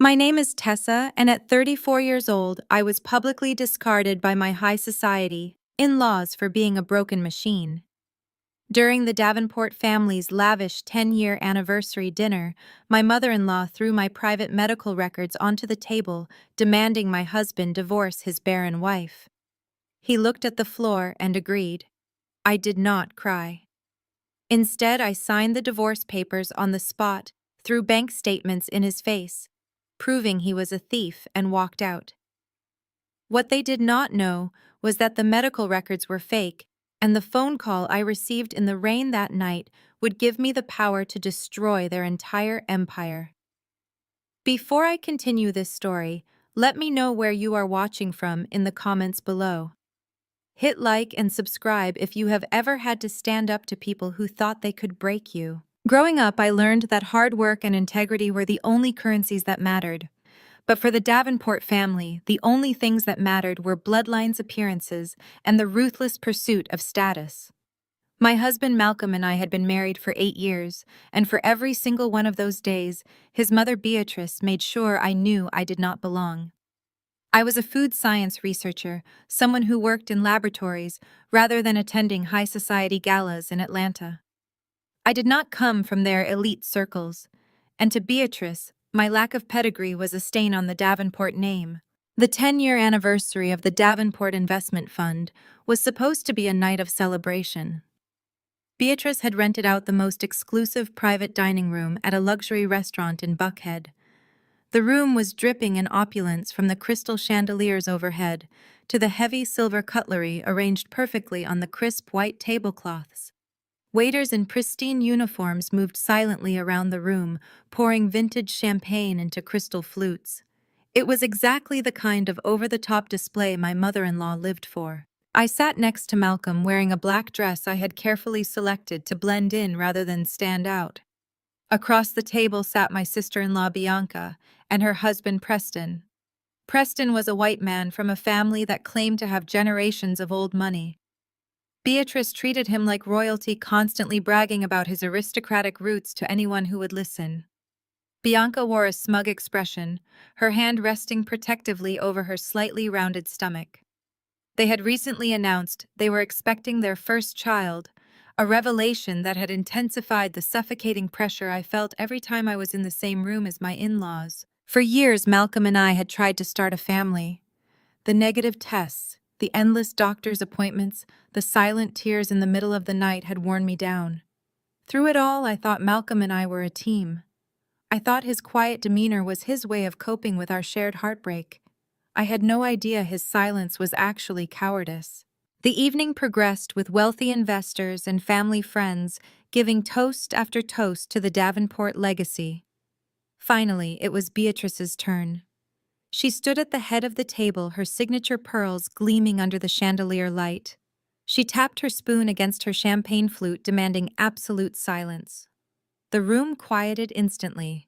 My name is Tessa, and at 34 years old, I was publicly discarded by my high society in-laws for being a broken machine. During the Davenport family's lavish 10-year anniversary dinner, my mother-in-law threw my private medical records onto the table, demanding my husband divorce his barren wife. He looked at the floor and agreed. I did not cry. Instead, I signed the divorce papers on the spot, threw bank statements in his face, proving he was a thief, and walked out. What they did not know was that the medical records were fake, and the phone call I received in the rain that night would give me the power to destroy their entire empire. Before I continue this story, let me know where you are watching from in the comments below. Hit like and subscribe if you have ever had to stand up to people who thought they could break you. Growing up, I learned that hard work and integrity were the only currencies that mattered. But for the Davenport family, the only things that mattered were bloodlines, appearances, and the ruthless pursuit of status. My husband Malcolm and I had been married for 8 years, and for every single one of those days, his mother Beatrice made sure I knew I did not belong. I was a food science researcher, someone who worked in laboratories rather than attending high society galas in Atlanta. I did not come from their elite circles, and to Beatrice, my lack of pedigree was a stain on the Davenport name. The 10-year anniversary of the Davenport Investment Fund was supposed to be a night of celebration. Beatrice had rented out the most exclusive private dining room at a luxury restaurant in Buckhead. The room was dripping in opulence, from the crystal chandeliers overhead to the heavy silver cutlery arranged perfectly on the crisp white tablecloths. Waiters in pristine uniforms moved silently around the room, pouring vintage champagne into crystal flutes. It was exactly the kind of over-the-top display my mother-in-law lived for. I sat next to Malcolm, wearing a black dress I had carefully selected to blend in rather than stand out. Across the table sat my sister-in-law Bianca and her husband Preston. Preston was a white man from a family that claimed to have generations of old money. Beatrice treated him like royalty, constantly bragging about his aristocratic roots to anyone who would listen. Bianca wore a smug expression, her hand resting protectively over her slightly rounded stomach. They had recently announced they were expecting their first child, a revelation that had intensified the suffocating pressure I felt every time I was in the same room as my in-laws. For years, Malcolm and I had tried to start a family. The negative tests, the endless doctor's appointments, the silent tears in the middle of the night had worn me down. Through it all, I thought Malcolm and I were a team. I thought his quiet demeanor was his way of coping with our shared heartbreak. I had no idea his silence was actually cowardice. The evening progressed with wealthy investors and family friends giving toast after toast to the Davenport legacy. Finally, it was Beatrice's turn. She stood at the head of the table, her signature pearls gleaming under the chandelier light. She tapped her spoon against her champagne flute, demanding absolute silence. The room quieted instantly.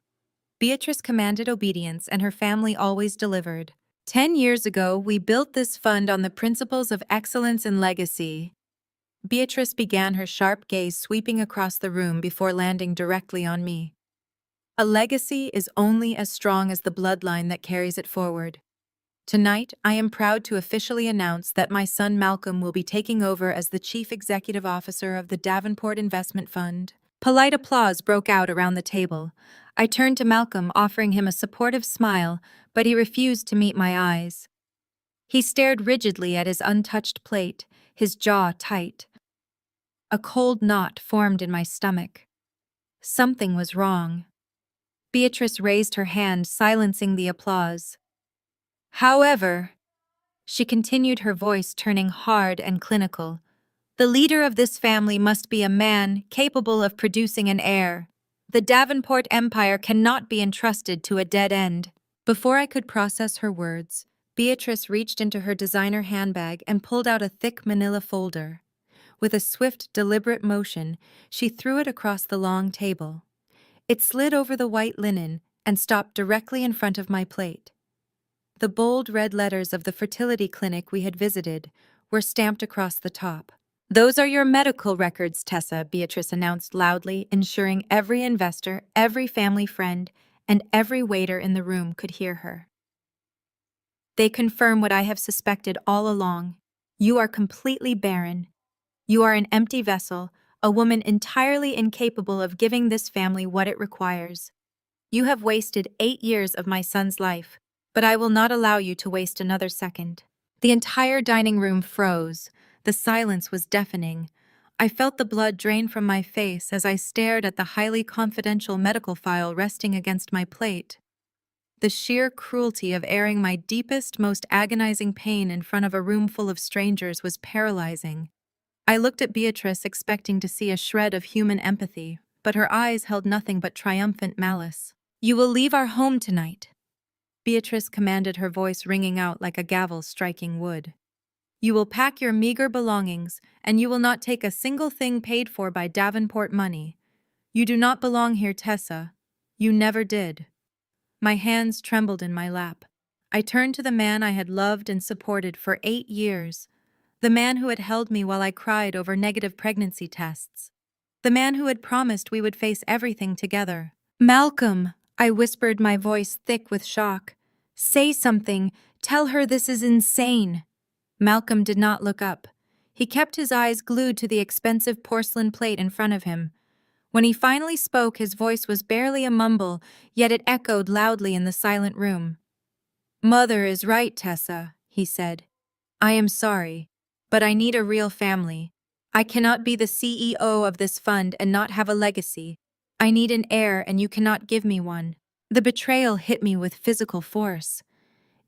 Beatrice commanded obedience, and her family always delivered. 10 years ago, we built this fund on the principles of excellence and legacy. Beatrice began, her sharp gaze sweeping across the room before landing directly on me. A legacy is only as strong as the bloodline that carries it forward. Tonight, I am proud to officially announce that my son Malcolm will be taking over as the Chief Executive Officer of the Davenport Investment Fund. Polite applause broke out around the table. I turned to Malcolm, offering him a supportive smile, but he refused to meet my eyes. He stared rigidly at his untouched plate, his jaw tight. A cold knot formed in my stomach. Something was wrong. Beatrice raised her hand, silencing the applause. However, she continued, her voice turning hard and clinical, the leader of this family must be a man capable of producing an heir. The Davenport empire cannot be entrusted to a dead end. Before I could process her words, Beatrice reached into her designer handbag and pulled out a thick manila folder. With a swift, deliberate motion, she threw it across the long table. It slid over the white linen and stopped directly in front of my plate. The bold red letters of the fertility clinic we had visited were stamped across the top. Those are your medical records, Tessa, Beatrice announced loudly, ensuring every investor, every family friend, and every waiter in the room could hear her. They confirm what I have suspected all along. You are completely barren. You are an empty vessel, a woman entirely incapable of giving this family what it requires. You have wasted 8 years of my son's life, but I will not allow you to waste another second. The entire dining room froze. The silence was deafening. I felt the blood drain from my face as I stared at the highly confidential medical file resting against my plate. The sheer cruelty of airing my deepest, most agonizing pain in front of a room full of strangers was paralyzing. I looked at Beatrice expecting to see a shred of human empathy, but her eyes held nothing but triumphant malice. You will leave our home tonight, Beatrice commanded, her voice ringing out like a gavel striking wood. You will pack your meager belongings, and you will not take a single thing paid for by Davenport money. You do not belong here, Tessa. You never did. My hands trembled in my lap. I turned to the man I had loved and supported for 8 years, the man who had held me while I cried over negative pregnancy tests, the man who had promised we would face everything together. Malcolm, I whispered, my voice thick with shock. Say something. Tell her this is insane. Malcolm did not look up. He kept his eyes glued to the expensive porcelain plate in front of him. When he finally spoke, his voice was barely a mumble, yet it echoed loudly in the silent room. Mother is right, Tessa, he said. I am sorry, but I need a real family. I cannot be the CEO of this fund and not have a legacy. I need an heir, and you cannot give me one. The betrayal hit me with physical force.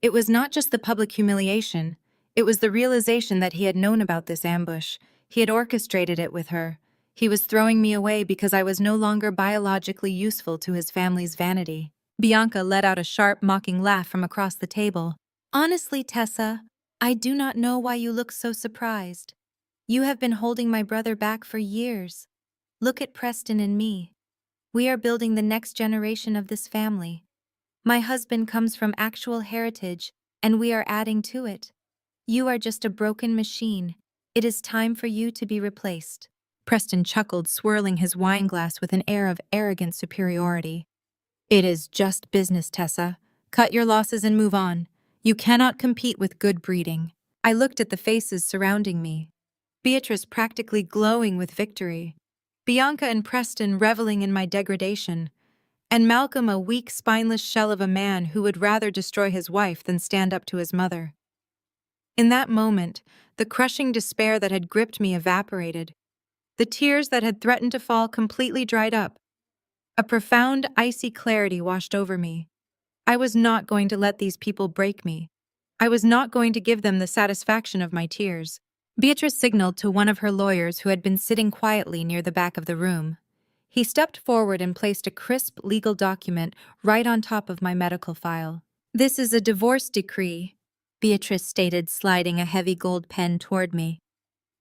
It was not just the public humiliation. It was the realization that he had known about this ambush. He had orchestrated it with her. He was throwing me away because I was no longer biologically useful to his family's vanity. Bianca let out a sharp, mocking laugh from across the table. Honestly, Tessa, I do not know why you look so surprised. You have been holding my brother back for years. Look at Preston and me. We are building the next generation of this family. My husband comes from actual heritage, and we are adding to it. You are just a broken machine. It is time for you to be replaced. Preston chuckled, swirling his wineglass with an air of arrogant superiority. It is just business, Tessa. Cut your losses and move on. You cannot compete with good breeding. I looked at the faces surrounding me. Beatrice practically glowing with victory. Bianca and Preston reveling in my degradation. And Malcolm a weak, spineless shell of a man who would rather destroy his wife than stand up to his mother. In that moment, the crushing despair that had gripped me evaporated. The tears that had threatened to fall completely dried up. A profound, icy clarity washed over me. I was not going to let these people break me. I was not going to give them the satisfaction of my tears. Beatrice signaled to one of her lawyers who had been sitting quietly near the back of the room. He stepped forward and placed a crisp legal document right on top of my medical file. This is a divorce decree, Beatrice stated, sliding a heavy gold pen toward me.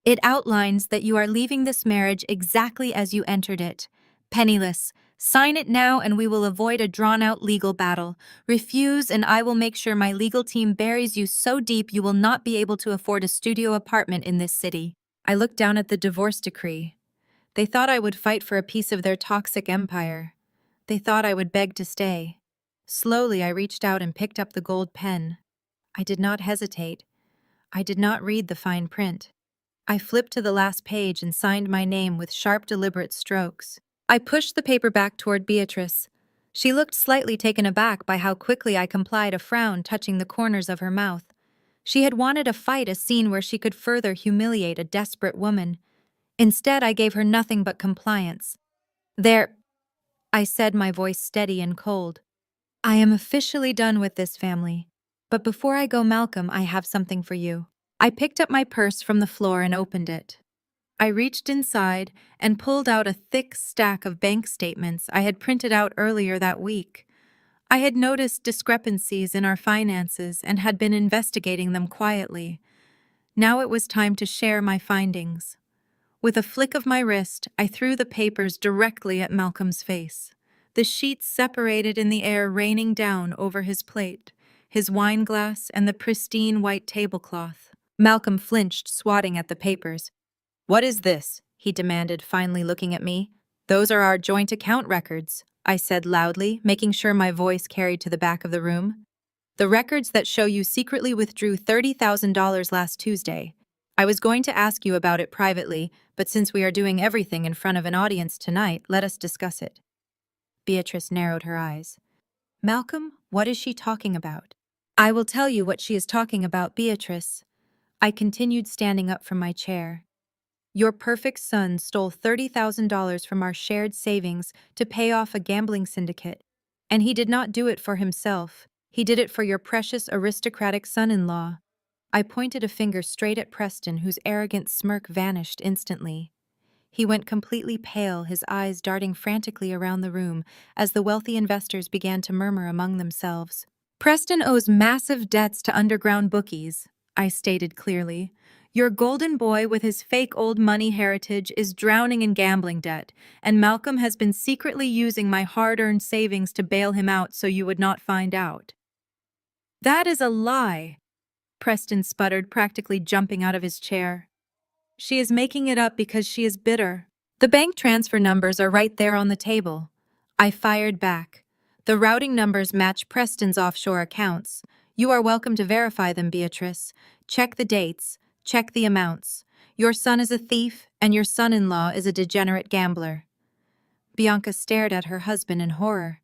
It outlines that you are leaving this marriage exactly as you entered it, penniless. Sign it now and we will avoid a drawn-out legal battle. Refuse and I will make sure my legal team buries you so deep you will not be able to afford a studio apartment in this city. I looked down at the divorce decree. They thought I would fight for a piece of their toxic empire. They thought I would beg to stay. Slowly, I reached out and picked up the gold pen. I did not hesitate. I did not read the fine print. I flipped to the last page and signed my name with sharp, deliberate strokes. I pushed the paper back toward Beatrice. She looked slightly taken aback by how quickly I complied, a frown touching the corners of her mouth. She had wanted a fight, a scene where she could further humiliate a desperate woman. Instead, I gave her nothing but compliance. There, I said, my voice steady and cold. I am officially done with this family. But before I go, Malcolm, I have something for you. I picked up my purse from the floor and opened it. I reached inside and pulled out a thick stack of bank statements I had printed out earlier that week. I had noticed discrepancies in our finances and had been investigating them quietly. Now it was time to share my findings. With a flick of my wrist, I threw the papers directly at Malcolm's face. The sheets separated in the air, raining down over his plate, his wineglass, and the pristine white tablecloth. Malcolm flinched, swatting at the papers. What is this? He demanded, finally looking at me. Those are our joint account records. I said loudly, making sure my voice carried to the back of the room. The records that show you secretly withdrew $30,000 last Tuesday. I was going to ask you about it privately, but since we are doing everything in front of an audience tonight, let us discuss it. Beatrice narrowed her eyes. Malcolm, what is she talking about? I will tell you what she is talking about, Beatrice. I continued standing up from my chair. Your perfect son stole $30,000 from our shared savings to pay off a gambling syndicate. And he did not do it for himself. He did it for your precious aristocratic son-in-law. I pointed a finger straight at Preston, whose arrogant smirk vanished instantly. He went completely pale, his eyes darting frantically around the room as the wealthy investors began to murmur among themselves. Preston owes massive debts to underground bookies, I stated clearly. Your golden boy with his fake old money heritage is drowning in gambling debt, and Malcolm has been secretly using my hard-earned savings to bail him out so you would not find out. That is a lie, Preston sputtered, practically jumping out of his chair. She is making it up because she is bitter. The bank transfer numbers are right there on the table. I fired back. The routing numbers match Preston's offshore accounts. You are welcome to verify them, Beatrice. Check the dates. Check the amounts. Your son is a thief, and your son-in-law is a degenerate gambler. Bianca stared at her husband in horror.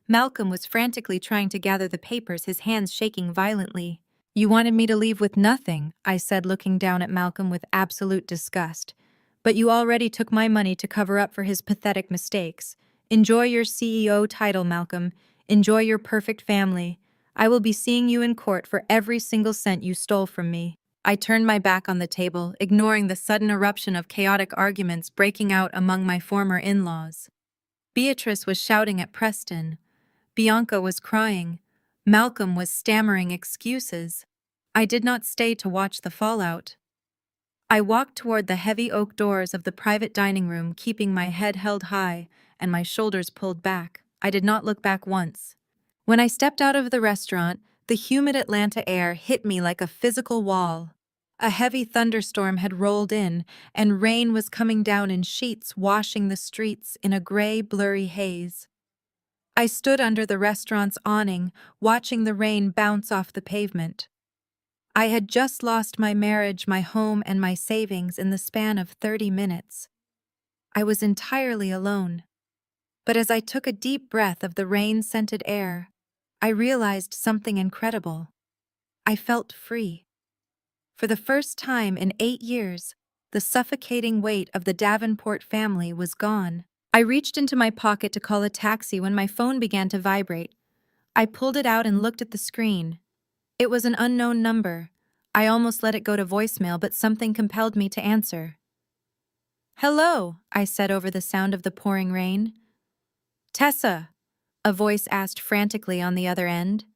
Malcolm was frantically trying to gather the papers, his hands shaking violently. You wanted me to leave with nothing, I said, looking down at Malcolm with absolute disgust. But you already took my money to cover up for his pathetic mistakes. Enjoy your CEO title, Malcolm. Enjoy your perfect family. I will be seeing you in court for every single cent you stole from me. I turned my back on the table, ignoring the sudden eruption of chaotic arguments breaking out among my former in-laws. Beatrice was shouting at Preston. Bianca was crying. Malcolm was stammering excuses. I did not stay to watch the fallout. I walked toward the heavy oak doors of the private dining room, keeping my head held high and my shoulders pulled back. I did not look back once. When I stepped out of the restaurant, the humid Atlanta air hit me like a physical wall. A heavy thunderstorm had rolled in, and rain was coming down in sheets, washing the streets in a gray, blurry haze. I stood under the restaurant's awning, watching the rain bounce off the pavement. I had just lost my marriage, my home, and my savings in the span of 30 minutes. I was entirely alone. But as I took a deep breath of the rain-scented air, I realized something incredible. I felt free. For the first time in 8 years, the suffocating weight of the Davenport family was gone. I reached into my pocket to call a taxi when my phone began to vibrate. I pulled it out and looked at the screen. It was an unknown number. I almost let it go to voicemail, but something compelled me to answer. "Hello," I said over the sound of the pouring rain. "Tessa," a voice asked frantically on the other end.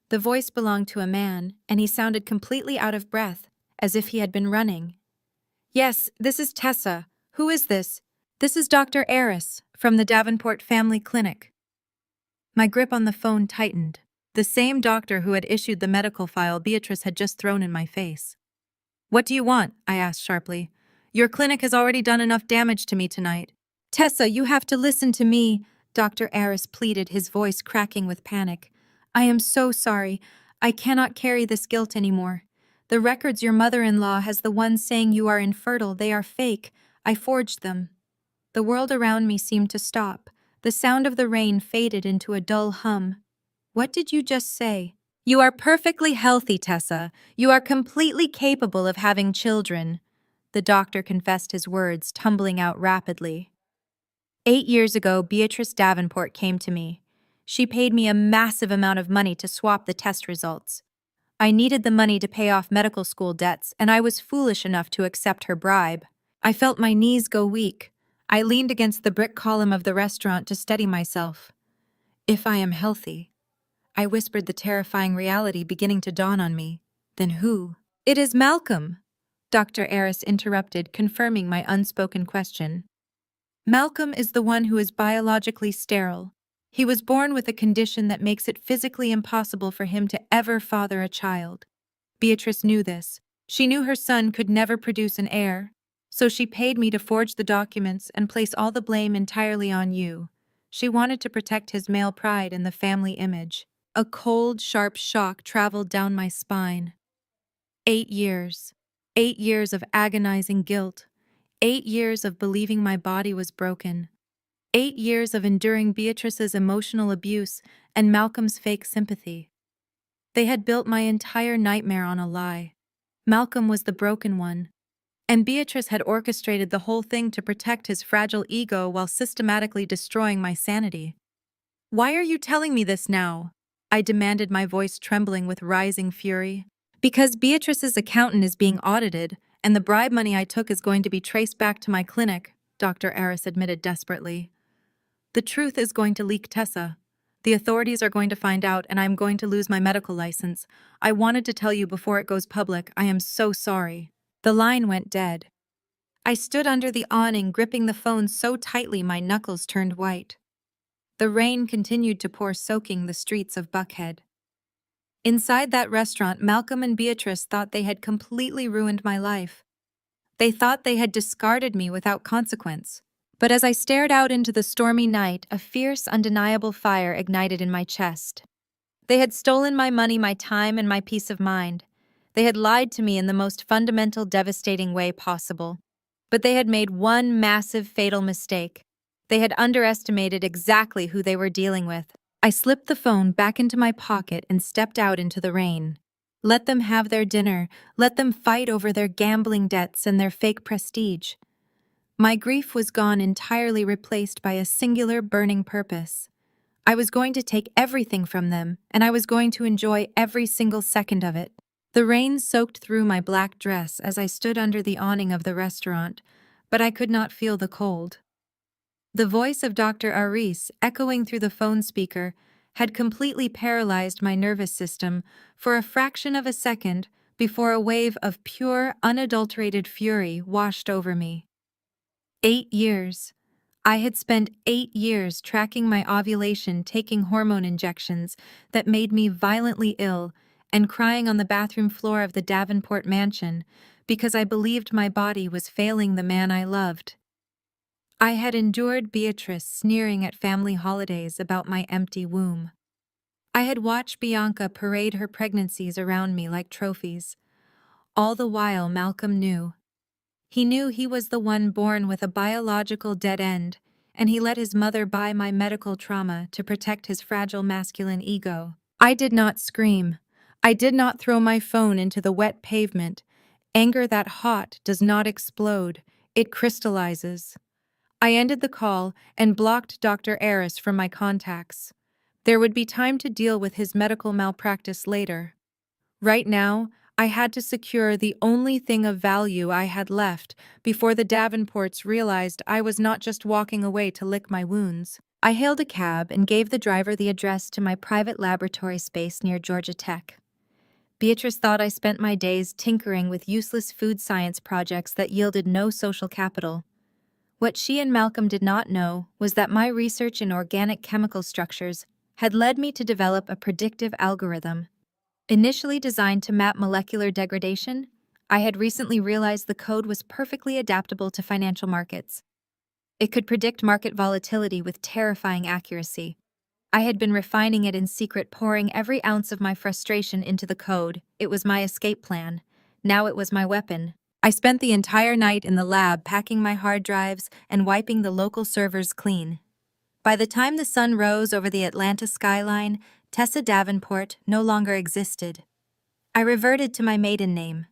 The voice belonged to a man, and he sounded completely out of breath, as if he had been running. "Yes, this is Tessa. Who is this?" "This is Dr. Aris, from the Davenport Family Clinic." My grip on the phone tightened. The same doctor who had issued the medical file Beatrice had just thrown in my face. "What do you want?" I asked sharply. "Your clinic has already done enough damage to me tonight." "Tessa, you have to listen to me," Dr. Aris pleaded, his voice cracking with panic. "I am so sorry. I cannot carry this guilt anymore. The records your mother-in-law has, the ones saying you are infertile, they are fake. I forged them." The world around me seemed to stop. The sound of the rain faded into a dull hum. "What did you just say?" "You are perfectly healthy, Tessa. You are completely capable of having children." The doctor confessed, his words tumbling out rapidly. 8 years ago, Beatrice Davenport came to me. She paid me a massive amount of money to swap the test results. I needed the money to pay off medical school debts, and I was foolish enough to accept her bribe. I felt my knees go weak. I leaned against the brick column of the restaurant to steady myself. "If I am healthy," I whispered, the terrifying reality beginning to dawn on me. "Then who?" "It is Malcolm," Dr. Aris interrupted, confirming my unspoken question. "Malcolm is the one who is biologically sterile. He was born with a condition that makes it physically impossible for him to ever father a child. Beatrice knew this. She knew her son could never produce an heir, so she paid me to forge the documents and place all the blame entirely on you. She wanted to protect his male pride and the family image. A cold, sharp shock traveled down my spine. 8 years. 8 years of agonizing guilt. 8 years of believing my body was broken. 8 years of enduring Beatrice's emotional abuse and Malcolm's fake sympathy. They had built my entire nightmare on a lie. Malcolm was the broken one, and Beatrice had orchestrated the whole thing to protect his fragile ego while systematically destroying my sanity. "Why are you telling me this now?" I demanded, my voice trembling with rising fury. "Because Beatrice's accountant is being audited, and the bribe money I took is going to be traced back to my clinic," Dr. Aris admitted desperately. "The truth is going to leak, Tessa. The authorities are going to find out, and I'm going to lose my medical license. I wanted to tell you before it goes public. I am so sorry." The line went dead. I stood under the awning, gripping the phone so tightly my knuckles turned white. The rain continued to pour, soaking the streets of Buckhead. Inside that restaurant, Malcolm and Beatrice thought they had completely ruined my life. They thought they had discarded me without consequence. But as I stared out into the stormy night, a fierce, undeniable fire ignited in my chest. They had stolen my money, my time, and my peace of mind. They had lied to me in the most fundamental, devastating way possible. But they had made one massive, fatal mistake. They had underestimated exactly who they were dealing with. I slipped the phone back into my pocket and stepped out into the rain. Let them have their dinner. Let them fight over their gambling debts and their fake prestige. My grief was gone, entirely replaced by a singular, burning purpose. I was going to take everything from them, and I was going to enjoy every single second of it. The rain soaked through my black dress as I stood under the awning of the restaurant, but I could not feel the cold. The voice of Dr. Aris, echoing through the phone speaker, had completely paralyzed my nervous system for a fraction of a second before a wave of pure, unadulterated fury washed over me. 8 years. I had spent 8 years tracking my ovulation, taking hormone injections that made me violently ill, and crying on the bathroom floor of the Davenport mansion because I believed my body was failing the man I loved. I had endured Beatrice sneering at family holidays about my empty womb. I had watched Bianca parade her pregnancies around me like trophies. All the while, Malcolm knew. He knew he was the one born with a biological dead end, and he let his mother buy my medical trauma to protect his fragile masculine ego. I did not scream. I did not throw my phone into the wet pavement. Anger that hot does not explode, it crystallizes. I ended the call and blocked Dr. Aris from my contacts. There would be time to deal with his medical malpractice later. Right now, I had to secure the only thing of value I had left before the Davenports realized I was not just walking away to lick my wounds. I hailed a cab and gave the driver the address to my private laboratory space near Georgia Tech. Beatrice thought I spent my days tinkering with useless food science projects that yielded no social capital. What she and Malcolm did not know was that my research in organic chemical structures had led me to develop a predictive algorithm. Initially designed to map molecular degradation, I had recently realized the code was perfectly adaptable to financial markets. It could predict market volatility with terrifying accuracy. I had been refining it in secret, pouring every ounce of my frustration into the code. It was my escape plan. Now it was my weapon. I spent the entire night in the lab packing my hard drives and wiping the local servers clean. By the time the sun rose over the Atlanta skyline, Tessa Davenport no longer existed. I reverted to my maiden name.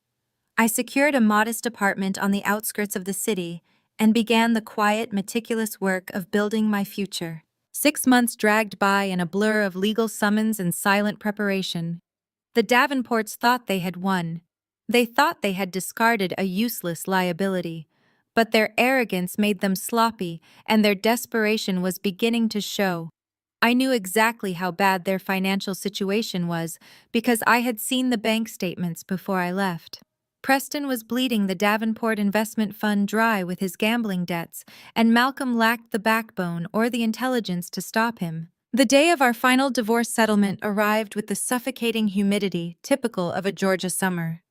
I secured a modest apartment on the outskirts of the city and began the quiet, meticulous work of building my future. 6 months dragged by in a blur of legal summons and silent preparation. The Davenports thought they had won. They thought they had discarded a useless liability, but their arrogance made them sloppy, and their desperation was beginning to show. I knew exactly how bad their financial situation was because I had seen the bank statements before I left. Preston was bleeding the Davenport investment fund dry with his gambling debts, and Malcolm lacked the backbone or the intelligence to stop him. The day of our final divorce settlement arrived with the suffocating humidity typical of a Georgia summer.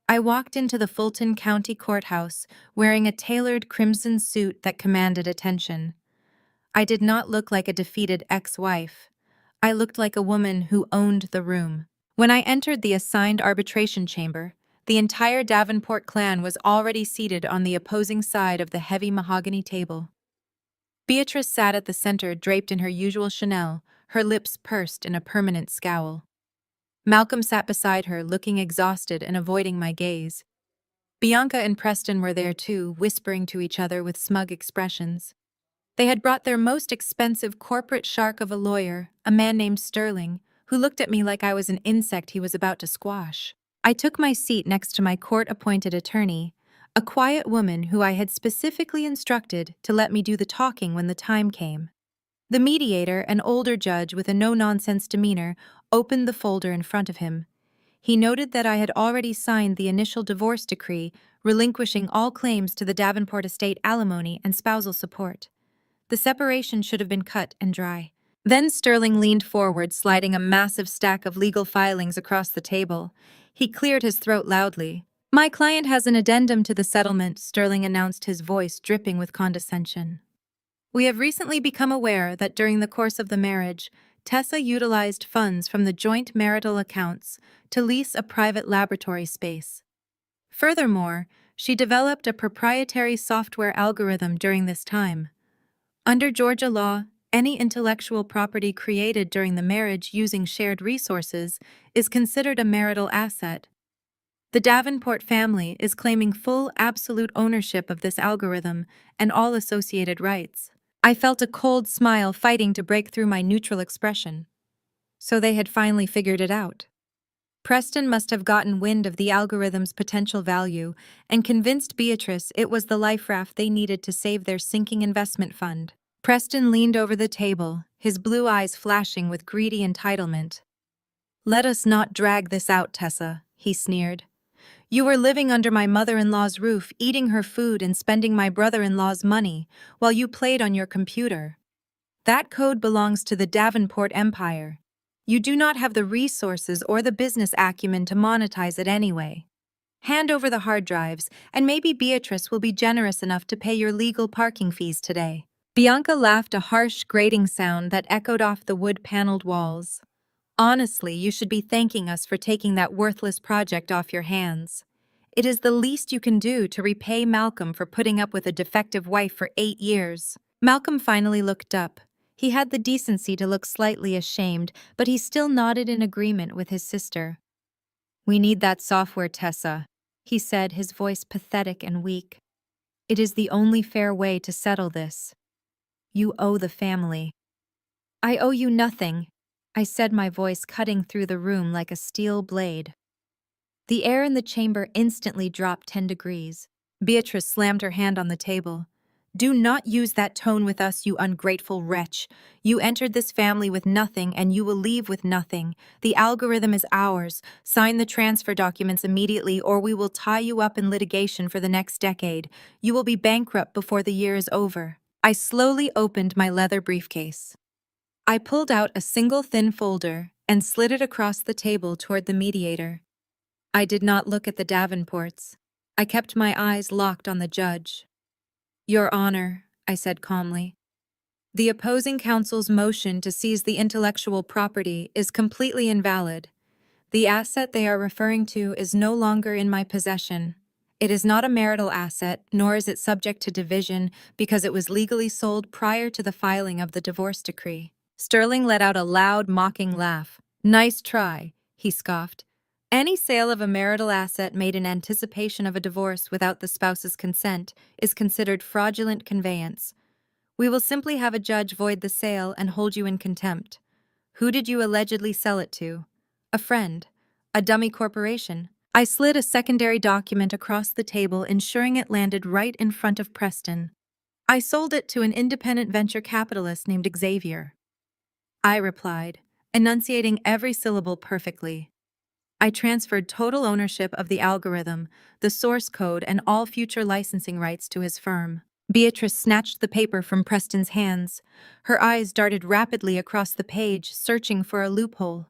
I walked into the Fulton County Courthouse wearing a tailored crimson suit that commanded attention. I did not look like a defeated ex-wife. I looked like a woman who owned the room. When I entered the assigned arbitration chamber, the entire Davenport clan was already seated on the opposing side of the heavy mahogany table. Beatrice sat at the center draped in her usual Chanel, her lips pursed in a permanent scowl. Malcolm sat beside her, looking exhausted and avoiding my gaze. Bianca and Preston were there too, whispering to each other with smug expressions. They had brought their most expensive corporate shark of a lawyer, a man named Sterling, who looked at me like I was an insect he was about to squash. I took my seat next to my court-appointed attorney, a quiet woman who I had specifically instructed to let me do the talking when the time came. The mediator, an older judge with a no-nonsense demeanor, opened the folder in front of him. He noted that I had already signed the initial divorce decree, relinquishing all claims to the Davenport estate alimony and spousal support. The separation should have been cut and dry. Then Sterling leaned forward, sliding a massive stack of legal filings across the table. He cleared his throat loudly. "My client has an addendum to the settlement," Sterling announced, his voice dripping with condescension. "We have recently become aware that during the course of the marriage, Tessa utilized funds from the joint marital accounts to lease a private laboratory space. Furthermore, she developed a proprietary software algorithm during this time. Under Georgia law, any intellectual property created during the marriage using shared resources is considered a marital asset. The Davenport family is claiming full absolute ownership of this algorithm and all associated rights." I felt a cold smile fighting to break through my neutral expression. So they had finally figured it out. Preston must have gotten wind of the algorithm's potential value and convinced Beatrice it was the life raft they needed to save their sinking investment fund. Preston leaned over the table, his blue eyes flashing with greedy entitlement. "Let us not drag this out, Tessa," he sneered. "You were living under my mother-in-law's roof, eating her food and spending my brother-in-law's money, while you played on your computer. That code belongs to the Davenport empire. You do not have the resources or the business acumen to monetize it anyway. Hand over the hard drives, and maybe Beatrice will be generous enough to pay your legal parking fees today." Bianca laughed, a harsh, grating sound that echoed off the wood-paneled walls. "Honestly, you should be thanking us for taking that worthless project off your hands. It is the least you can do to repay Malcolm for putting up with a defective wife for 8 years. Malcolm finally looked up. He had the decency to look slightly ashamed, but he still nodded in agreement with his sister. "We need that software, Tessa," he said, his voice pathetic and weak. "It is the only fair way to settle this. You owe the family." "I owe you nothing," I said, my voice cutting through the room like a steel blade. The air in the chamber instantly dropped 10 degrees. Beatrice slammed her hand on the table. "Do not use that tone with us, you ungrateful wretch. You entered this family with nothing, and you will leave with nothing. The algorithm is ours. Sign the transfer documents immediately, or we will tie you up in litigation for the next decade. You will be bankrupt before the year is over." I slowly opened my leather briefcase. I pulled out a single thin folder and slid it across the table toward the mediator. I did not look at the Davenports. I kept my eyes locked on the judge. "Your Honor," I said calmly, "the opposing counsel's motion to seize the intellectual property is completely invalid. The asset they are referring to is no longer in my possession. It is not a marital asset, nor is it subject to division because it was legally sold prior to the filing of the divorce decree." Sterling let out a loud, mocking laugh. "Nice try," he scoffed. "Any sale of a marital asset made in anticipation of a divorce without the spouse's consent is considered fraudulent conveyance. We will simply have a judge void the sale and hold you in contempt. Who did you allegedly sell it to? A friend? A dummy corporation?" I slid a secondary document across the table, ensuring it landed right in front of Preston. "I sold it to an independent venture capitalist named Xavier," I replied, enunciating every syllable perfectly. "I transferred total ownership of the algorithm, the source code, and all future licensing rights to his firm." Beatrice snatched the paper from Preston's hands. Her eyes darted rapidly across the page, searching for a loophole.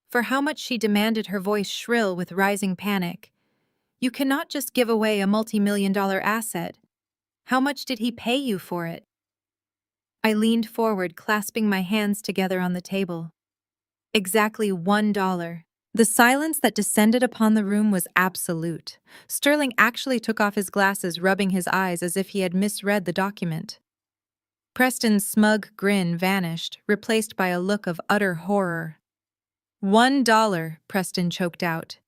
"For how much?" she demanded, her voice shrill with rising panic. "You cannot just give away a multi-million-dollar asset. How much did he pay you for it?" I leaned forward, clasping my hands together on the table. Exactly $1. The silence that descended upon the room was absolute. Sterling actually took off his glasses, rubbing his eyes as if he had misread the document. Preston's smug grin vanished, replaced by a look of utter horror. $1, Preston choked out.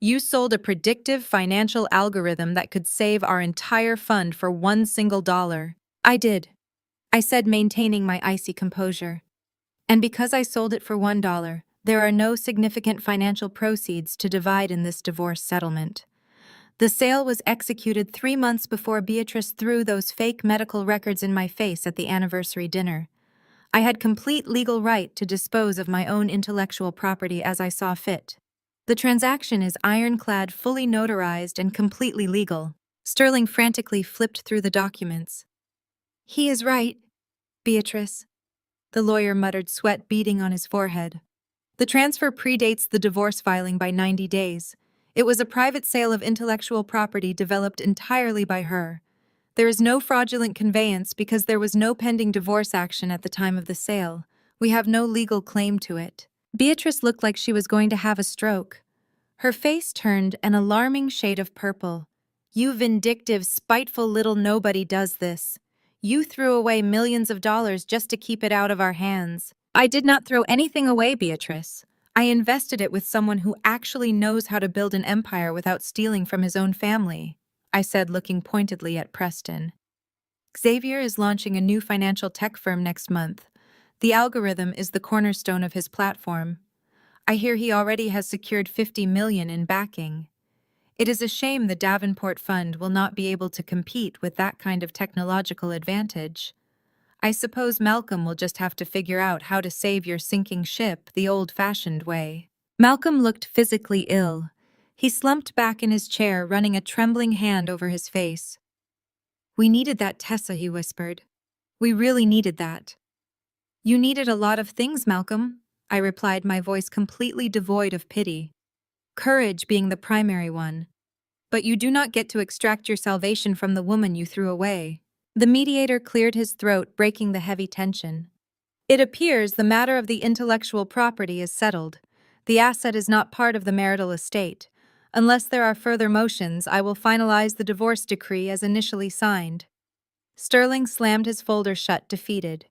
You sold a predictive financial algorithm that could save our entire fund for one single dollar. I did, I said, maintaining my icy composure. And because I sold it for $1, there are no significant financial proceeds to divide in this divorce settlement. The sale was executed 3 months before Beatrice threw those fake medical records in my face at the anniversary dinner. I had complete legal right to dispose of my own intellectual property as I saw fit. The transaction is ironclad, fully notarized, and completely legal. Sterling frantically flipped through the documents. He is right, Beatrice, the lawyer muttered, sweat beading on his forehead. The transfer predates the divorce filing by 90 days. It was a private sale of intellectual property developed entirely by her. There is no fraudulent conveyance because there was no pending divorce action at the time of the sale. We have no legal claim to it. Beatrice looked like she was going to have a stroke. Her face turned an alarming shade of purple. You vindictive, spiteful little nobody does this. You threw away millions of dollars just to keep it out of our hands. I did not throw anything away, Beatrice. I invested it with someone who actually knows how to build an empire without stealing from his own family, I said, looking pointedly at Preston. Xavier is launching a new financial tech firm next month. The algorithm is the cornerstone of his platform. I hear he already has secured $50 million in backing. It is a shame the Davenport Fund will not be able to compete with that kind of technological advantage. I suppose Malcolm will just have to figure out how to save your sinking ship the old-fashioned way. Malcolm looked physically ill. He slumped back in his chair, running a trembling hand over his face. We needed that, Tessa, he whispered. We really needed that. You needed a lot of things, Malcolm, I replied, my voice completely devoid of pity. Courage being the primary one. But you do not get to extract your salvation from the woman you threw away. The mediator cleared his throat, breaking the heavy tension. It appears the matter of the intellectual property is settled. The asset is not part of the marital estate. Unless there are further motions, I will finalize the divorce decree as initially signed. Sterling slammed his folder shut, defeated.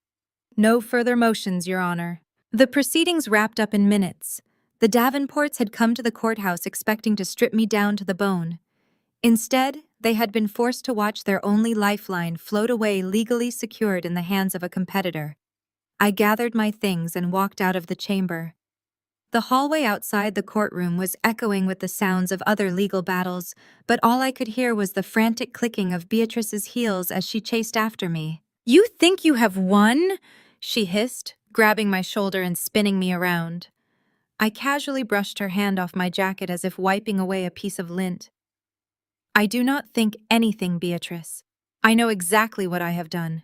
No further motions, Your Honor. The proceedings wrapped up in minutes. The Davenports had come to the courthouse expecting to strip me down to the bone. Instead, they had been forced to watch their only lifeline float away, legally secured in the hands of a competitor. I gathered my things and walked out of the chamber. The hallway outside the courtroom was echoing with the sounds of other legal battles, but all I could hear was the frantic clicking of Beatrice's heels as she chased after me. You think you have won? She hissed, grabbing my shoulder and spinning me around. I casually brushed her hand off my jacket as if wiping away a piece of lint. I do not think anything, Beatrice. I know exactly what I have done.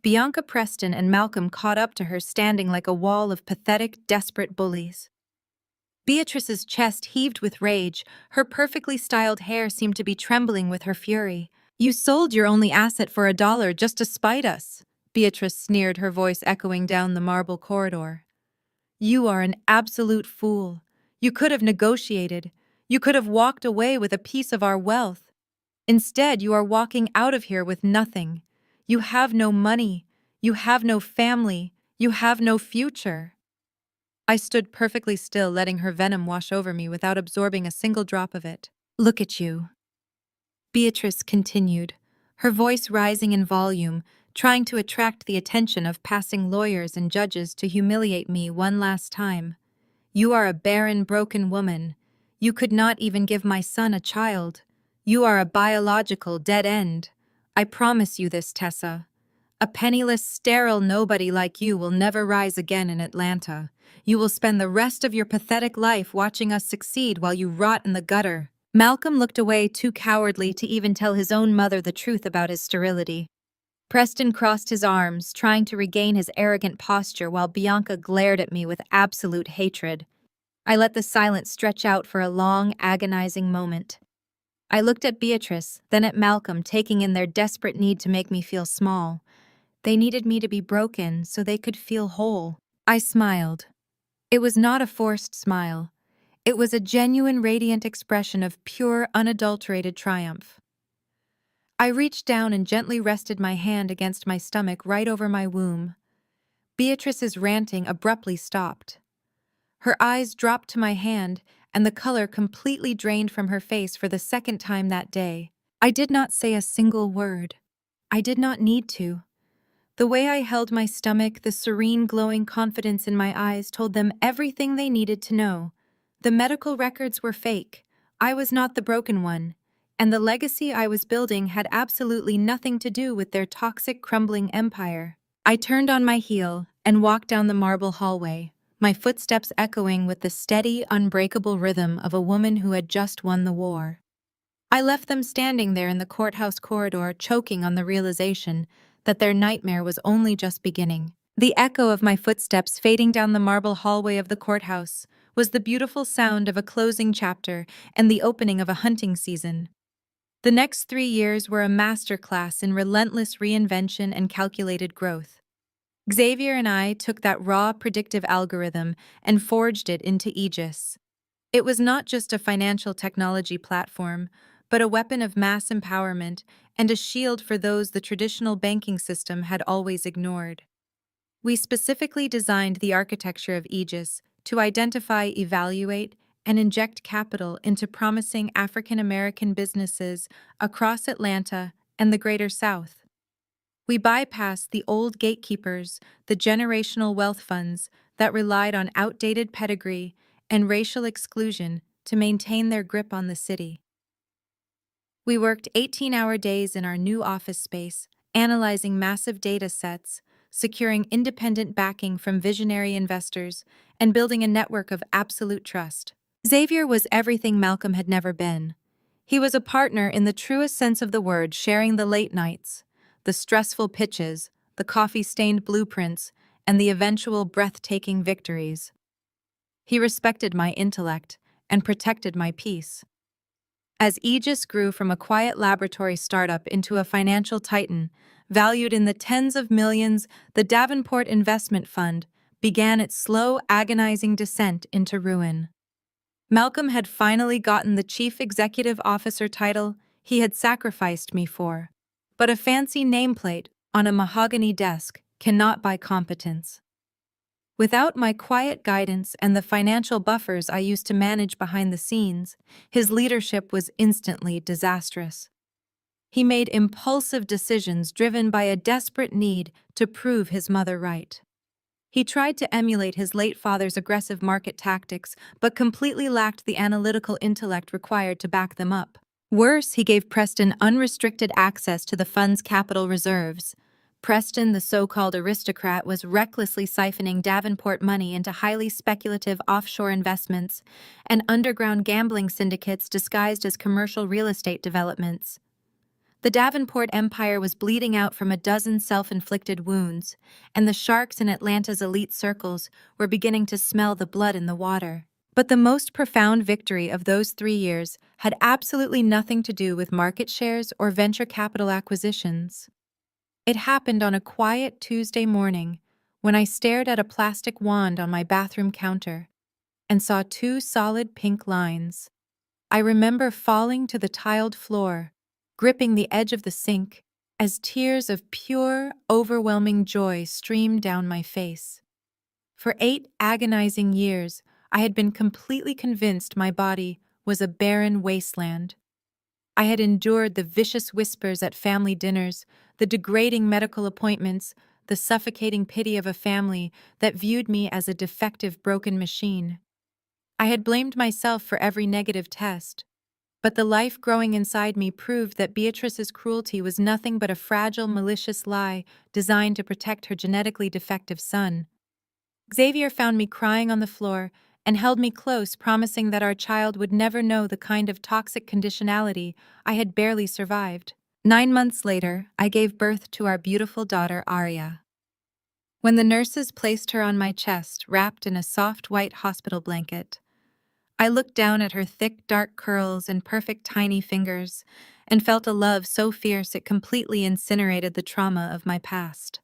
Bianca, Preston, and Malcolm caught up to her, standing like a wall of pathetic, desperate bullies. Beatrice's chest heaved with rage. Her perfectly styled hair seemed to be trembling with her fury. You sold your only asset for $1 just to spite us, Beatrice sneered, her voice echoing down the marble corridor. You are an absolute fool. You could have negotiated. You could have walked away with a piece of our wealth. Instead, you are walking out of here with nothing. You have no money. You have no family. You have no future. I stood perfectly still, letting her venom wash over me without absorbing a single drop of it. Look at you, Beatrice continued, her voice rising in volume, trying to attract the attention of passing lawyers and judges to humiliate me one last time. You are a barren, broken woman. You could not even give my son a child. You are a biological dead end. I promise you this, Tessa. A penniless, sterile nobody like you will never rise again in Atlanta. You will spend the rest of your pathetic life watching us succeed while you rot in the gutter. Malcolm looked away, too cowardly to even tell his own mother the truth about his sterility. Preston crossed his arms, trying to regain his arrogant posture, while Bianca glared at me with absolute hatred. I let the silence stretch out for a long, agonizing moment. I looked at Beatrice, then at Malcolm, taking in their desperate need to make me feel small. They needed me to be broken so they could feel whole. I smiled. It was not a forced smile. It was a genuine, radiant expression of pure, unadulterated triumph. I reached down and gently rested my hand against my stomach right over my womb. Beatrice's ranting abruptly stopped. Her eyes dropped to my hand, and the color completely drained from her face for the second time that day. I did not say a single word. I did not need to. The way I held my stomach, the serene, glowing confidence in my eyes told them everything they needed to know. The medical records were fake. I was not the broken one. And the legacy I was building had absolutely nothing to do with their toxic, crumbling empire. I turned on my heel and walked down the marble hallway, my footsteps echoing with the steady, unbreakable rhythm of a woman who had just won the war. I left them standing there in the courthouse corridor, choking on the realization that their nightmare was only just beginning. The echo of my footsteps fading down the marble hallway of the courthouse was the beautiful sound of a closing chapter and the opening of a hunting season. The next 3 years were a masterclass in relentless reinvention and calculated growth. Xavier and I took that raw, predictive algorithm and forged it into Aegis. It was not just a financial technology platform, but a weapon of mass empowerment and a shield for those the traditional banking system had always ignored. We specifically designed the architecture of Aegis to identify, evaluate, and inject capital into promising African American businesses across Atlanta and the Greater South. We bypassed the old gatekeepers, the generational wealth funds that relied on outdated pedigree and racial exclusion to maintain their grip on the city. We worked 18-hour days in our new office space, analyzing massive data sets, securing independent backing from visionary investors, and building a network of absolute trust. Xavier was everything Malcolm had never been. He was a partner in the truest sense of the word, sharing the late nights, the stressful pitches, the coffee-stained blueprints, and the eventual breathtaking victories. He respected my intellect and protected my peace. As Aegis grew from a quiet laboratory startup into a financial titan, valued in the tens of millions, the Davenport Investment Fund began its slow, agonizing descent into ruin. Malcolm had finally gotten the chief executive officer title he had sacrificed me for. But a fancy nameplate on a mahogany desk cannot buy competence. Without my quiet guidance and the financial buffers I used to manage behind the scenes, his leadership was instantly disastrous. He made impulsive decisions driven by a desperate need to prove his mother right. He tried to emulate his late father's aggressive market tactics, but completely lacked the analytical intellect required to back them up. Worse, he gave Preston unrestricted access to the fund's capital reserves. Preston, the so-called aristocrat, was recklessly siphoning Davenport money into highly speculative offshore investments and underground gambling syndicates disguised as commercial real estate developments. The Davenport empire was bleeding out from a dozen self-inflicted wounds, and the sharks in Atlanta's elite circles were beginning to smell the blood in the water. But the most profound victory of those 3 years had absolutely nothing to do with market shares or venture capital acquisitions. It happened on a quiet Tuesday morning when I stared at a plastic wand on my bathroom counter and saw 2 solid pink lines. I remember falling to the tiled floor, gripping the edge of the sink, as tears of pure, overwhelming joy streamed down my face. For 8 agonizing years, I had been completely convinced my body was a barren wasteland. I had endured the vicious whispers at family dinners, the degrading medical appointments, the suffocating pity of a family that viewed me as a defective, broken machine. I had blamed myself for every negative test, but the life growing inside me proved that Beatrice's cruelty was nothing but a fragile, malicious lie designed to protect her genetically defective son. Xavier found me crying on the floor and held me close, promising that our child would never know the kind of toxic conditionality I had barely survived. 9 months later, I gave birth to our beautiful daughter, Aria. When the nurses placed her on my chest, wrapped in a soft white hospital blanket, I looked down at her thick, dark curls and perfect tiny fingers and felt a love so fierce it completely incinerated the trauma of my past.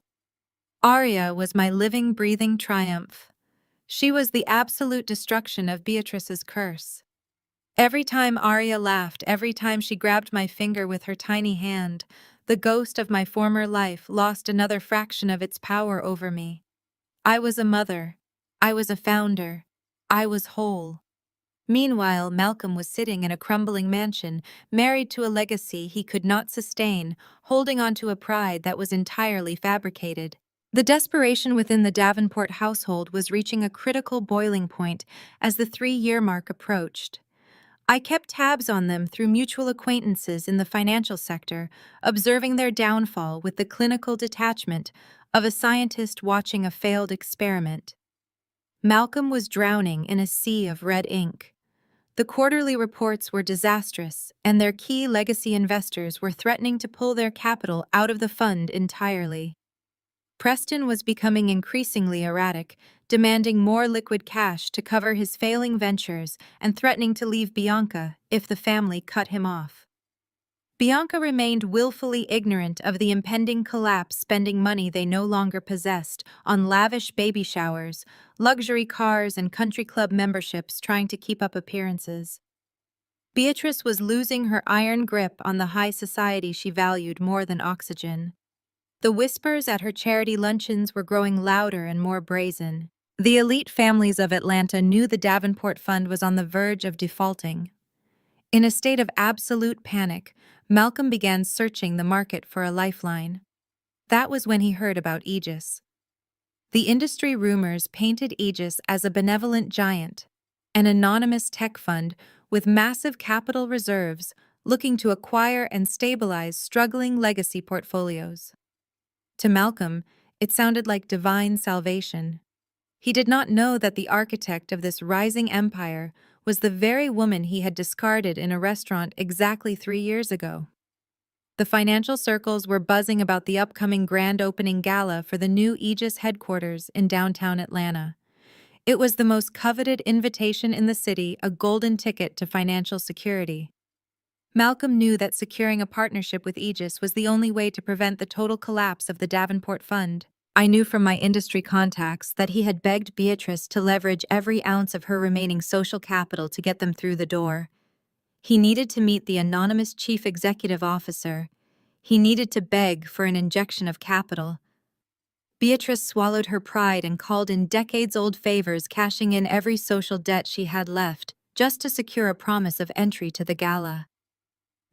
Arya was my living, breathing triumph. She was the absolute destruction of Beatrice's curse. Every time Arya laughed, every time she grabbed my finger with her tiny hand, the ghost of my former life lost another fraction of its power over me. I was a mother. I was a founder. I was whole. Meanwhile, Malcolm was sitting in a crumbling mansion, married to a legacy he could not sustain, holding on to a pride that was entirely fabricated. The desperation within the Davenport household was reaching a critical boiling point as the 3-year mark approached. I kept tabs on them through mutual acquaintances in the financial sector, observing their downfall with the clinical detachment of a scientist watching a failed experiment. Malcolm was drowning in a sea of red ink. The quarterly reports were disastrous, and their key legacy investors were threatening to pull their capital out of the fund entirely. Preston was becoming increasingly erratic, demanding more liquid cash to cover his failing ventures and threatening to leave Bianca if the family cut him off. Bianca remained willfully ignorant of the impending collapse, spending money they no longer possessed on lavish baby showers, luxury cars, and country club memberships, trying to keep up appearances. Beatrice was losing her iron grip on the high society she valued more than oxygen. The whispers at her charity luncheons were growing louder and more brazen. The elite families of Atlanta knew the Davenport Fund was on the verge of defaulting. In a state of absolute panic, Malcolm began searching the market for a lifeline. That was when he heard about Aegis. The industry rumors painted Aegis as a benevolent giant, an anonymous tech fund with massive capital reserves looking to acquire and stabilize struggling legacy portfolios. To Malcolm, it sounded like divine salvation. He did not know that the architect of this rising empire was the very woman he had discarded in a restaurant exactly 3 years ago. The financial circles were buzzing about the upcoming grand opening gala for the new Aegis headquarters in downtown Atlanta. It was the most coveted invitation in the city, a golden ticket to financial security. Malcolm knew that securing a partnership with Aegis was the only way to prevent the total collapse of the Davenport Fund. I knew from my industry contacts that he had begged Beatrice to leverage every ounce of her remaining social capital to get them through the door. He needed to meet the anonymous chief executive officer. He needed to beg for an injection of capital. Beatrice swallowed her pride and called in decades-old favors, cashing in every social debt she had left, just to secure a promise of entry to the gala.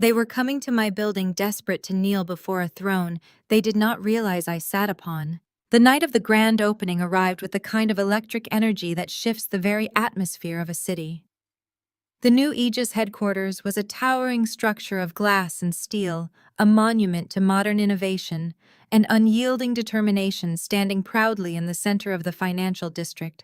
They were coming to my building desperate to kneel before a throne they did not realize I sat upon. The night of the grand opening arrived with the kind of electric energy that shifts the very atmosphere of a city. The new Aegis headquarters was a towering structure of glass and steel, a monument to modern innovation, and unyielding determination, standing proudly in the center of the financial district.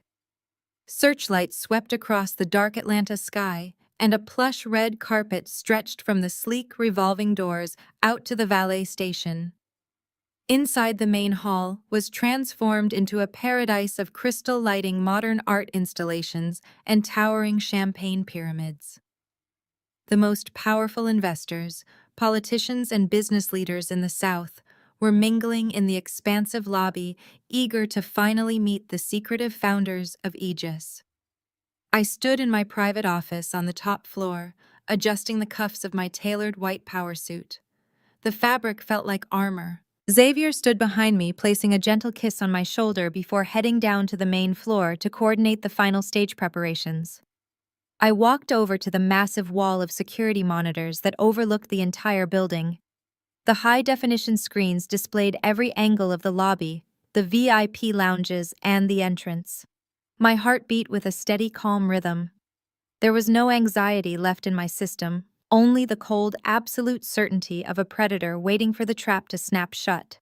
Searchlights swept across the dark Atlanta sky, and a plush red carpet stretched from the sleek revolving doors out to the valet station. Inside, the main hall was transformed into a paradise of crystal lighting, modern art installations, and towering champagne pyramids. The most powerful investors, politicians, and business leaders in the South were mingling in the expansive lobby, eager to finally meet the secretive founders of Aegis. I stood in my private office on the top floor, adjusting the cuffs of my tailored white power suit. The fabric felt like armor. Xavier stood behind me, placing a gentle kiss on my shoulder before heading down to the main floor to coordinate the final stage preparations. I walked over to the massive wall of security monitors that overlooked the entire building. The high-definition screens displayed every angle of the lobby, the VIP lounges, and the entrance. My heart beat with a steady, calm rhythm. There was no anxiety left in my system, only the cold, absolute certainty of a predator waiting for the trap to snap shut.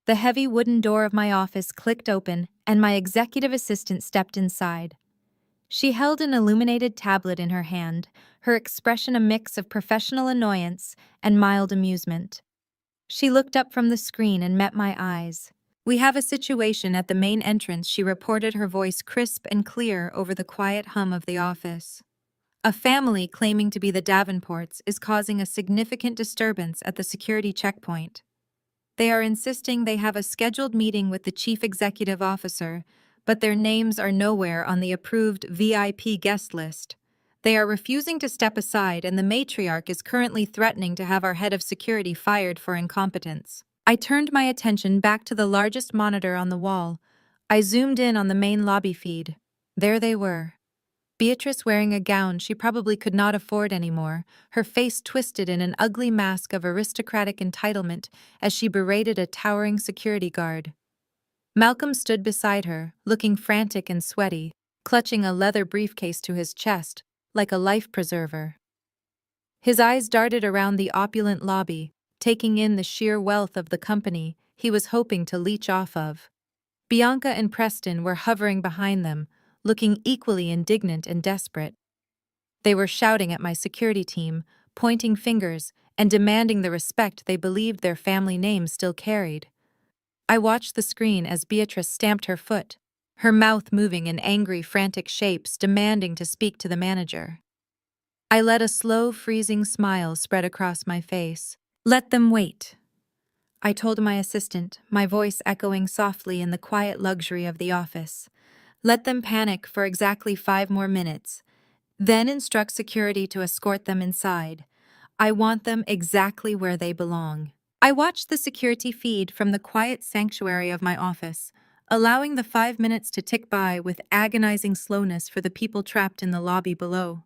The heavy wooden door of my office clicked open, and my executive assistant stepped inside. She held an illuminated tablet in her hand, her expression a mix of professional annoyance and mild amusement. She looked up from the screen and met my eyes. "We have a situation at the main entrance," she reported, her voice crisp and clear over the quiet hum of the office. "A family claiming to be the Davenports is causing a significant disturbance at the security checkpoint." They are insisting they have a scheduled meeting with the chief executive officer, but their names are nowhere on the approved VIP guest list. They are refusing to step aside, and the matriarch is currently threatening to have our head of security fired for incompetence. I turned my attention back to the largest monitor on the wall. I zoomed in on the main lobby feed. There they were. Beatrice wearing a gown she probably could not afford anymore, her face twisted in an ugly mask of aristocratic entitlement as she berated a towering security guard. Malcolm stood beside her, looking frantic and sweaty, clutching a leather briefcase to his chest, like a life preserver. His eyes darted around the opulent lobby, taking in the sheer wealth of the company he was hoping to leech off of. Bianca and Preston were hovering behind them, looking equally indignant and desperate. They were shouting at my security team, pointing fingers, and demanding the respect they believed their family names still carried. I watched the screen as Beatrice stamped her foot, her mouth moving in angry, frantic shapes, demanding to speak to the manager. I let a slow, freezing smile spread across my face. "Let them wait," I told my assistant, my voice echoing softly in the quiet luxury of the office. "Let them panic for exactly 5 more minutes. Then instruct security to escort them inside. I want them exactly where they belong." I watched the security feed from the quiet sanctuary of my office, allowing the 5 minutes to tick by with agonizing slowness for the people trapped in the lobby below.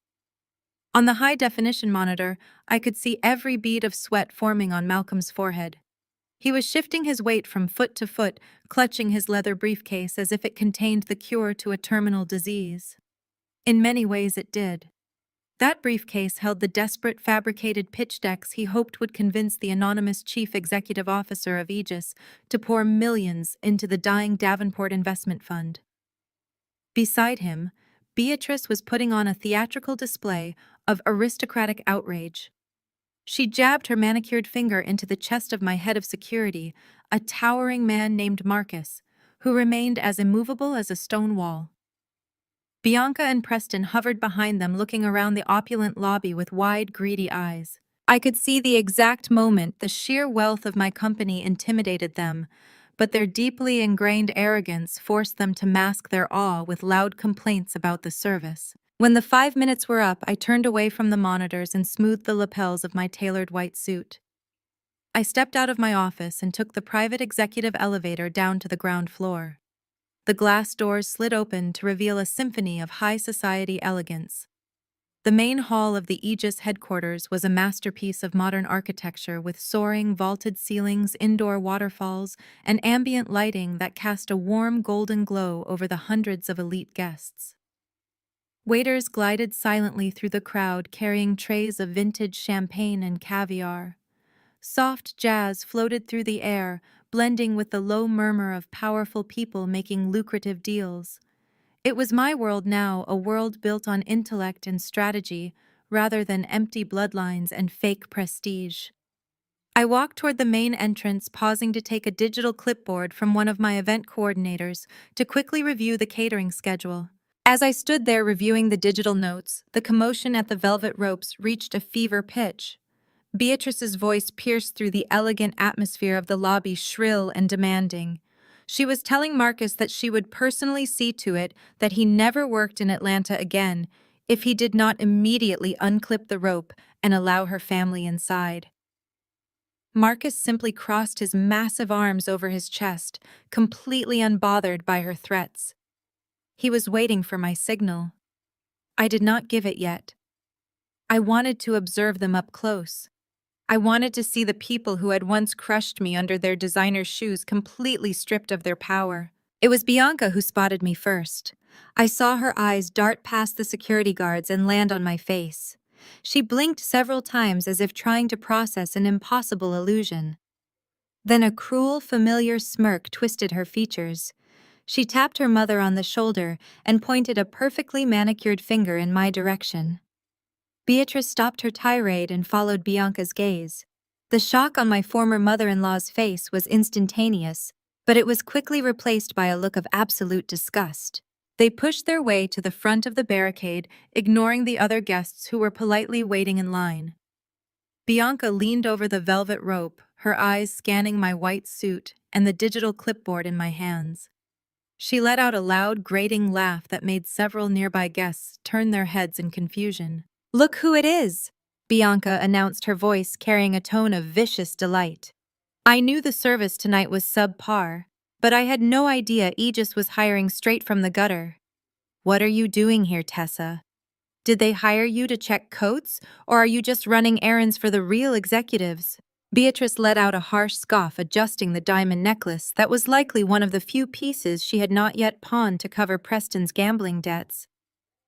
On the high-definition monitor, I could see every bead of sweat forming on Malcolm's forehead. He was shifting his weight from foot to foot, clutching his leather briefcase as if it contained the cure to a terminal disease. In many ways it did. That briefcase held the desperate fabricated pitch decks he hoped would convince the anonymous chief executive officer of Aegis to pour millions into the dying Davenport investment fund. Beside him, Beatrice was putting on a theatrical display of aristocratic outrage. She jabbed her manicured finger into the chest of my head of security, a towering man named Marcus, who remained as immovable as a stone wall. Bianca and Preston hovered behind them, looking around the opulent lobby with wide, greedy eyes. I could see the exact moment the sheer wealth of my company intimidated them, but their deeply ingrained arrogance forced them to mask their awe with loud complaints about the service. When the 5 minutes were up, I turned away from the monitors and smoothed the lapels of my tailored white suit. I stepped out of my office and took the private executive elevator down to the ground floor. The glass doors slid open to reveal a symphony of high society elegance. The main hall of the Aegis headquarters was a masterpiece of modern architecture with soaring, vaulted ceilings, indoor waterfalls, and ambient lighting that cast a warm golden glow over the hundreds of elite guests. Waiters glided silently through the crowd carrying trays of vintage champagne and caviar. Soft jazz floated through the air, blending with the low murmur of powerful people making lucrative deals. It was my world now, a world built on intellect and strategy, rather than empty bloodlines and fake prestige. I walked toward the main entrance, pausing to take a digital clipboard from one of my event coordinators to quickly review the catering schedule. As I stood there reviewing the digital notes, the commotion at the velvet ropes reached a fever pitch. Beatrice's voice pierced through the elegant atmosphere of the lobby, shrill and demanding. She was telling Marcus that she would personally see to it that he never worked in Atlanta again if he did not immediately unclip the rope and allow her family inside. Marcus simply crossed his massive arms over his chest, completely unbothered by her threats. He was waiting for my signal. I did not give it yet. I wanted to observe them up close. I wanted to see the people who had once crushed me under their designer shoes completely stripped of their power. It was Bianca who spotted me first. I saw her eyes dart past the security guards and land on my face. She blinked several times as if trying to process an impossible illusion. Then a cruel, familiar smirk twisted her features. She tapped her mother on the shoulder and pointed a perfectly manicured finger in my direction. Beatrice stopped her tirade and followed Bianca's gaze. The shock on my former mother-in-law's face was instantaneous, but it was quickly replaced by a look of absolute disgust. They pushed their way to the front of the barricade, ignoring the other guests who were politely waiting in line. Bianca leaned over the velvet rope, her eyes scanning my white suit and the digital clipboard in my hands. She let out a loud, grating laugh that made several nearby guests turn their heads in confusion. "Look who it is!" Bianca announced, her voice carrying a tone of vicious delight. I knew the service tonight was subpar, but I had no idea Aegis was hiring straight from the gutter. "What are you doing here, Tessa? Did they hire you to check coats, or are you just running errands for the real executives?" Beatrice let out a harsh scoff, adjusting the diamond necklace that was likely one of the few pieces she had not yet pawned to cover Preston's gambling debts.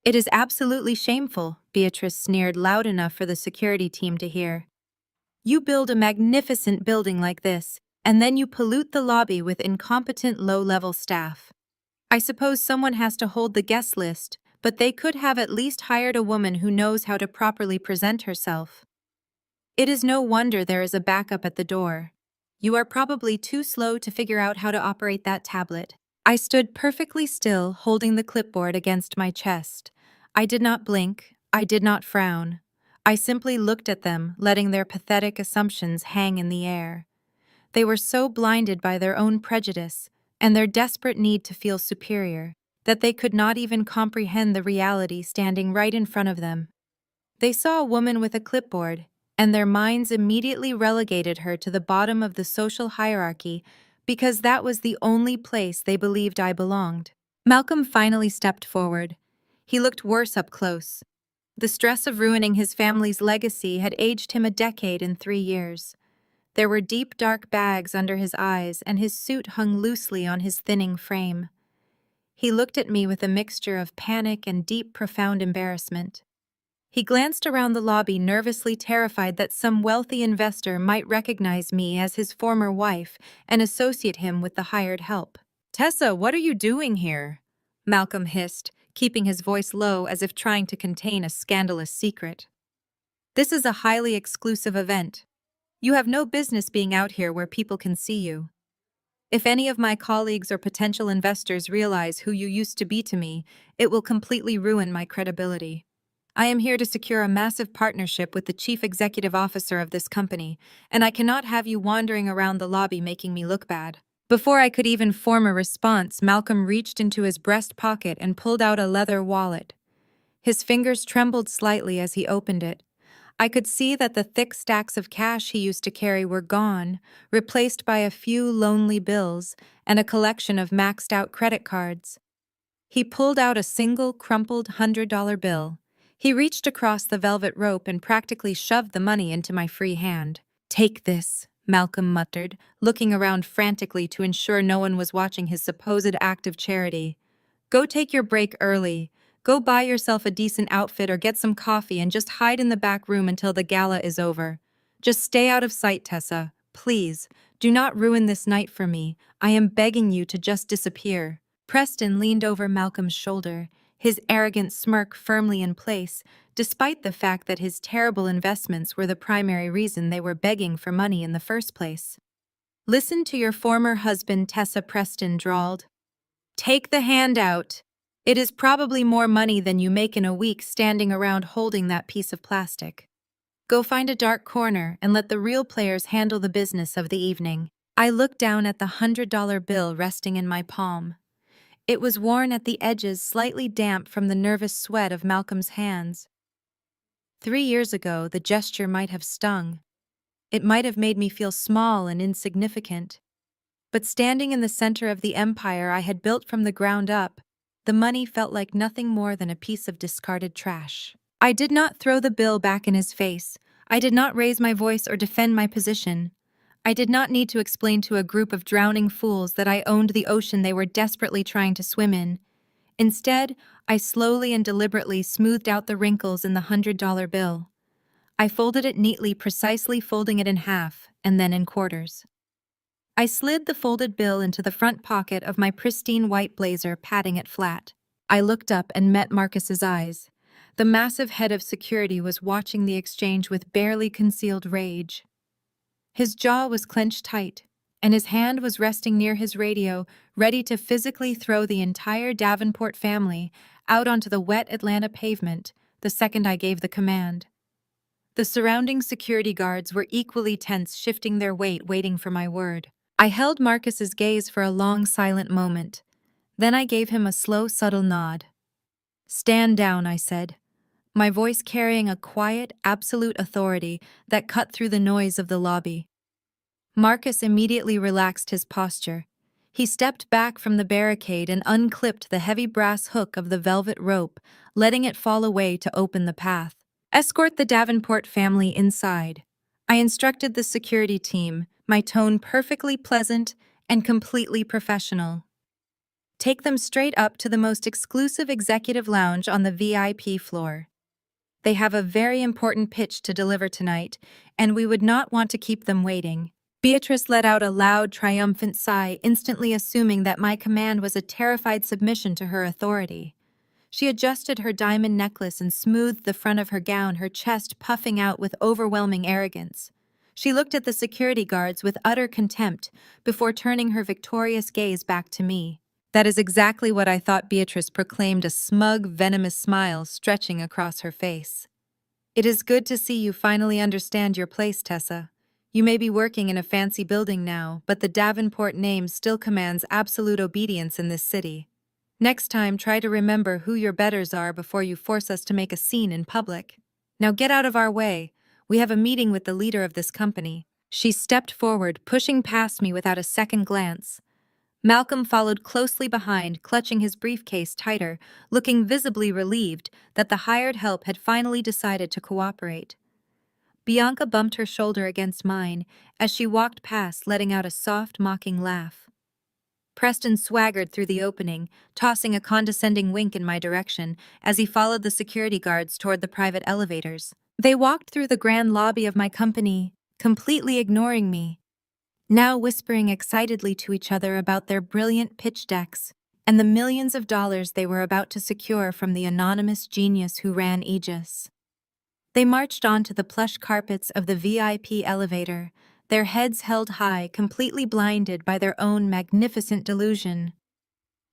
"It is absolutely shameful," Beatrice sneered loud enough for the security team to hear. "You build a magnificent building like this, and then you pollute the lobby with incompetent low-level staff. I suppose someone has to hold the guest list, but they could have at least hired a woman who knows how to properly present herself. It is no wonder there is a backup at the door. You are probably too slow to figure out how to operate that tablet." I stood perfectly still, holding the clipboard against my chest. I did not blink, I did not frown. I simply looked at them, letting their pathetic assumptions hang in the air. They were so blinded by their own prejudice and their desperate need to feel superior that they could not even comprehend the reality standing right in front of them. They saw a woman with a clipboard, and their minds immediately relegated her to the bottom of the social hierarchy because that was the only place they believed I belonged. Malcolm finally stepped forward. He looked worse up close. The stress of ruining his family's legacy had aged him a decade in 3 years. There were deep, dark bags under his eyes, and his suit hung loosely on his thinning frame. He looked at me with a mixture of panic and deep, profound embarrassment. He glanced around the lobby, nervously terrified that some wealthy investor might recognize me as his former wife and associate him with the hired help. "Tessa, what are you doing here?" Malcolm hissed, keeping his voice low as if trying to contain a scandalous secret. "This is a highly exclusive event. You have no business being out here where people can see you. If any of my colleagues or potential investors realize who you used to be to me, it will completely ruin my credibility. I am here to secure a massive partnership with the chief executive officer of this company, and I cannot have you wandering around the lobby making me look bad." Before I could even form a response, Malcolm reached into his breast pocket and pulled out a leather wallet. His fingers trembled slightly as he opened it. I could see that the thick stacks of cash he used to carry were gone, replaced by a few lonely bills and a collection of maxed-out credit cards. He pulled out a single crumpled $100 bill. He reached across the velvet rope and practically shoved the money into my free hand. "Take this," Malcolm muttered, looking around frantically to ensure no one was watching his supposed act of charity. "Go take your break early. Go buy yourself a decent outfit or get some coffee and just hide in the back room until the gala is over. Just stay out of sight, Tessa. Please, do not ruin this night for me. I am begging you to just disappear." Preston leaned over Malcolm's shoulder, his arrogant smirk firmly in place, despite the fact that his terrible investments were the primary reason they were begging for money in the first place. "Listen to your former husband," Tessa, Preston drawled. "Take the handout. It is probably more money than you make in a week standing around holding that piece of plastic. Go find a dark corner and let the real players handle the business of the evening." I looked down at the $100 bill resting in my palm. It was worn at the edges, slightly damp from the nervous sweat of Malcolm's hands. 3 years ago, the gesture might have stung. It might have made me feel small and insignificant. But standing in the center of the empire I had built from the ground up, the money felt like nothing more than a piece of discarded trash. I did not throw the bill back in his face. I did not raise my voice or defend my position. I did not need to explain to a group of drowning fools that I owned the ocean they were desperately trying to swim in. Instead, I slowly and deliberately smoothed out the wrinkles in the $100 bill. I folded it neatly, precisely folding it in half, and then in quarters. I slid the folded bill into the front pocket of my pristine white blazer, patting it flat. I looked up and met Marcus's eyes. The massive head of security was watching the exchange with barely concealed rage. His jaw was clenched tight, and his hand was resting near his radio, ready to physically throw the entire Davenport family out onto the wet Atlanta pavement the second I gave the command. The surrounding security guards were equally tense, shifting their weight, waiting for my word. I held Marcus's gaze for a long, silent moment. Then I gave him a slow, subtle nod. "Stand down," I said, my voice carrying a quiet, absolute authority that cut through the noise of the lobby. Marcus immediately relaxed his posture. He stepped back from the barricade and unclipped the heavy brass hook of the velvet rope, letting it fall away to open the path. "Escort the Davenport family inside," I instructed the security team, my tone perfectly pleasant and completely professional. "Take them straight up to the most exclusive executive lounge on the VIP floor. They have a very important pitch to deliver tonight, and we would not want to keep them waiting." Beatrice let out a loud, triumphant sigh, instantly assuming that my command was a terrified submission to her authority. She adjusted her diamond necklace and smoothed the front of her gown, her chest puffing out with overwhelming arrogance. She looked at the security guards with utter contempt before turning her victorious gaze back to me. "That is exactly what I thought," Beatrice proclaimed, a smug, venomous smile stretching across her face. "It is good to see you finally understand your place, Tessa. You may be working in a fancy building now, but the Davenport name still commands absolute obedience in this city. Next time, try to remember who your betters are before you force us to make a scene in public. Now get out of our way. We have a meeting with the leader of this company." She stepped forward, pushing past me without a second glance. Malcolm followed closely behind, clutching his briefcase tighter, looking visibly relieved that the hired help had finally decided to cooperate. Bianca bumped her shoulder against mine as she walked past, letting out a soft, mocking laugh. Preston swaggered through the opening, tossing a condescending wink in my direction as he followed the security guards toward the private elevators. They walked through the grand lobby of my company, completely ignoring me, now whispering excitedly to each other about their brilliant pitch decks and the millions of dollars they were about to secure from the anonymous genius who ran Aegis. They marched onto the plush carpets of the VIP elevator, their heads held high, completely blinded by their own magnificent delusion.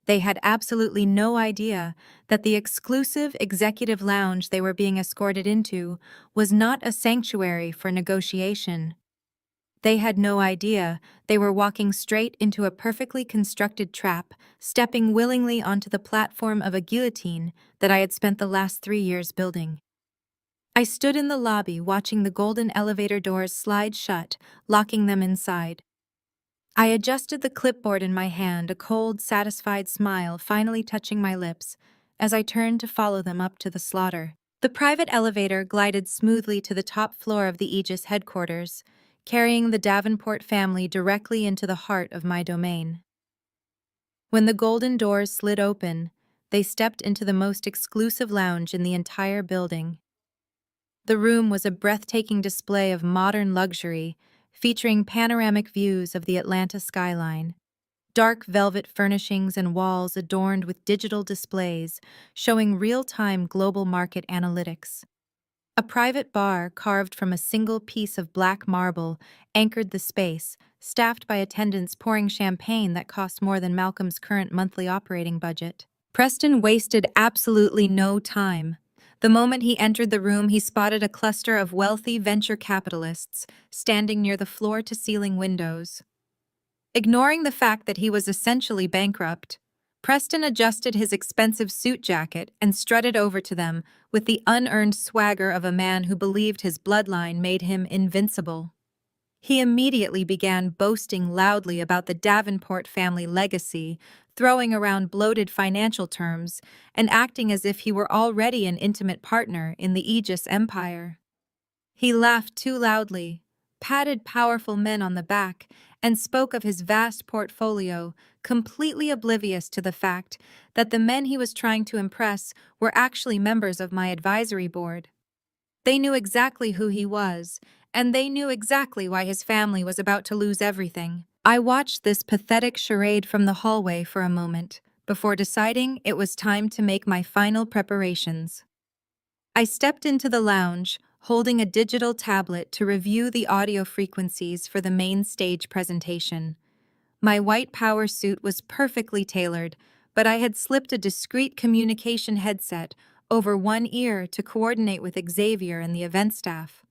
They had absolutely no idea that the exclusive executive lounge they were being escorted into was not a sanctuary for negotiation. They had no idea they were walking straight into a perfectly constructed trap, stepping willingly onto the platform of a guillotine that I had spent the last 3 years building. I stood in the lobby watching the golden elevator doors slide shut, locking them inside. I adjusted the clipboard in my hand, a cold, satisfied smile finally touching my lips as I turned to follow them up to the slaughter. The private elevator glided smoothly to the top floor of the Aegis headquarters, carrying the Davenport family directly into the heart of my domain. When the golden doors slid open, they stepped into the most exclusive lounge in the entire building. The room was a breathtaking display of modern luxury, featuring panoramic views of the Atlanta skyline. Dark velvet furnishings and walls adorned with digital displays, showing real-time global market analytics. A private bar carved from a single piece of black marble anchored the space, staffed by attendants pouring champagne that cost more than Malcolm's current monthly operating budget. Preston wasted absolutely no time. The moment he entered the room, he spotted a cluster of wealthy venture capitalists standing near the floor-to-ceiling windows. Ignoring the fact that he was essentially bankrupt, Preston adjusted his expensive suit jacket and strutted over to them with the unearned swagger of a man who believed his bloodline made him invincible. He immediately began boasting loudly about the Davenport family legacy, throwing around bloated financial terms and acting as if he were already an intimate partner in the Aegis empire. He laughed too loudly, patted powerful men on the back, and spoke of his vast portfolio, completely oblivious to the fact that the men he was trying to impress were actually members of my advisory board. They knew exactly who he was, and they knew exactly why his family was about to lose everything. I watched this pathetic charade from the hallway for a moment, before deciding it was time to make my final preparations. I stepped into the lounge, holding a digital tablet to review the audio frequencies for the main stage presentation. My white power suit was perfectly tailored, but I had slipped a discreet communication headset over one ear to coordinate with Xavier and the event staff.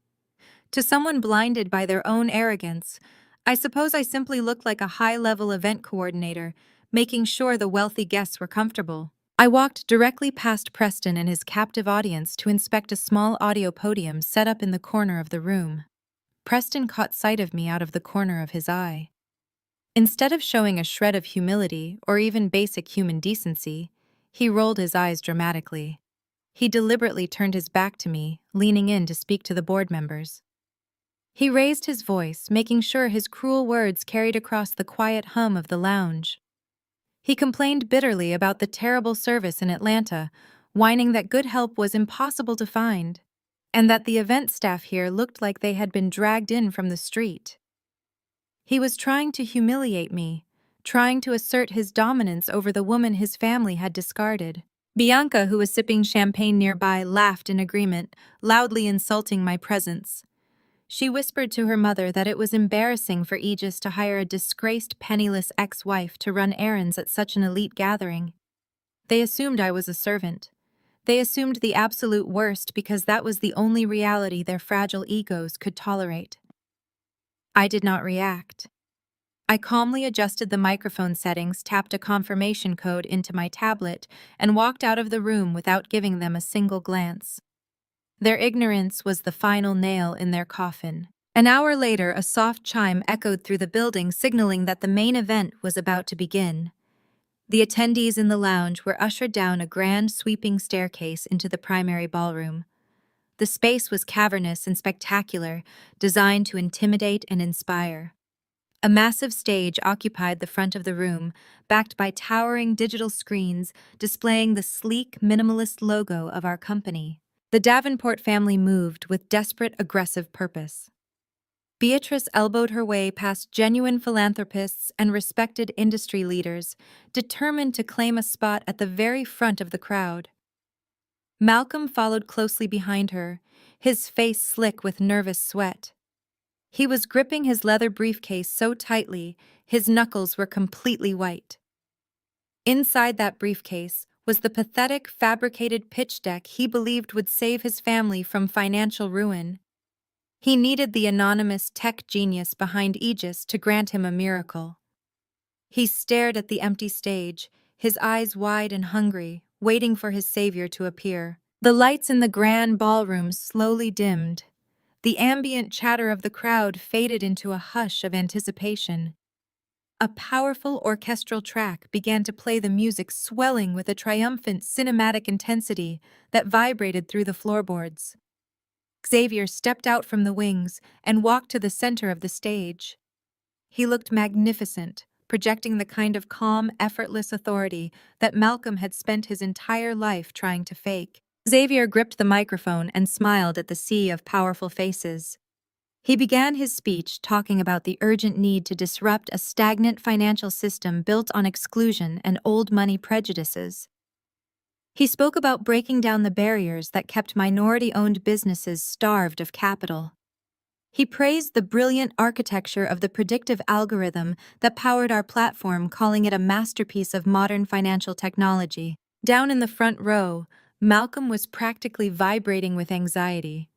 To someone blinded by their own arrogance, I suppose I simply looked like a high-level event coordinator, making sure the wealthy guests were comfortable. I walked directly past Preston and his captive audience to inspect a small audio podium set up in the corner of the room. Preston caught sight of me out of the corner of his eye. Instead of showing a shred of humility or even basic human decency, he rolled his eyes dramatically. He deliberately turned his back to me, leaning in to speak to the board members. He raised his voice, making sure his cruel words carried across the quiet hum of the lounge. He complained bitterly about the terrible service in Atlanta, whining that good help was impossible to find, and that the event staff here looked like they had been dragged in from the street. He was trying to humiliate me, trying to assert his dominance over the woman his family had discarded. Bianca, who was sipping champagne nearby, laughed in agreement, loudly insulting my presence. She whispered to her mother that it was embarrassing for Aegis to hire a disgraced, penniless ex-wife to run errands at such an elite gathering. They assumed I was a servant. They assumed the absolute worst because that was the only reality their fragile egos could tolerate. I did not react. I calmly adjusted the microphone settings, tapped a confirmation code into my tablet, and walked out of the room without giving them a single glance. Their ignorance was the final nail in their coffin. An hour later, a soft chime echoed through the building, signaling that the main event was about to begin. The attendees in the lounge were ushered down a grand, sweeping staircase into the primary ballroom. The space was cavernous and spectacular, designed to intimidate and inspire. A massive stage occupied the front of the room, backed by towering digital screens displaying the sleek, minimalist logo of our company. The Davenport family moved with desperate, aggressive purpose. Beatrice elbowed her way past genuine philanthropists and respected industry leaders, determined to claim a spot at the very front of the crowd. Malcolm followed closely behind her, his face slick with nervous sweat. He was gripping his leather briefcase so tightly, his knuckles were completely white. Inside that briefcase was the pathetic, fabricated pitch deck he believed would save his family from financial ruin. He needed the anonymous tech genius behind Aegis to grant him a miracle. He stared at the empty stage, his eyes wide and hungry, waiting for his savior to appear. The lights in the grand ballroom slowly dimmed. The ambient chatter of the crowd faded into a hush of anticipation. A powerful orchestral track began to play, the music swelling with a triumphant cinematic intensity that vibrated through the floorboards. Xavier stepped out from the wings and walked to the center of the stage. He looked magnificent, projecting the kind of calm, effortless authority that Malcolm had spent his entire life trying to fake. Xavier gripped the microphone and smiled at the sea of powerful faces. He began his speech talking about the urgent need to disrupt a stagnant financial system built on exclusion and old money prejudices. He spoke about breaking down the barriers that kept minority-owned businesses starved of capital. He praised the brilliant architecture of the predictive algorithm that powered our platform, calling it a masterpiece of modern financial technology. Down in the front row, Malcolm was practically vibrating with anxiety.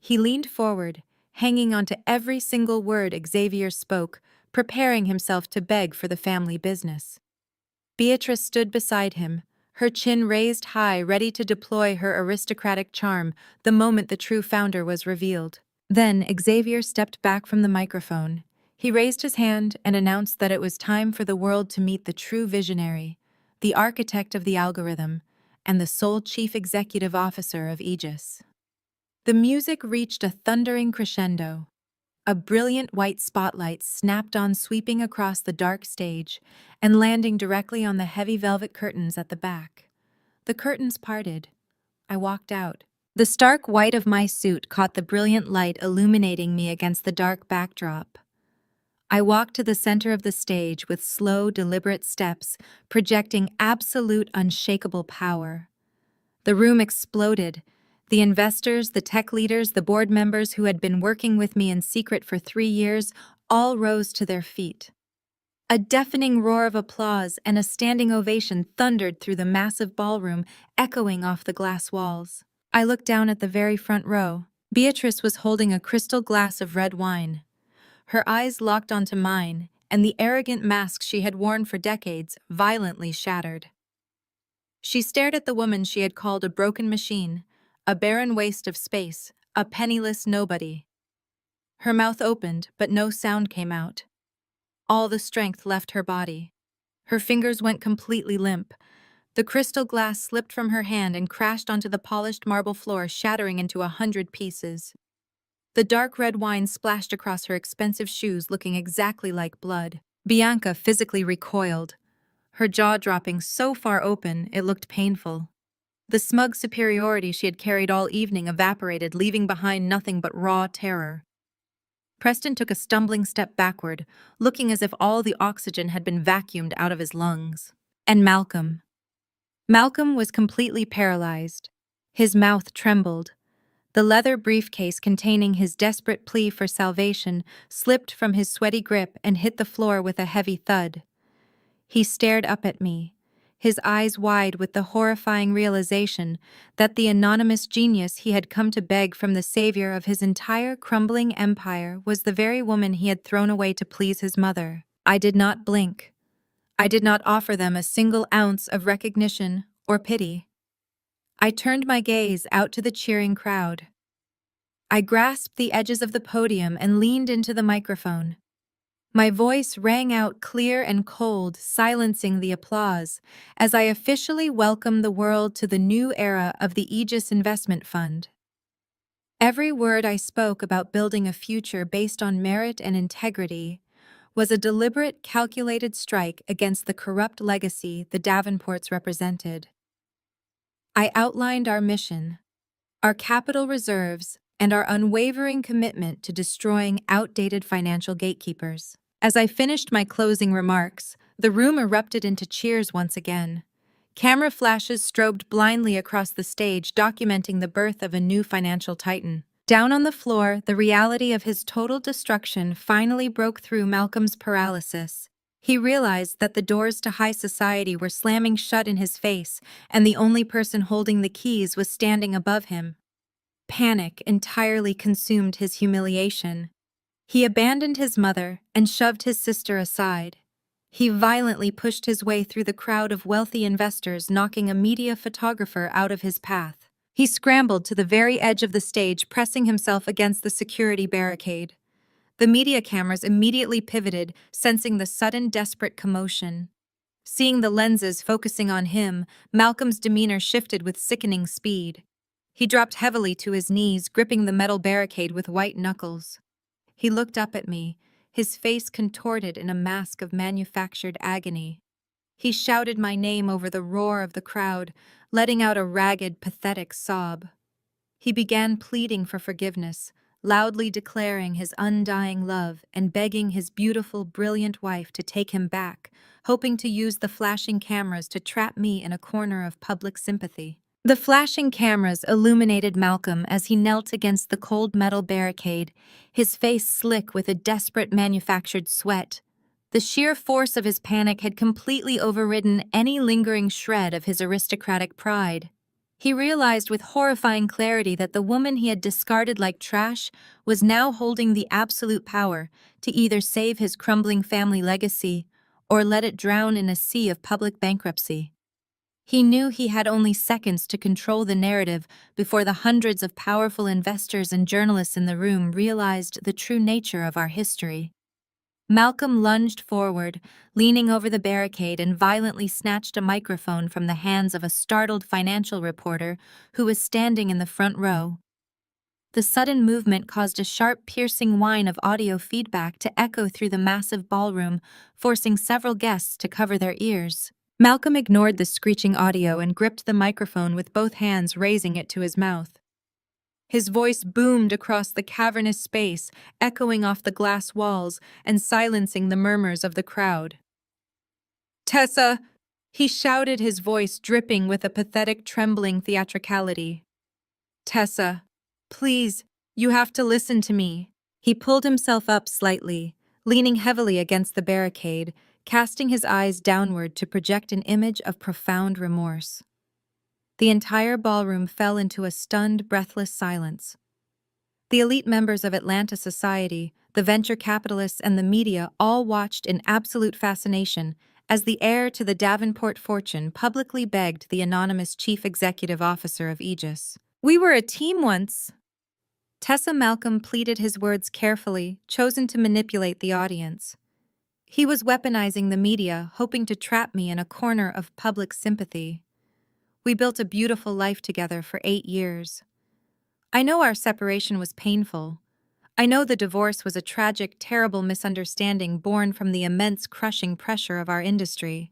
He leaned forward, hanging on to every single word Xavier spoke, preparing himself to beg for the family business. Beatrice stood beside him, her chin raised high, ready to deploy her aristocratic charm the moment the true founder was revealed. Then Xavier stepped back from the microphone. He raised his hand and announced that it was time for the world to meet the true visionary, the architect of the algorithm, and the sole chief executive officer of Aegis. The music reached a thundering crescendo. A brilliant white spotlight snapped on, sweeping across the dark stage and landing directly on the heavy velvet curtains at the back. The curtains parted. I walked out. The stark white of my suit caught the brilliant light illuminating me against the dark backdrop. I walked to the center of the stage with slow, deliberate steps, projecting absolute, unshakable power. The room exploded. The investors, the tech leaders, the board members who had been working with me in secret for 3 years all rose to their feet. A deafening roar of applause and a standing ovation thundered through the massive ballroom, echoing off the glass walls. I looked down at the very front row. Beatrice was holding a crystal glass of red wine. Her eyes locked onto mine, and the arrogant mask she had worn for decades violently shattered. She stared at the woman she had called a broken machine, a barren waste of space, a penniless nobody. Her mouth opened, but no sound came out. All the strength left her body. Her fingers went completely limp. The crystal glass slipped from her hand and crashed onto the polished marble floor, shattering into 100 pieces. The dark red wine splashed across her expensive shoes, looking exactly like blood. Bianca physically recoiled, her jaw dropping so far open it looked painful. The smug superiority she had carried all evening evaporated, leaving behind nothing but raw terror. Preston took a stumbling step backward, looking as if all the oxygen had been vacuumed out of his lungs. And Malcolm. Malcolm was completely paralyzed. His mouth trembled. The leather briefcase containing his desperate plea for salvation slipped from his sweaty grip and hit the floor with a heavy thud. He stared up at me, his eyes wide with the horrifying realization that the anonymous genius he had come to beg from the savior of his entire crumbling empire was the very woman he had thrown away to please his mother. I did not blink. I did not offer them a single ounce of recognition or pity. I turned my gaze out to the cheering crowd. I grasped the edges of the podium and leaned into the microphone. My voice rang out clear and cold, silencing the applause, as I officially welcomed the world to the new era of the Aegis Investment Fund. Every word I spoke about building a future based on merit and integrity was a deliberate, calculated strike against the corrupt legacy the Davenports represented. I outlined our mission, our capital reserves, and our unwavering commitment to destroying outdated financial gatekeepers. As I finished my closing remarks, the room erupted into cheers once again. Camera flashes strobed blindly across the stage, documenting the birth of a new financial titan. Down on the floor, the reality of his total destruction finally broke through Malcolm's paralysis. He realized that the doors to high society were slamming shut in his face, and the only person holding the keys was standing above him. Panic entirely consumed his humiliation. He abandoned his mother and shoved his sister aside. He violently pushed his way through the crowd of wealthy investors, knocking a media photographer out of his path. He scrambled to the very edge of the stage, pressing himself against the security barricade. The media cameras immediately pivoted, sensing the sudden, desperate commotion. Seeing the lenses focusing on him, Malcolm's demeanor shifted with sickening speed. He dropped heavily to his knees, gripping the metal barricade with white knuckles. He looked up at me, his face contorted in a mask of manufactured agony. He shouted my name over the roar of the crowd, letting out a ragged, pathetic sob. He began pleading for forgiveness, loudly declaring his undying love and begging his beautiful, brilliant wife to take him back, hoping to use the flashing cameras to trap me in a corner of public sympathy. The flashing cameras illuminated Malcolm as he knelt against the cold metal barricade, his face slick with a desperate manufactured sweat. The sheer force of his panic had completely overridden any lingering shred of his aristocratic pride. He realized with horrifying clarity that the woman he had discarded like trash was now holding the absolute power to either save his crumbling family legacy or let it drown in a sea of public bankruptcy. He knew he had only seconds to control the narrative before the hundreds of powerful investors and journalists in the room realized the true nature of our history. Malcolm lunged forward, leaning over the barricade, and violently snatched a microphone from the hands of a startled financial reporter who was standing in the front row. The sudden movement caused a sharp, piercing whine of audio feedback to echo through the massive ballroom, forcing several guests to cover their ears. Malcolm ignored the screeching audio and gripped the microphone with both hands, raising it to his mouth. His voice boomed across the cavernous space, echoing off the glass walls and silencing the murmurs of the crowd. "Tessa!" he shouted, his voice dripping with a pathetic, trembling theatricality. "Tessa, please, you have to listen to me." He pulled himself up slightly, leaning heavily against the barricade, casting his eyes downward to project an image of profound remorse. The entire ballroom fell into a stunned, breathless silence. The elite members of Atlanta society, the venture capitalists, and the media all watched in absolute fascination as the heir to the Davenport fortune publicly begged the anonymous chief executive officer of Aegis. "We were a team once." Tessa Malcolm pleaded his words carefully, chosen to manipulate the audience. He was weaponizing the media, hoping to trap me in a corner of public sympathy. "We built a beautiful life together for 8 years. I know our separation was painful. I know the divorce was a tragic, terrible misunderstanding born from the immense crushing pressure of our industry.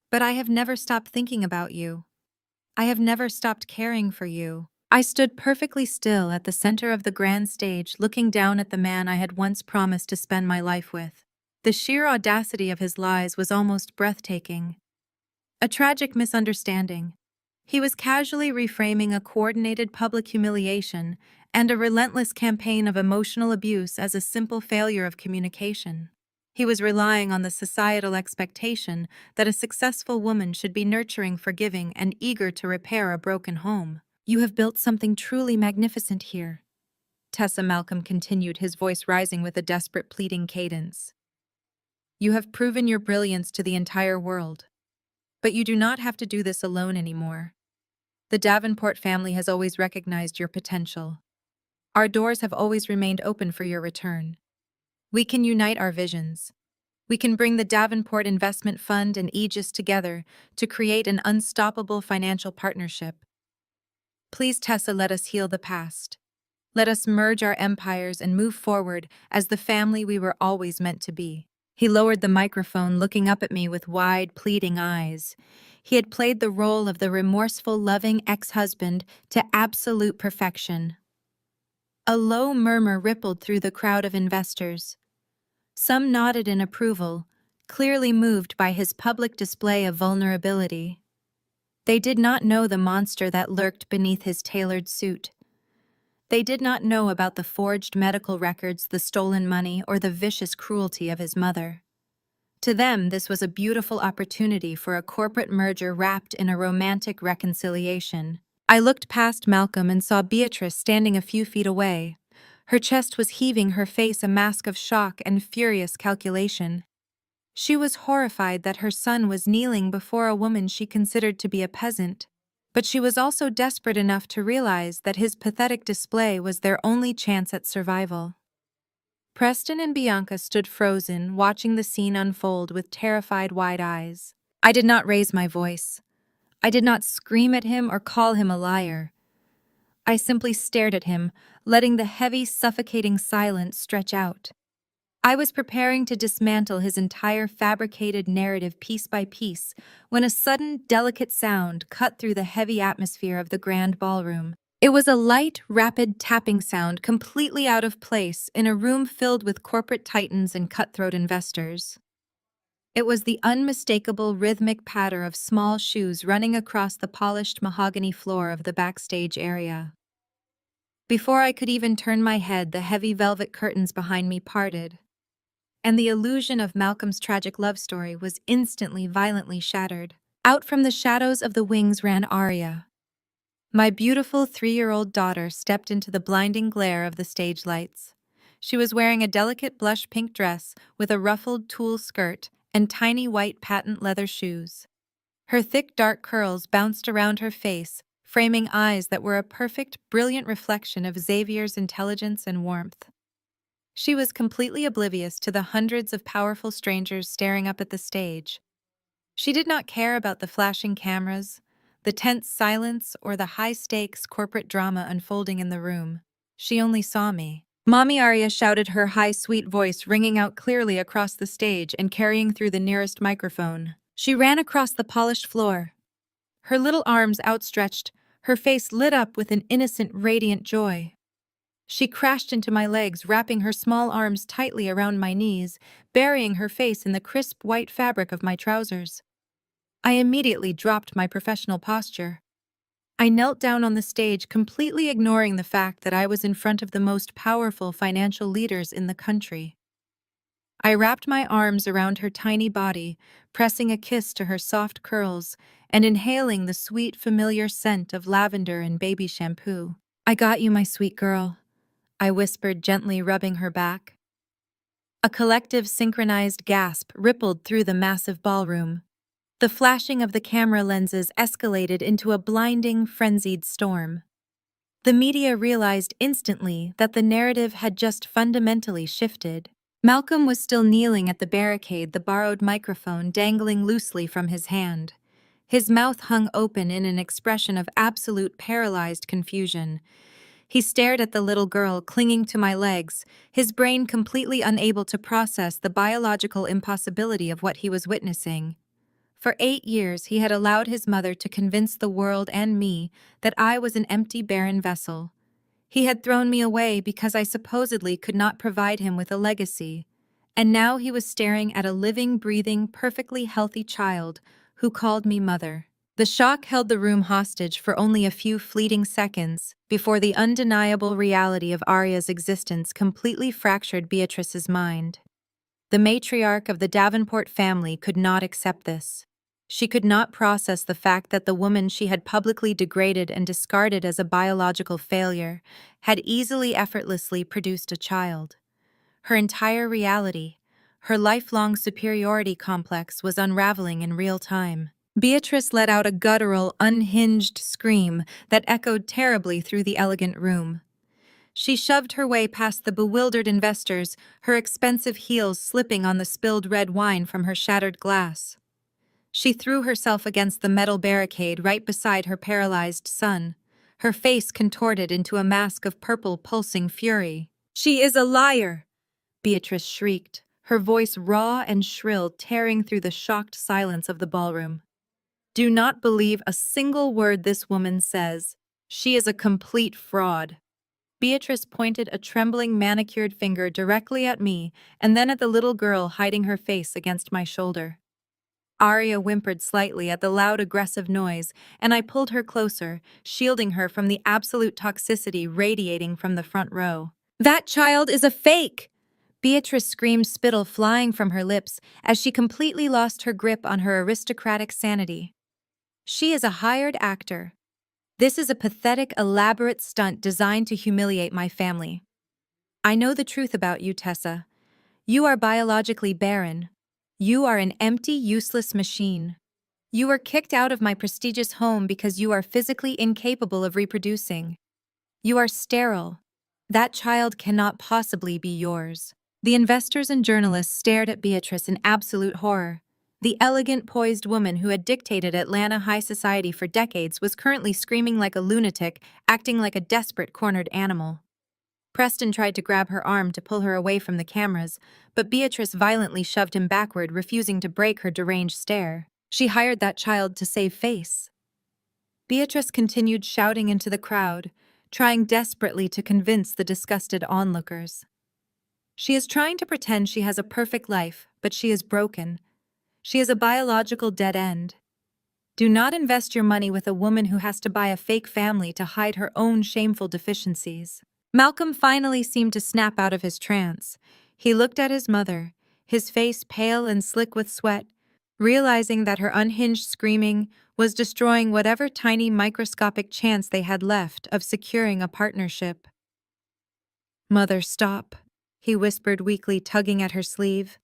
But I have never stopped thinking about you. I have never stopped caring for you." I stood perfectly still at the center of the grand stage, looking down at the man I had once promised to spend my life with. The sheer audacity of his lies was almost breathtaking. A tragic misunderstanding. He was casually reframing a coordinated public humiliation and a relentless campaign of emotional abuse as a simple failure of communication. He was relying on the societal expectation that a successful woman should be nurturing, forgiving, and eager to repair a broken home. "You have built something truly magnificent here," Tessa Malcolm continued, his voice rising with a desperate pleading cadence. "You have proven your brilliance to the entire world. But you do not have to do this alone anymore. The Davenport family has always recognized your potential. Our doors have always remained open for your return. We can unite our visions. We can bring the Davenport Investment Fund and Aegis together to create an unstoppable financial partnership. Please, Tessa, let us heal the past. Let us merge our empires and move forward as the family we were always meant to be." He lowered the microphone, looking up at me with wide, pleading eyes. He had played the role of the remorseful, loving ex-husband to absolute perfection. A low murmur rippled through the crowd of investors. Some nodded in approval, clearly moved by his public display of vulnerability. They did not know the monster that lurked beneath his tailored suit. They did not know about the forged medical records, the stolen money, or the vicious cruelty of his mother. To them, this was a beautiful opportunity for a corporate merger wrapped in a romantic reconciliation. I looked past Malcolm and saw Beatrice standing a few feet away. Her chest was heaving, her face a mask of shock and furious calculation. She was horrified that her son was kneeling before a woman she considered to be a peasant. But she was also desperate enough to realize that his pathetic display was their only chance at survival. Preston and Bianca stood frozen, watching the scene unfold with terrified wide eyes. I did not raise my voice. I did not scream at him or call him a liar. I simply stared at him, letting the heavy, suffocating silence stretch out. I was preparing to dismantle his entire fabricated narrative piece by piece when a sudden, delicate sound cut through the heavy atmosphere of the grand ballroom. It was a light, rapid tapping sound completely out of place in a room filled with corporate titans and cutthroat investors. It was the unmistakable rhythmic patter of small shoes running across the polished mahogany floor of the backstage area. Before I could even turn my head, the heavy velvet curtains behind me parted, and the illusion of Malcolm's tragic love story was instantly violently shattered. Out from the shadows of the wings ran Arya. My beautiful 3-year-old daughter stepped into the blinding glare of the stage lights. She was wearing a delicate blush pink dress with a ruffled tulle skirt and tiny white patent leather shoes. Her thick dark curls bounced around her face, framing eyes that were a perfect, brilliant reflection of Xavier's intelligence and warmth. She was completely oblivious to the hundreds of powerful strangers staring up at the stage. She did not care about the flashing cameras, the tense silence, or the high-stakes corporate drama unfolding in the room. She only saw me. Mommy, Arya shouted, her high, sweet voice ringing out clearly across the stage and carrying through the nearest microphone. She ran across the polished floor, her little arms outstretched, her face lit up with an innocent, radiant joy. She crashed into my legs, wrapping her small arms tightly around my knees, burying her face in the crisp white fabric of my trousers. I immediately dropped my professional posture. I knelt down on the stage, completely ignoring the fact that I was in front of the most powerful financial leaders in the country. I wrapped my arms around her tiny body, pressing a kiss to her soft curls and inhaling the sweet, familiar scent of lavender and baby shampoo. "I got you, my sweet girl. I whispered, gently rubbing her back. A collective synchronized gasp rippled through the massive ballroom. The flashing of the camera lenses escalated into a blinding, frenzied storm. The media realized instantly that the narrative had just fundamentally shifted. Malcolm was still kneeling at the barricade, the borrowed microphone dangling loosely from his hand. His mouth hung open in an expression of absolute paralyzed confusion. He stared at the little girl clinging to my legs, his brain completely unable to process the biological impossibility of what he was witnessing. For 8 years, he had allowed his mother to convince the world and me that I was an empty, barren vessel. He had thrown me away because I supposedly could not provide him with a legacy. And now he was staring at a living, breathing, perfectly healthy child who called me mother. The shock held the room hostage for only a few fleeting seconds before the undeniable reality of Arya's existence completely fractured Beatrice's mind. The matriarch of the Davenport family could not accept this. She could not process the fact that the woman she had publicly degraded and discarded as a biological failure had effortlessly produced a child. Her entire reality, her lifelong superiority complex, was unraveling in real time. Beatrice let out a guttural, unhinged scream that echoed terribly through the elegant room. She shoved her way past the bewildered investors, her expensive heels slipping on the spilled red wine from her shattered glass. She threw herself against the metal barricade right beside her paralyzed son, her face contorted into a mask of purple, pulsing fury. "She is a liar!" Beatrice shrieked, her voice raw and shrill, tearing through the shocked silence of the ballroom. "Do not believe a single word this woman says. She is a complete fraud." Beatrice pointed a trembling, manicured finger directly at me and then at the little girl hiding her face against my shoulder. Arya whimpered slightly at the loud, aggressive noise, and I pulled her closer, shielding her from the absolute toxicity radiating from the front row. "That child is a fake!" Beatrice screamed, spittle flying from her lips as she completely lost her grip on her aristocratic sanity. "She is a hired actor. This is a pathetic, elaborate stunt designed to humiliate my family. I know the truth about you, Tessa. You are biologically barren. You are an empty, useless machine. You were kicked out of my prestigious home because you are physically incapable of reproducing. You are sterile. That child cannot possibly be yours." The investors and journalists stared at Beatrice in absolute horror. The elegant, poised woman who had dictated Atlanta high society for decades was currently screaming like a lunatic, acting like a desperate, cornered animal. Preston tried to grab her arm to pull her away from the cameras, but Beatrice violently shoved him backward, refusing to break her deranged stare. "She hired that child to save face." Beatrice continued shouting into the crowd, trying desperately to convince the disgusted onlookers. "She is trying to pretend she has a perfect life, but she is broken. She is a biological dead end. Do not invest your money with a woman who has to buy a fake family to hide her own shameful deficiencies." Malcolm finally seemed to snap out of his trance. He looked at his mother, his face pale and slick with sweat, realizing that her unhinged screaming was destroying whatever tiny microscopic chance they had left of securing a partnership. "Mother, stop," he whispered weakly, tugging at her sleeve.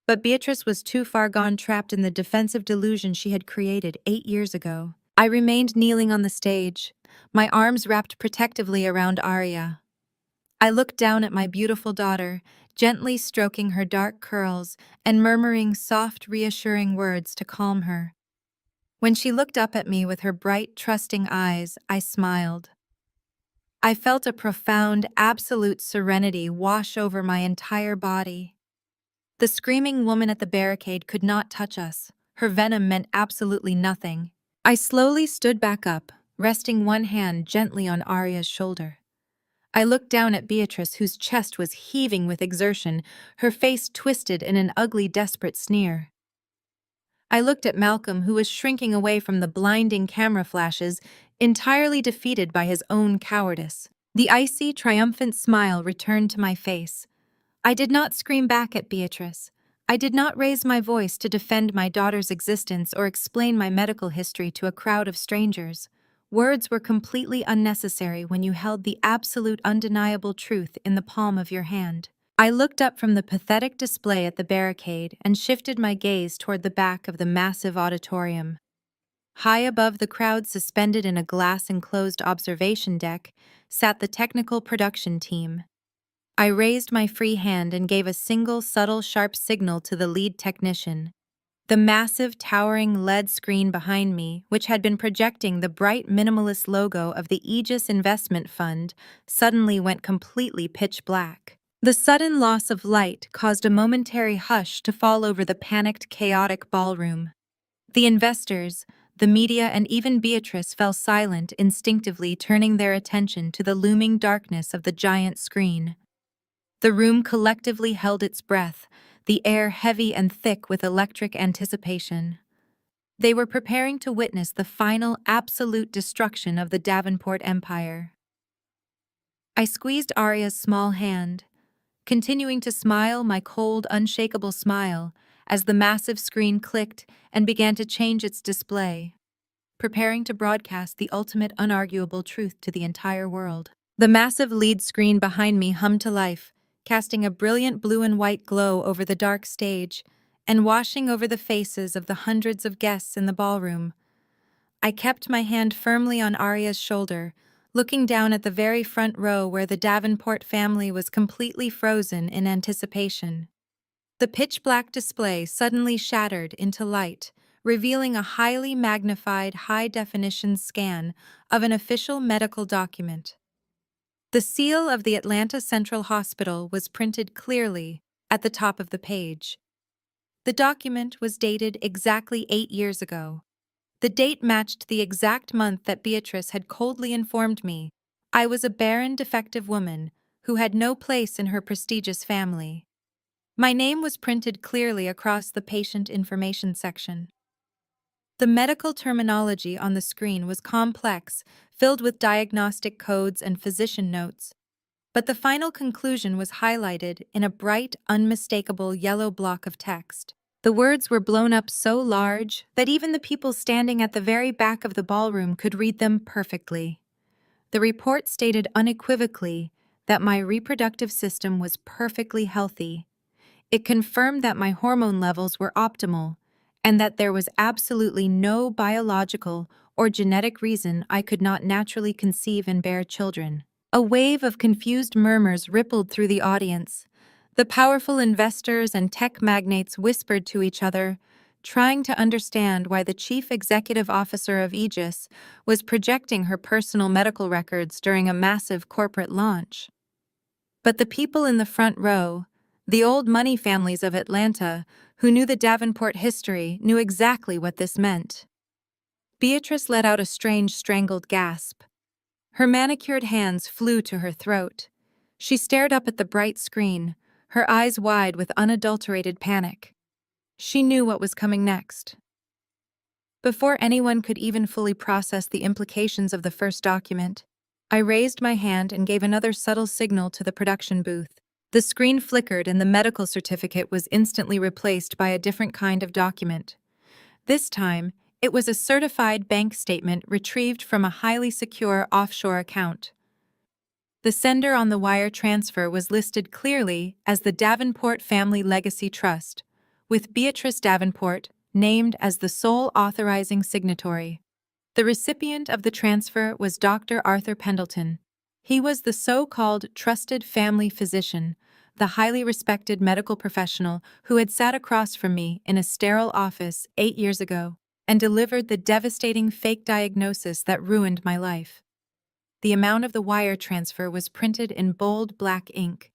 But Beatrice was too far gone, trapped in the defensive delusion she had created 8 years ago. I remained kneeling on the stage, my arms wrapped protectively around Arya. I looked down at my beautiful daughter, gently stroking her dark curls and murmuring soft, reassuring words to calm her. When she looked up at me with her bright, trusting eyes, I smiled. I felt a profound, absolute serenity wash over my entire body. The screaming woman at the barricade could not touch us. Her venom meant absolutely nothing. I slowly stood back up, resting one hand gently on Arya's shoulder. I looked down at Beatrice, whose chest was heaving with exertion, her face twisted in an ugly, desperate sneer. I looked at Malcolm, who was shrinking away from the blinding camera flashes, entirely defeated by his own cowardice. The icy, triumphant smile returned to my face. I did not scream back at Beatrice. I did not raise my voice to defend my daughter's existence or explain my medical history to a crowd of strangers. Words were completely unnecessary when you held the absolute undeniable truth in the palm of your hand. I looked up from the pathetic display at the barricade and shifted my gaze toward the back of the massive auditorium. High above the crowd suspended in a glass-enclosed observation deck sat the technical production team. I raised my free hand and gave a single subtle sharp signal to the lead technician. The massive, towering LED screen behind me, which had been projecting the bright minimalist logo of the Aegis Investment Fund, suddenly went completely pitch black. The sudden loss of light caused a momentary hush to fall over the panicked, chaotic ballroom. The investors, the media, and even Beatrice fell silent, instinctively turning their attention to the looming darkness of the giant screen. The room collectively held its breath, the air heavy and thick with electric anticipation. They were preparing to witness the final, absolute destruction of the Davenport empire. I squeezed Arya's small hand, continuing to smile my cold, unshakable smile as the massive screen clicked and began to change its display, preparing to broadcast the ultimate unarguable truth to the entire world. The massive lead screen behind me hummed to life, casting a brilliant blue and white glow over the dark stage and washing over the faces of the hundreds of guests in the ballroom. I kept my hand firmly on Arya's shoulder, looking down at the very front row where the Davenport family was completely frozen in anticipation. The pitch-black display suddenly shattered into light, revealing a highly magnified, high-definition scan of an official medical document. The seal of the Atlanta Central Hospital was printed clearly at the top of the page. The document was dated exactly 8 years ago. The date matched the exact month that Beatrice had coldly informed me I was a barren, defective woman who had no place in her prestigious family. My name was printed clearly across the patient information section. The medical terminology on the screen was complex, filled with diagnostic codes and physician notes, but the final conclusion was highlighted in a bright, unmistakable yellow block of text. The words were blown up so large that even the people standing at the very back of the ballroom could read them perfectly. The report stated unequivocally that my reproductive system was perfectly healthy. It confirmed that my hormone levels were optimal and that there was absolutely no biological or genetic reason I could not naturally conceive and bear children. A wave of confused murmurs rippled through the audience. The powerful investors and tech magnates whispered to each other, trying to understand why the chief executive officer of Aegis was projecting her personal medical records during a massive corporate launch. But the people in the front row, the old money families of Atlanta, who knew the Davenport history, knew exactly what this meant. Beatrice let out a strange, strangled gasp. Her manicured hands flew to her throat. She stared up at the bright screen, her eyes wide with unadulterated panic. She knew what was coming next. Before anyone could even fully process the implications of the first document, I raised my hand and gave another subtle signal to the production booth. The screen flickered and the medical certificate was instantly replaced by a different kind of document. This time, it was a certified bank statement retrieved from a highly secure offshore account. The sender on the wire transfer was listed clearly as the Davenport Family Legacy Trust, with Beatrice Davenport named as the sole authorizing signatory. The recipient of the transfer was Dr. Arthur Pendleton. He was the so-called trusted family physician, the highly respected medical professional who had sat across from me in a sterile office 8 years ago and delivered the devastating fake diagnosis that ruined my life. The amount of the wire transfer was printed in bold black ink.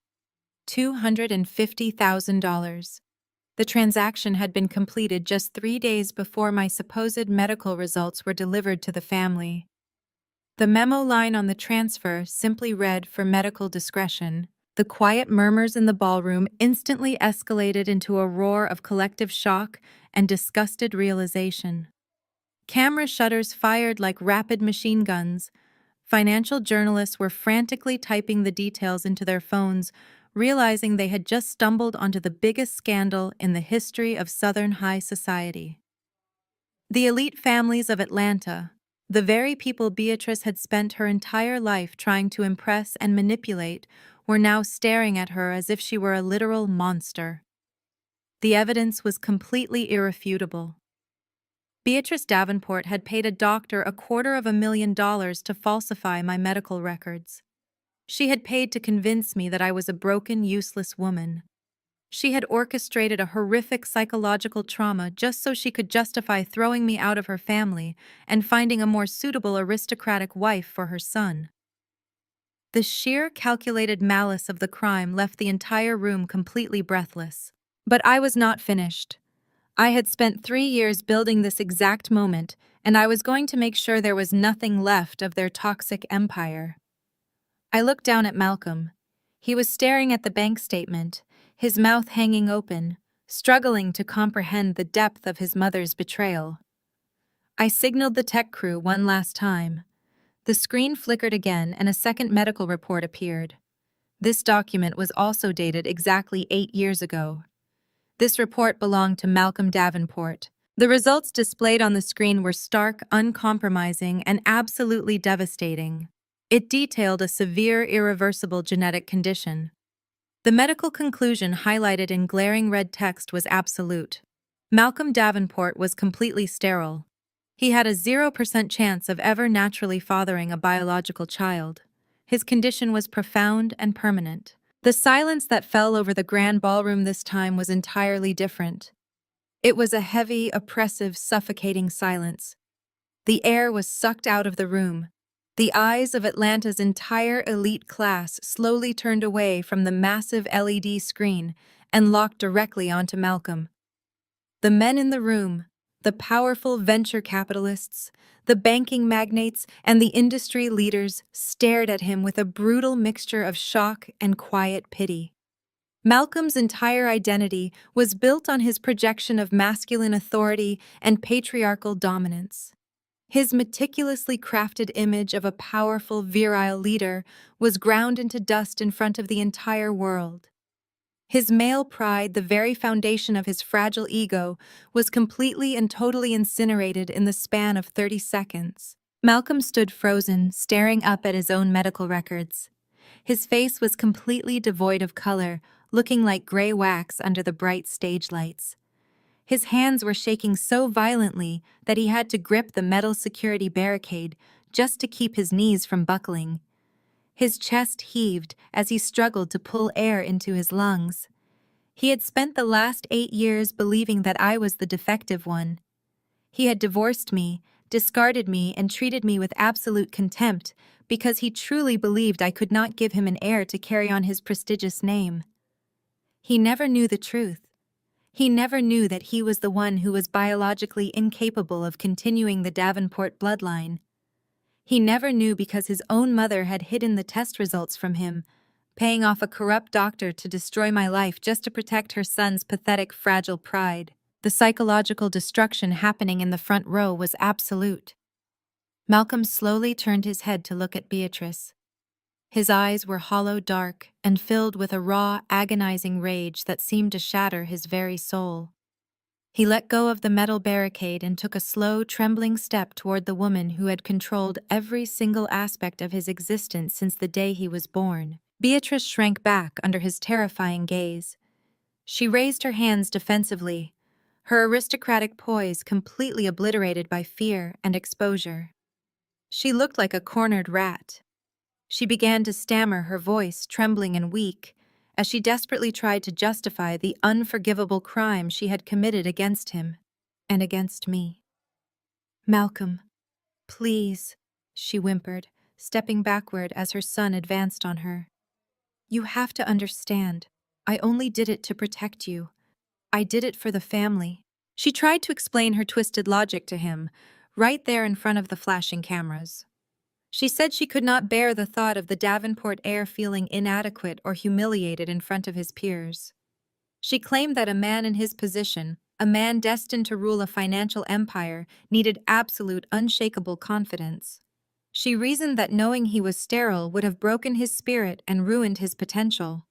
$250,000. The transaction had been completed just 3 days before my supposed medical results were delivered to the family. The memo line on the transfer simply read for medical discretion. The quiet murmurs in the ballroom instantly escalated into a roar of collective shock and disgusted realization. Camera shutters fired like rapid machine guns. Financial journalists were frantically typing the details into their phones, realizing they had just stumbled onto the biggest scandal in the history of Southern high society. The elite families of Atlanta, The very people Beatrice had spent her entire life trying to impress and manipulate were now staring at her as if she were a literal monster. The evidence was completely irrefutable. Beatrice Davenport had paid a doctor $250,000 to falsify my medical records. She had paid to convince me that I was a broken, useless woman. She had orchestrated a horrific psychological trauma just so she could justify throwing me out of her family and finding a more suitable aristocratic wife for her son. The sheer calculated malice of the crime left the entire room completely breathless. But I was not finished. I had spent 3 years building this exact moment, and I was going to make sure there was nothing left of their toxic empire. I looked down at Malcolm. He was staring at the bank statement, his mouth hanging open, struggling to comprehend the depth of his mother's betrayal. I signaled the tech crew one last time. The screen flickered again and a second medical report appeared. This document was also dated exactly 8 years ago. This report belonged to Malcolm Davenport. The results displayed on the screen were stark, uncompromising, and absolutely devastating. It detailed a severe, irreversible genetic condition. The medical conclusion highlighted in glaring red text was absolute. Malcolm Davenport was completely sterile. He had a 0% chance of ever naturally fathering a biological child. His condition was profound and permanent. The silence that fell over the grand ballroom this time was entirely different. It was a heavy, oppressive, suffocating silence. The air was sucked out of the room. The eyes of Atlanta's entire elite class slowly turned away from the massive LED screen and locked directly onto Malcolm. The men in the room, the powerful venture capitalists, the banking magnates, and the industry leaders stared at him with a brutal mixture of shock and quiet pity. Malcolm's entire identity was built on his projection of masculine authority and patriarchal dominance. His meticulously crafted image of a powerful, virile leader was ground into dust in front of the entire world. His male pride, the very foundation of his fragile ego, was completely and totally incinerated in the span of 30 seconds. Malcolm stood frozen, staring up at his own medical records. His face was completely devoid of color, looking like gray wax under the bright stage lights. His hands were shaking so violently that he had to grip the metal security barricade just to keep his knees from buckling. His chest heaved as he struggled to pull air into his lungs. He had spent the last 8 years believing that I was the defective one. He had divorced me, discarded me, and treated me with absolute contempt because he truly believed I could not give him an heir to carry on his prestigious name. He never knew the truth. He never knew that he was the one who was biologically incapable of continuing the Davenport bloodline. He never knew because his own mother had hidden the test results from him, paying off a corrupt doctor to destroy my life just to protect her son's pathetic, fragile pride. The psychological destruction happening in the front row was absolute. Malcolm slowly turned his head to look at Beatrice. His eyes were hollow, dark, and filled with a raw, agonizing rage that seemed to shatter his very soul. He let go of the metal barricade and took a slow, trembling step toward the woman who had controlled every single aspect of his existence since the day he was born. Beatrice shrank back under his terrifying gaze. She raised her hands defensively, her aristocratic poise completely obliterated by fear and exposure. She looked like a cornered rat. She began to stammer, her voice trembling and weak, as she desperately tried to justify the unforgivable crime she had committed against him and against me. "Malcolm, please," she whimpered, stepping backward as her son advanced on her. "You have to understand. I only did it to protect you. I did it for the family." She tried to explain her twisted logic to him, right there in front of the flashing cameras. She said she could not bear the thought of the Davenport heir feeling inadequate or humiliated in front of his peers. She claimed that a man in his position, a man destined to rule a financial empire, needed absolute, unshakable confidence. She reasoned that knowing he was sterile would have broken his spirit and ruined his potential.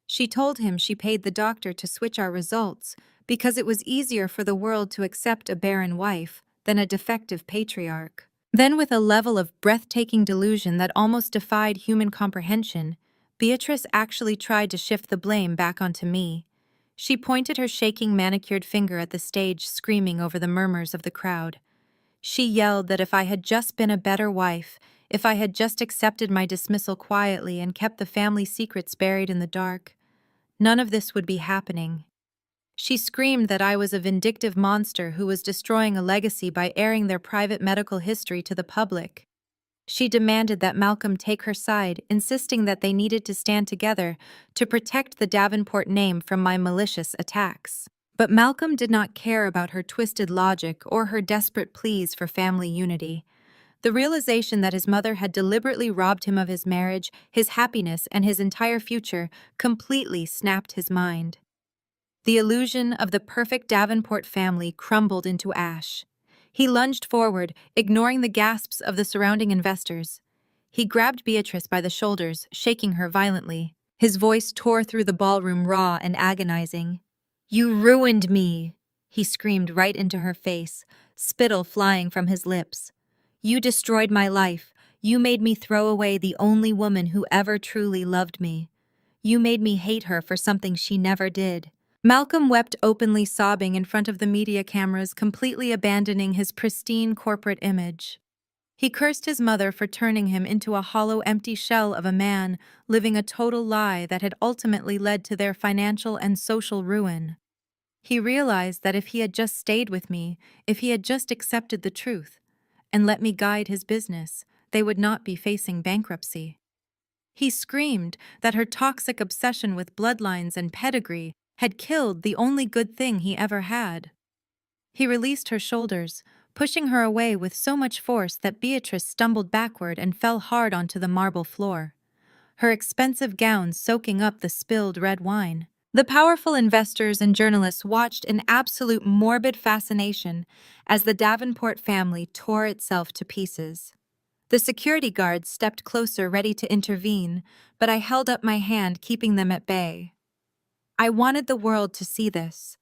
She told him she paid the doctor to switch our results because it was easier for the world to accept a barren wife than a defective patriarch. Then, with a level of breathtaking delusion that almost defied human comprehension, Beatrice actually tried to shift the blame back onto me. She pointed her shaking manicured finger at the stage, screaming over the murmurs of the crowd. She yelled that if I had just been a better wife, if I had just accepted my dismissal quietly and kept the family secrets buried in the dark, none of this would be happening. She screamed that I was a vindictive monster who was destroying a legacy by airing their private medical history to the public. She demanded that Malcolm take her side, insisting that they needed to stand together to protect the Davenport name from my malicious attacks. But Malcolm did not care about her twisted logic or her desperate pleas for family unity. The realization that his mother had deliberately robbed him of his marriage, his happiness, and his entire future completely snapped his mind. The illusion of the perfect Davenport family crumbled into ash. He lunged forward, ignoring the gasps of the surrounding investors. He grabbed Beatrice by the shoulders, shaking her violently. His voice tore through the ballroom, raw and agonizing. "You ruined me!" he screamed right into her face, spittle flying from his lips. "You destroyed my life. You made me throw away the only woman who ever truly loved me. You made me hate her for something she never did." Malcolm wept openly, sobbing in front of the media cameras, completely abandoning his pristine corporate image. He cursed his mother for turning him into a hollow, empty shell of a man, living a total lie that had ultimately led to their financial and social ruin. He realized that if he had just stayed with me, if he had just accepted the truth, and let me guide his business, they would not be facing bankruptcy. He screamed that her toxic obsession with bloodlines and pedigree had killed the only good thing he ever had. He released her shoulders, pushing her away with so much force that Beatrice stumbled backward and fell hard onto the marble floor, her expensive gown soaking up the spilled red wine. The powerful investors and journalists watched in absolute morbid fascination as the Davenport family tore itself to pieces. The security guards stepped closer, ready to intervene, but I held up my hand, keeping them at bay. I wanted the world to see this.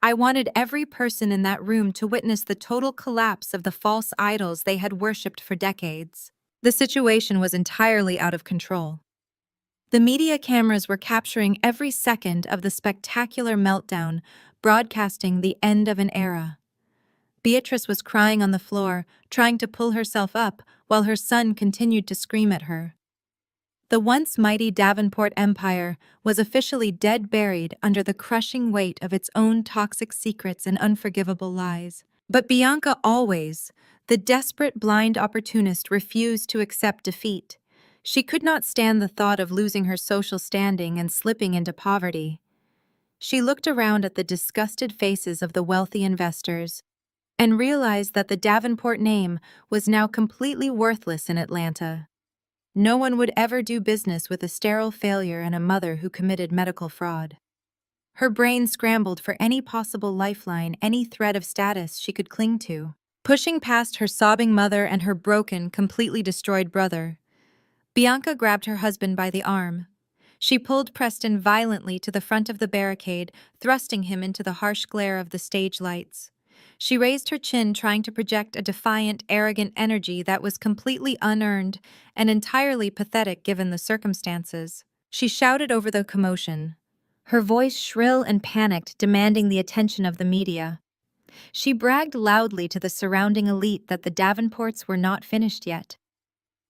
I wanted every person in that room to witness the total collapse of the false idols they had worshipped for decades. The situation was entirely out of control. The media cameras were capturing every second of the spectacular meltdown, broadcasting the end of an era. Beatrice was crying on the floor, trying to pull herself up, while her son continued to scream at her. The once mighty Davenport empire was officially dead, buried under the crushing weight of its own toxic secrets and unforgivable lies. But Bianca always, the desperate blind opportunist, refused to accept defeat. She could not stand the thought of losing her social standing and slipping into poverty. She looked around at the disgusted faces of the wealthy investors and realized that the Davenport name was now completely worthless in Atlanta. No one would ever do business with a sterile failure and a mother who committed medical fraud. Her brain scrambled for any possible lifeline, any thread of status she could cling to. Pushing past her sobbing mother and her broken, completely destroyed brother, Bianca grabbed her husband by the arm. She pulled Preston violently to the front of the barricade, thrusting him into the harsh glare of the stage lights. She raised her chin, trying to project a defiant, arrogant energy that was completely unearned and entirely pathetic given the circumstances. She shouted over the commotion, her voice shrill and panicked, demanding the attention of the media. She bragged loudly to the surrounding elite that the Davenports were not finished yet.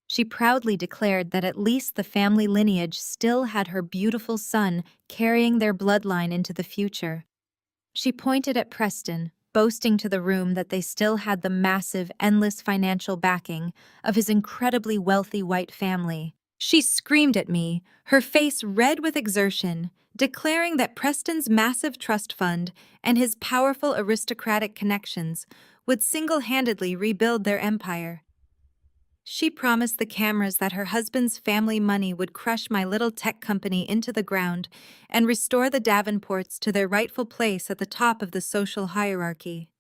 She proudly declared that at least the family lineage still had her beautiful son carrying their bloodline into the future. She pointed at Preston, boasting to the room that they still had the massive, endless financial backing of his incredibly wealthy white family. She screamed at me, her face red with exertion, declaring that Preston's massive trust fund and his powerful aristocratic connections would single-handedly rebuild their empire. She promised the cameras that her husband's family money would crush my little tech company into the ground and restore the Davenports to their rightful place at the top of the social hierarchy.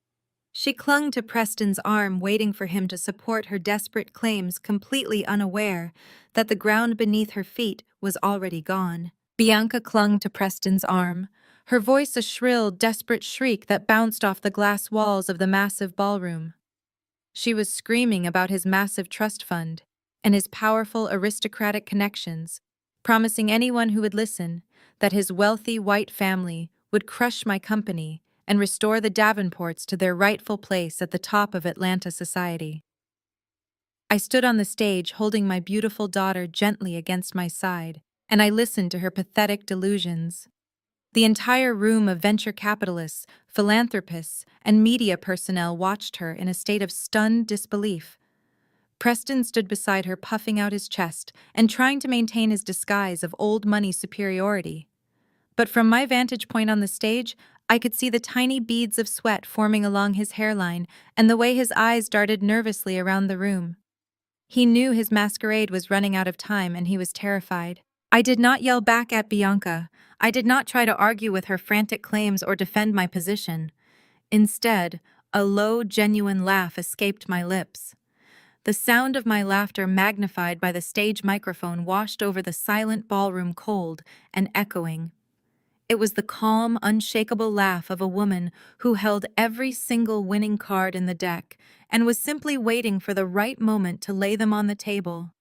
She clung to Preston's arm, waiting for him to support her desperate claims, completely unaware that the ground beneath her feet was already gone. Bianca clung to Preston's arm, her voice a shrill, desperate shriek that bounced off the glass walls of the massive ballroom. She was screaming about his massive trust fund and his powerful aristocratic connections, promising anyone who would listen that his wealthy white family would crush my company and restore the Davenports to their rightful place at the top of Atlanta society. I stood on the stage holding my beautiful daughter gently against my side, and I listened to her pathetic delusions. The entire room of venture capitalists, philanthropists, and media personnel watched her in a state of stunned disbelief. Preston stood beside her, puffing out his chest and trying to maintain his disguise of old money superiority. But from my vantage point on the stage, I could see the tiny beads of sweat forming along his hairline and the way his eyes darted nervously around the room. He knew his masquerade was running out of time and he was terrified. I did not yell back at Bianca. I did not try to argue with her frantic claims or defend my position. Instead, a low, genuine laugh escaped my lips. The sound of my laughter, magnified by the stage microphone, washed over the silent ballroom, cold and echoing. It was the calm, unshakable laugh of a woman who held every single winning card in the deck and was simply waiting for the right moment to lay them on the table.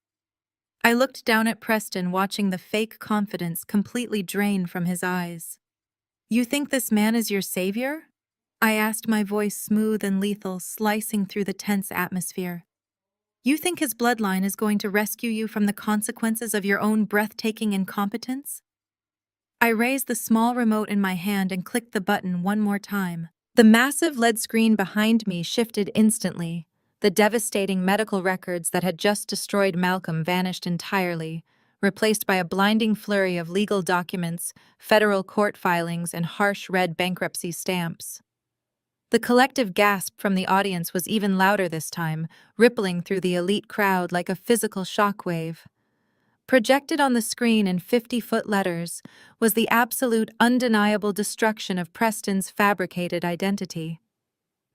I looked down at Preston, watching the fake confidence completely drain from his eyes. "You think this man is your savior?" I asked, my voice smooth and lethal, slicing through the tense atmosphere. "You think his bloodline is going to rescue you from the consequences of your own breathtaking incompetence?" I raised the small remote in my hand and clicked the button one more time. The massive LED screen behind me shifted instantly. The devastating medical records that had just destroyed Malcolm vanished entirely, replaced by a blinding flurry of legal documents, federal court filings, and harsh red bankruptcy stamps. The collective gasp from the audience was even louder this time, rippling through the elite crowd like a physical shockwave. Projected on the screen in 50-foot letters was the absolute, undeniable destruction of Preston's fabricated identity.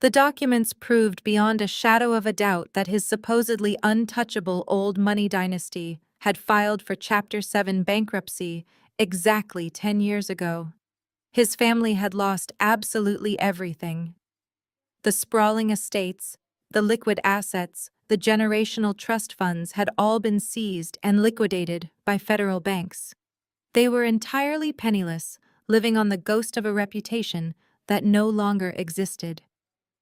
The documents proved beyond a shadow of a doubt that his supposedly untouchable old money dynasty had filed for Chapter 7 bankruptcy exactly 10 years ago. His family had lost absolutely everything. The sprawling estates, the liquid assets, the generational trust funds had all been seized and liquidated by federal banks. They were entirely penniless, living on the ghost of a reputation that no longer existed.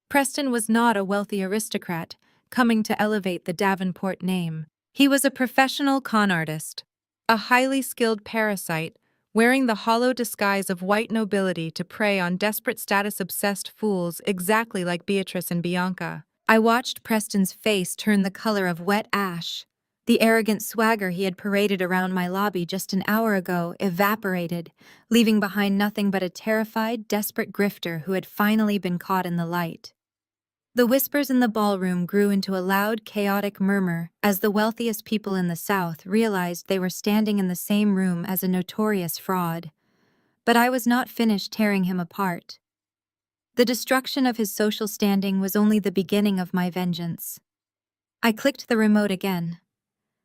Preston was not a wealthy aristocrat coming to elevate the Davenport name. He was a professional con artist, a highly skilled parasite wearing the hollow disguise of white nobility to prey on desperate status-obsessed fools exactly like Beatrice and Bianca. I watched Preston's face turn the color of wet ash. The arrogant swagger he had paraded around my lobby just an hour ago evaporated, leaving behind nothing but a terrified, desperate grifter who had finally been caught in the light. The whispers in the ballroom grew into a loud, chaotic murmur as the wealthiest people in the South realized they were standing in the same room as a notorious fraud. But I was not finished tearing him apart. The destruction of his social standing was only the beginning of my vengeance. I clicked the remote again.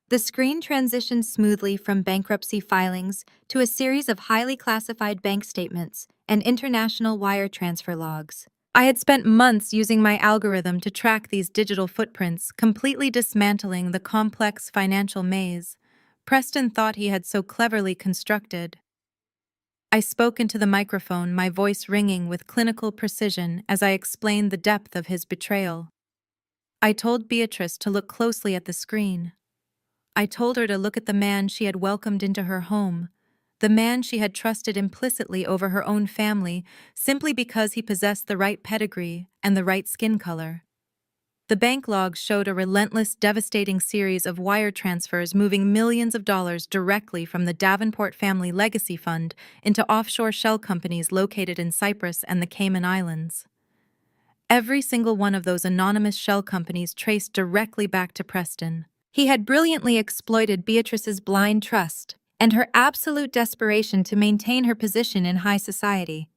The screen transitioned smoothly from bankruptcy filings to a series of highly classified bank statements and international wire transfer logs. I had spent months using my algorithm to track these digital footprints, completely dismantling the complex financial maze Preston thought he had so cleverly constructed. I spoke into the microphone, my voice ringing with clinical precision as I explained the depth of his betrayal. I told Beatrice to look closely at the screen. I told her to look at the man she had welcomed into her home, the man she had trusted implicitly over her own family simply because he possessed the right pedigree and the right skin color. The bank logs showed a relentless, devastating series of wire transfers moving millions of dollars directly from the Davenport family legacy fund into offshore shell companies located in Cyprus and the Cayman Islands. Every single one of those anonymous shell companies traced directly back to Preston. He had brilliantly exploited Beatrice's blind trust and her absolute desperation to maintain her position in high society.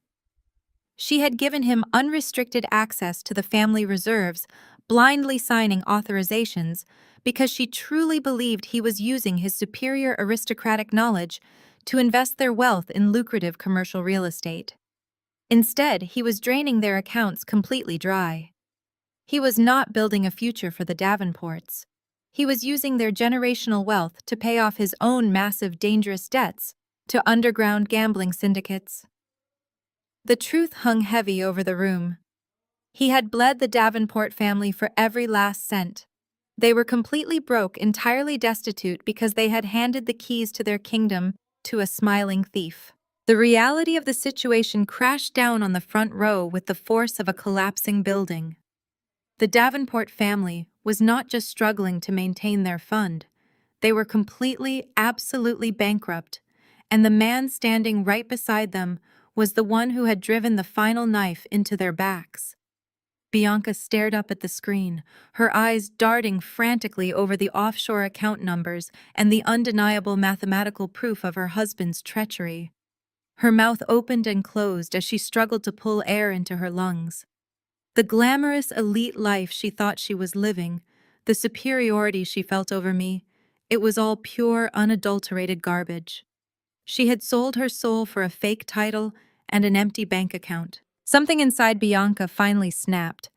She had given him unrestricted access to the family reserves, blindly signing authorizations because she truly believed he was using his superior aristocratic knowledge to invest their wealth in lucrative commercial real estate. Instead, he was draining their accounts completely dry. He was not building a future for the Davenports. He was using their generational wealth to pay off his own massive, dangerous debts to underground gambling syndicates. The truth hung heavy over the room. He had bled the Davenport family for every last cent. They were completely broke, entirely destitute because they had handed the keys to their kingdom to a smiling thief. The reality of the situation crashed down on the front row with the force of a collapsing building. The Davenport family was not just struggling to maintain their fund, they were completely, absolutely bankrupt, and the man standing right beside them was the one who had driven the final knife into their backs. Bianca stared up at the screen, her eyes darting frantically over the offshore account numbers and the undeniable mathematical proof of her husband's treachery. Her mouth opened and closed as she struggled to pull air into her lungs. The glamorous elite life she thought she was living, the superiority she felt over me, it was all pure, unadulterated garbage. She had sold her soul for a fake title and an empty bank account. Something inside Bianca finally snapped.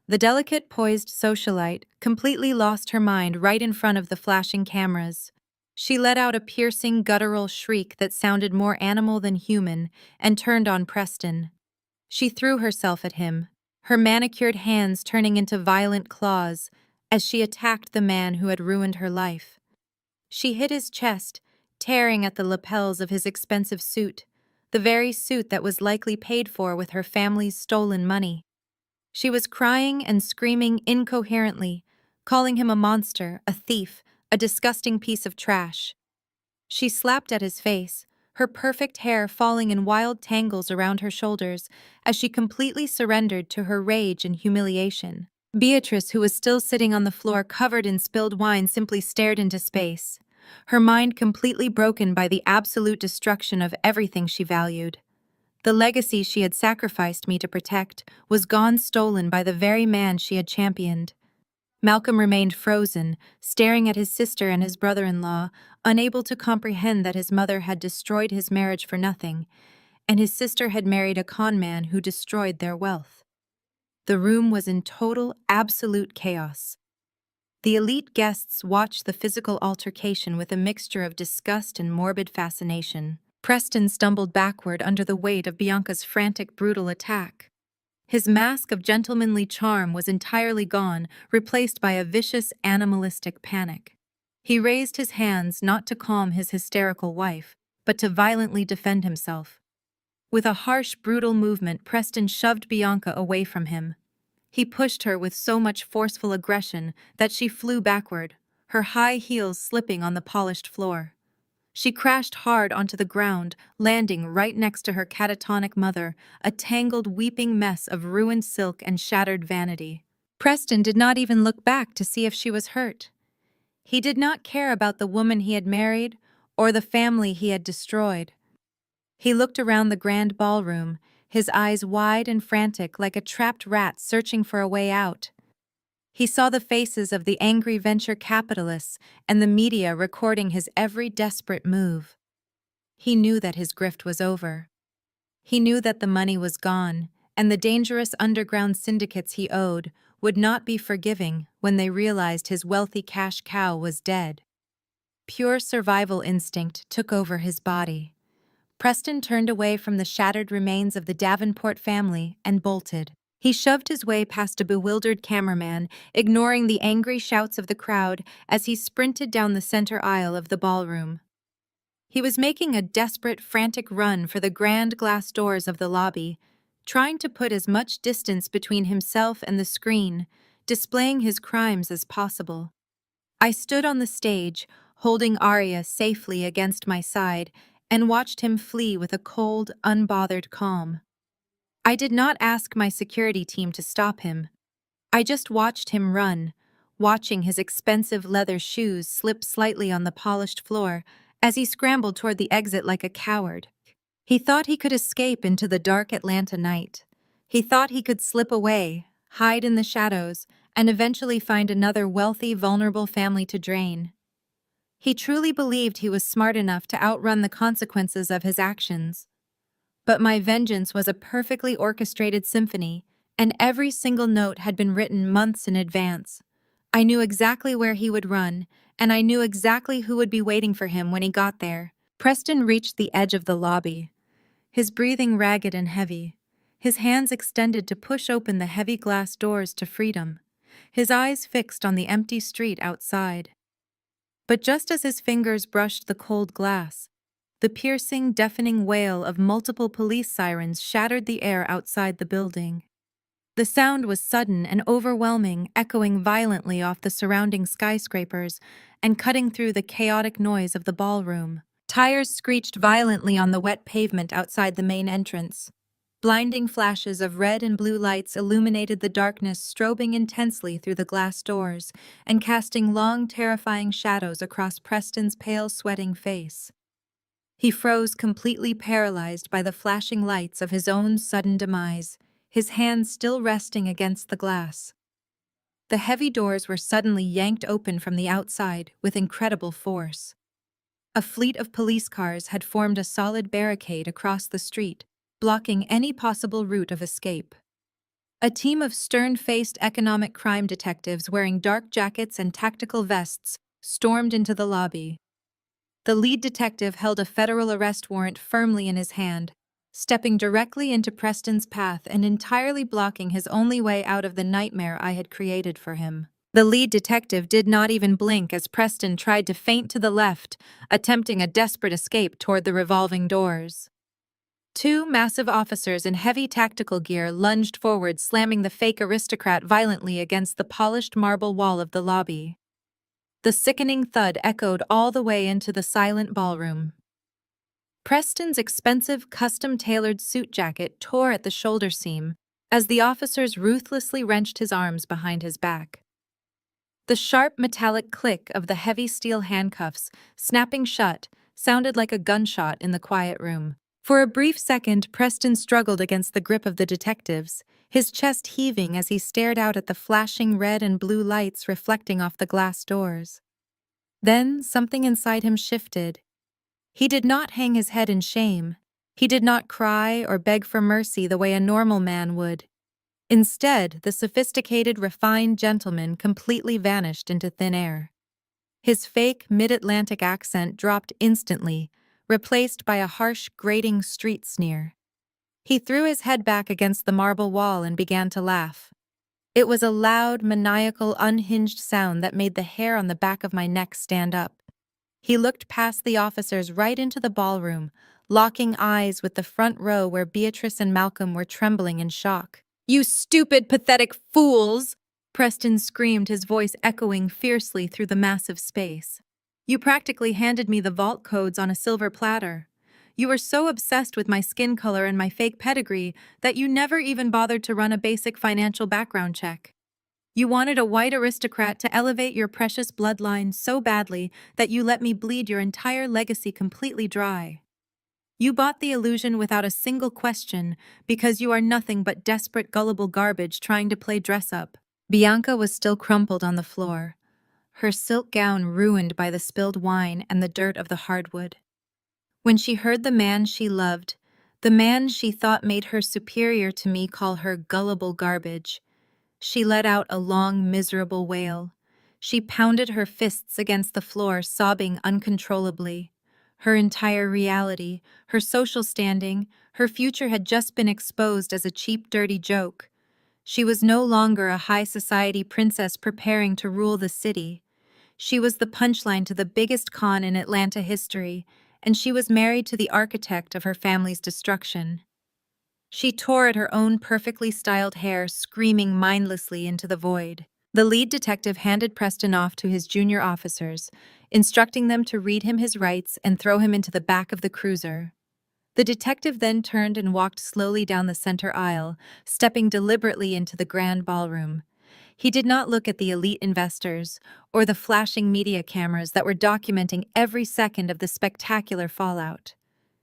The delicate, poised socialite completely lost her mind right in front of the flashing cameras. She let out a piercing, guttural shriek that sounded more animal than human and turned on Preston. She threw herself at him, her manicured hands turning into violent claws as she attacked the man who had ruined her life. She hit his chest, tearing at the lapels of his expensive suit, the very suit that was likely paid for with her family's stolen money. She was crying and screaming incoherently, calling him a monster, a thief, a disgusting piece of trash. She slapped at his face, her perfect hair falling in wild tangles around her shoulders as she completely surrendered to her rage and humiliation. Beatrice, who was still sitting on the floor covered in spilled wine, simply stared into space, her mind completely broken by the absolute destruction of everything she valued. The legacy she had sacrificed me to protect was gone, stolen by the very man she had championed. Malcolm remained frozen, staring at his sister and his brother-in-law, unable to comprehend that his mother had destroyed his marriage for nothing, and his sister had married a con man who destroyed their wealth. The room was in total, absolute chaos. The elite guests watched the physical altercation with a mixture of disgust and morbid fascination. Preston stumbled backward under the weight of Bianca's frantic, brutal attack. His mask of gentlemanly charm was entirely gone, replaced by a vicious, animalistic panic. He raised his hands not to calm his hysterical wife, but to violently defend himself. With a harsh, brutal movement, Preston shoved Bianca away from him. He pushed her with so much forceful aggression that she flew backward, her high heels slipping on the polished floor. She crashed hard onto the ground, landing right next to her catatonic mother, a tangled, weeping mess of ruined silk and shattered vanity. Preston did not even look back to see if she was hurt. He did not care about the woman he had married or the family he had destroyed. He looked around the grand ballroom, his eyes wide and frantic like a trapped rat searching for a way out. He saw the faces of the angry venture capitalists and the media recording his every desperate move. He knew that his grift was over. He knew that the money was gone, and the dangerous underground syndicates he owed would not be forgiving when they realized his wealthy cash cow was dead. Pure survival instinct took over his body. Preston turned away from the shattered remains of the Davenport family and bolted. He shoved his way past a bewildered cameraman, ignoring the angry shouts of the crowd as he sprinted down the center aisle of the ballroom. He was making a desperate, frantic run for the grand glass doors of the lobby, trying to put as much distance between himself and the screen, displaying his crimes as possible. I stood on the stage, holding Arya safely against my side, and watched him flee with a cold, unbothered calm. I did not ask my security team to stop him. I just watched him run, watching his expensive leather shoes slip slightly on the polished floor as he scrambled toward the exit like a coward. He thought he could escape into the dark Atlanta night. He thought he could slip away, hide in the shadows, and eventually find another wealthy, vulnerable family to drain. He truly believed he was smart enough to outrun the consequences of his actions. But my vengeance was a perfectly orchestrated symphony, and every single note had been written months in advance. I knew exactly where he would run, and I knew exactly who would be waiting for him when he got there. Preston reached the edge of the lobby, his breathing ragged and heavy, his hands extended to push open the heavy glass doors to freedom, his eyes fixed on the empty street outside. But just as his fingers brushed the cold glass, the piercing, deafening wail of multiple police sirens shattered the air outside the building. The sound was sudden and overwhelming, echoing violently off the surrounding skyscrapers and cutting through the chaotic noise of the ballroom. Tires screeched violently on the wet pavement outside the main entrance. Blinding flashes of red and blue lights illuminated the darkness, strobing intensely through the glass doors and casting long, terrifying shadows across Preston's pale, sweating face. He froze, completely paralyzed by the flashing lights of his own sudden demise, his hands still resting against the glass. The heavy doors were suddenly yanked open from the outside with incredible force. A fleet of police cars had formed a solid barricade across the street, blocking any possible route of escape. A team of stern-faced economic crime detectives wearing dark jackets and tactical vests stormed into the lobby. The lead detective held a federal arrest warrant firmly in his hand, stepping directly into Preston's path and entirely blocking his only way out of the nightmare I had created for him. The lead detective did not even blink as Preston tried to feint to the left, attempting a desperate escape toward the revolving doors. Two massive officers in heavy tactical gear lunged forward, slamming the fake aristocrat violently against the polished marble wall of the lobby. The sickening thud echoed all the way into the silent ballroom. Preston's expensive, custom-tailored suit jacket tore at the shoulder seam as the officers ruthlessly wrenched his arms behind his back. The sharp metallic click of the heavy steel handcuffs, snapping shut, sounded like a gunshot in the quiet room. For a brief second, Preston struggled against the grip of the detectives, his chest heaving as he stared out at the flashing red and blue lights reflecting off the glass doors. Then something inside him shifted. He did not hang his head in shame. He did not cry or beg for mercy the way a normal man would. Instead, the sophisticated, refined gentleman completely vanished into thin air. His fake, mid-Atlantic accent dropped instantly, replaced by a harsh, grating street sneer. He threw his head back against the marble wall and began to laugh. It was a loud, maniacal, unhinged sound that made the hair on the back of my neck stand up. He looked past the officers right into the ballroom, locking eyes with the front row where Beatrice and Malcolm were trembling in shock. "You stupid, pathetic fools!" Preston screamed, his voice echoing fiercely through the massive space. "You practically handed me the vault codes on a silver platter. You were so obsessed with my skin color and my fake pedigree that you never even bothered to run a basic financial background check. You wanted a white aristocrat to elevate your precious bloodline so badly that you let me bleed your entire legacy completely dry. You bought the illusion without a single question because you are nothing but desperate, gullible garbage trying to play dress-up." Bianca was still crumpled on the floor, her silk gown ruined by the spilled wine and the dirt of the hardwood. When she heard the man she loved, the man she thought made her superior to me, call her gullible garbage, she let out a long, miserable wail. She pounded her fists against the floor, sobbing uncontrollably. Her entire reality, her social standing, her future had just been exposed as a cheap, dirty joke. She was no longer a high society princess preparing to rule the city. She was the punchline to the biggest con in Atlanta history, and she was married to the architect of her family's destruction. She tore at her own perfectly styled hair, screaming mindlessly into the void. The lead detective handed Preston off to his junior officers, instructing them to read him his rights and throw him into the back of the cruiser. The detective then turned and walked slowly down the center aisle, stepping deliberately into the grand ballroom. He did not look at the elite investors or the flashing media cameras that were documenting every second of the spectacular fallout.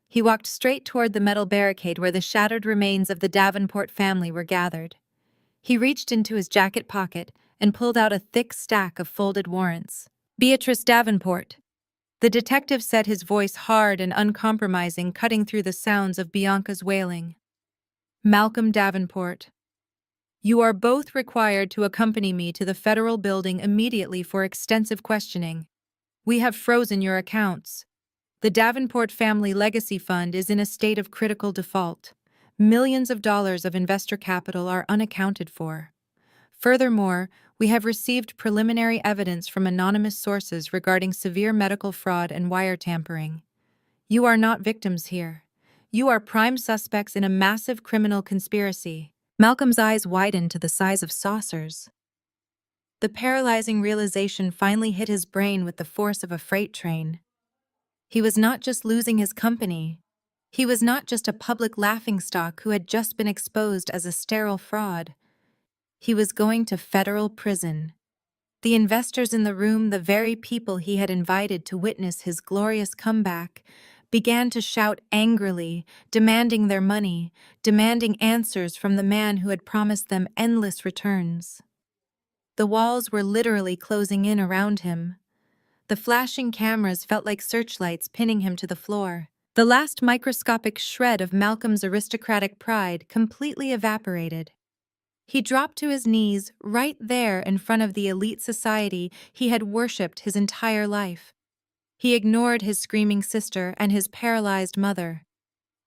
He walked straight toward the metal barricade where the shattered remains of the Davenport family were gathered. He reached into his jacket pocket and pulled out a thick stack of folded warrants. "Beatrice Davenport," the detective said, his voice hard and uncompromising, cutting through the sounds of Bianca's wailing. "Malcolm Davenport." You are both required to accompany me to the federal building immediately for extensive questioning. We have frozen your accounts. The Davenport Family Legacy Fund is in a state of critical default. Millions of dollars of investor capital are unaccounted for. Furthermore, we have received preliminary evidence from anonymous sources regarding severe medical fraud and wire tampering. You are not victims here. You are prime suspects in a massive criminal conspiracy. Malcolm's eyes widened to the size of saucers. The paralyzing realization finally hit his brain with the force of a freight train. He was not just losing his company. He was not just a public laughingstock who had just been exposed as a sterile fraud. He was going to federal prison. The investors in the room, the very people he had invited to witness his glorious comeback, began to shout angrily, demanding their money, demanding answers from the man who had promised them endless returns. The walls were literally closing in around him. The flashing cameras felt like searchlights pinning him to the floor. The last microscopic shred of Malcolm's aristocratic pride completely evaporated. He dropped to his knees right there in front of the elite society he had worshipped his entire life. He ignored his screaming sister and his paralyzed mother.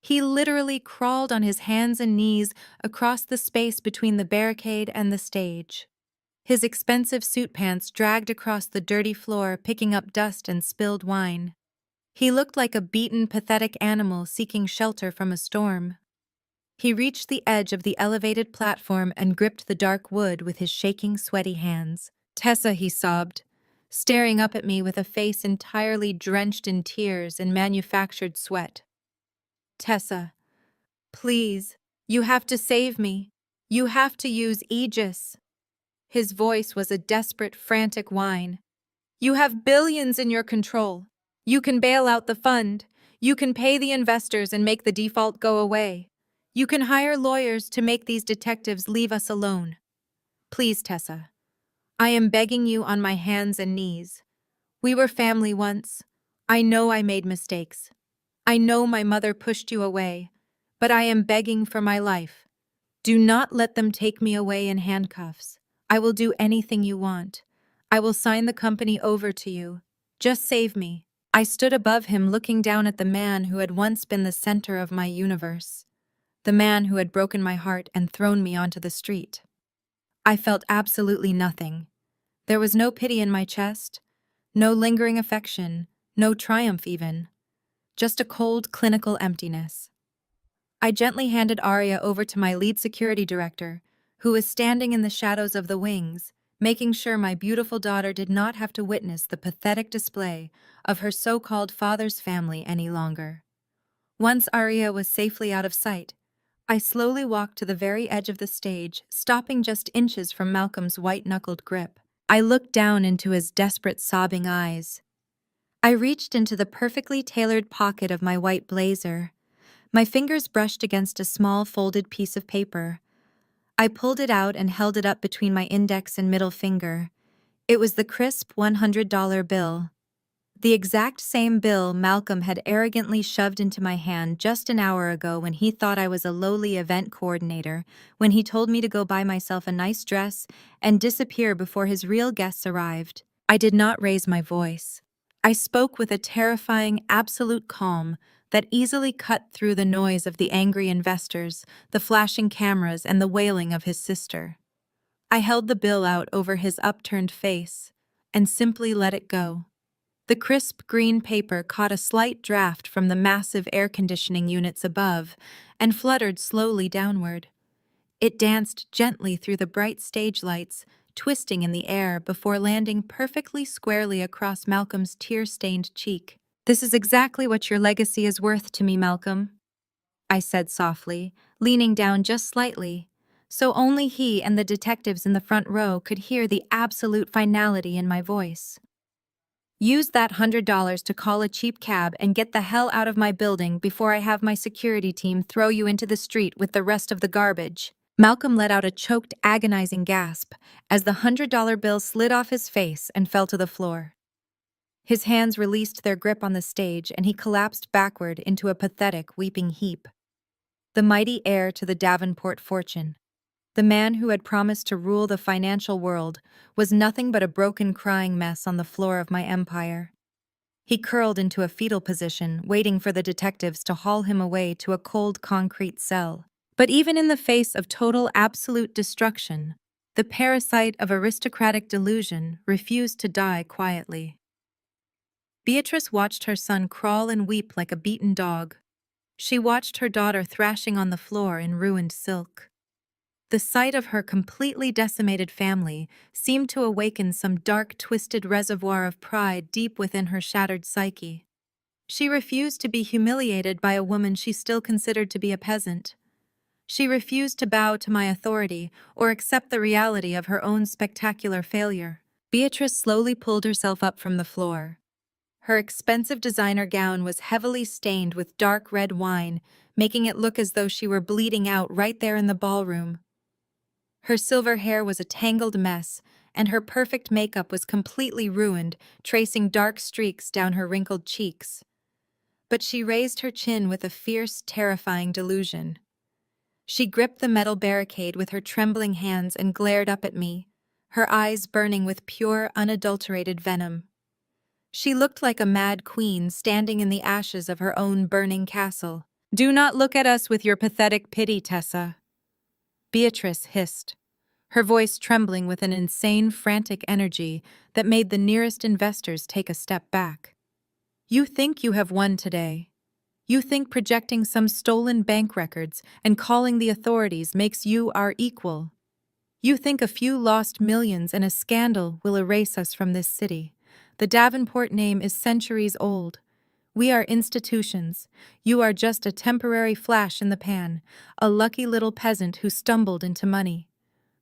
He literally crawled on his hands and knees across the space between the barricade and the stage. His expensive suit pants dragged across the dirty floor, picking up dust and spilled wine. He looked like a beaten, pathetic animal seeking shelter from a storm. He reached the edge of the elevated platform and gripped the dark wood with his shaking, sweaty hands. "Tessa," he sobbed, staring up at me with a face entirely drenched in tears and manufactured sweat. "Tessa, please, you have to save me. You have to use Aegis." His voice was a desperate, frantic whine. "You have billions in your control. You can bail out the fund. You can pay the investors and make the default go away. You can hire lawyers to make these detectives leave us alone. Please, Tessa. I am begging you on my hands and knees. We were family once. I know I made mistakes. I know my mother pushed you away, but I am begging for my life. Do not let them take me away in handcuffs. I will do anything you want. I will sign the company over to you. Just save me." I stood above him, looking down at the man who had once been the center of my universe. The man who had broken my heart and thrown me onto the street. I felt absolutely nothing. There was no pity in my chest, no lingering affection, no triumph even. Just a cold, clinical emptiness. I gently handed Arya over to my lead security director, who was standing in the shadows of the wings, making sure my beautiful daughter did not have to witness the pathetic display of her so-called father's family any longer. Once Arya was safely out of sight, I slowly walked to the very edge of the stage, stopping just inches from Malcolm's white-knuckled grip. I looked down into his desperate, sobbing eyes. I reached into the perfectly tailored pocket of my white blazer. My fingers brushed against a small, folded piece of paper. I pulled it out and held it up between my index and middle finger. It was the crisp $100 bill. The exact same bill Malcolm had arrogantly shoved into my hand just an hour ago when he thought I was a lowly event coordinator, when he told me to go buy myself a nice dress and disappear before his real guests arrived. I did not raise my voice. I spoke with a terrifying, absolute calm that easily cut through the noise of the angry investors, the flashing cameras, and the wailing of his sister. I held the bill out over his upturned face and simply let it go. The crisp green paper caught a slight draft from the massive air conditioning units above and fluttered slowly downward. It danced gently through the bright stage lights, twisting in the air before landing perfectly squarely across Malcolm's tear-stained cheek. "This is exactly what your legacy is worth to me, Malcolm," I said softly, leaning down just slightly, so only he and the detectives in the front row could hear the absolute finality in my voice. "Use that $100 to call a cheap cab and get the hell out of my building before I have my security team throw you into the street with the rest of the garbage." Malcolm let out a choked, agonizing gasp as the $100 bill slid off his face and fell to the floor. His hands released their grip on the stage and he collapsed backward into a pathetic, weeping heap. The mighty heir to the Davenport fortune. The man who had promised to rule the financial world was nothing but a broken, crying mess on the floor of my empire. He curled into a fetal position, waiting for the detectives to haul him away to a cold concrete cell. But even in the face of total absolute destruction, the parasite of aristocratic delusion refused to die quietly. Beatrice watched her son crawl and weep like a beaten dog. She watched her daughter thrashing on the floor in ruined silk. The sight of her completely decimated family seemed to awaken some dark, twisted reservoir of pride deep within her shattered psyche. She refused to be humiliated by a woman she still considered to be a peasant. She refused to bow to my authority or accept the reality of her own spectacular failure. Beatrice slowly pulled herself up from the floor. Her expensive designer gown was heavily stained with dark red wine, making it look as though she were bleeding out right there in the ballroom. Her silver hair was a tangled mess, and her perfect makeup was completely ruined, tracing dark streaks down her wrinkled cheeks. But she raised her chin with a fierce, terrifying delusion. She gripped the metal barricade with her trembling hands and glared up at me, her eyes burning with pure, unadulterated venom. She looked like a mad queen standing in the ashes of her own burning castle. "Do not look at us with your pathetic pity, Tessa," Beatrice hissed, her voice trembling with an insane, frantic energy that made the nearest investors take a step back. "You think you have won today. You think projecting some stolen bank records and calling the authorities makes you our equal. You think a few lost millions and a scandal will erase us from this city. The Davenport name is centuries old. We are institutions. You are just a temporary flash in the pan, a lucky little peasant who stumbled into money.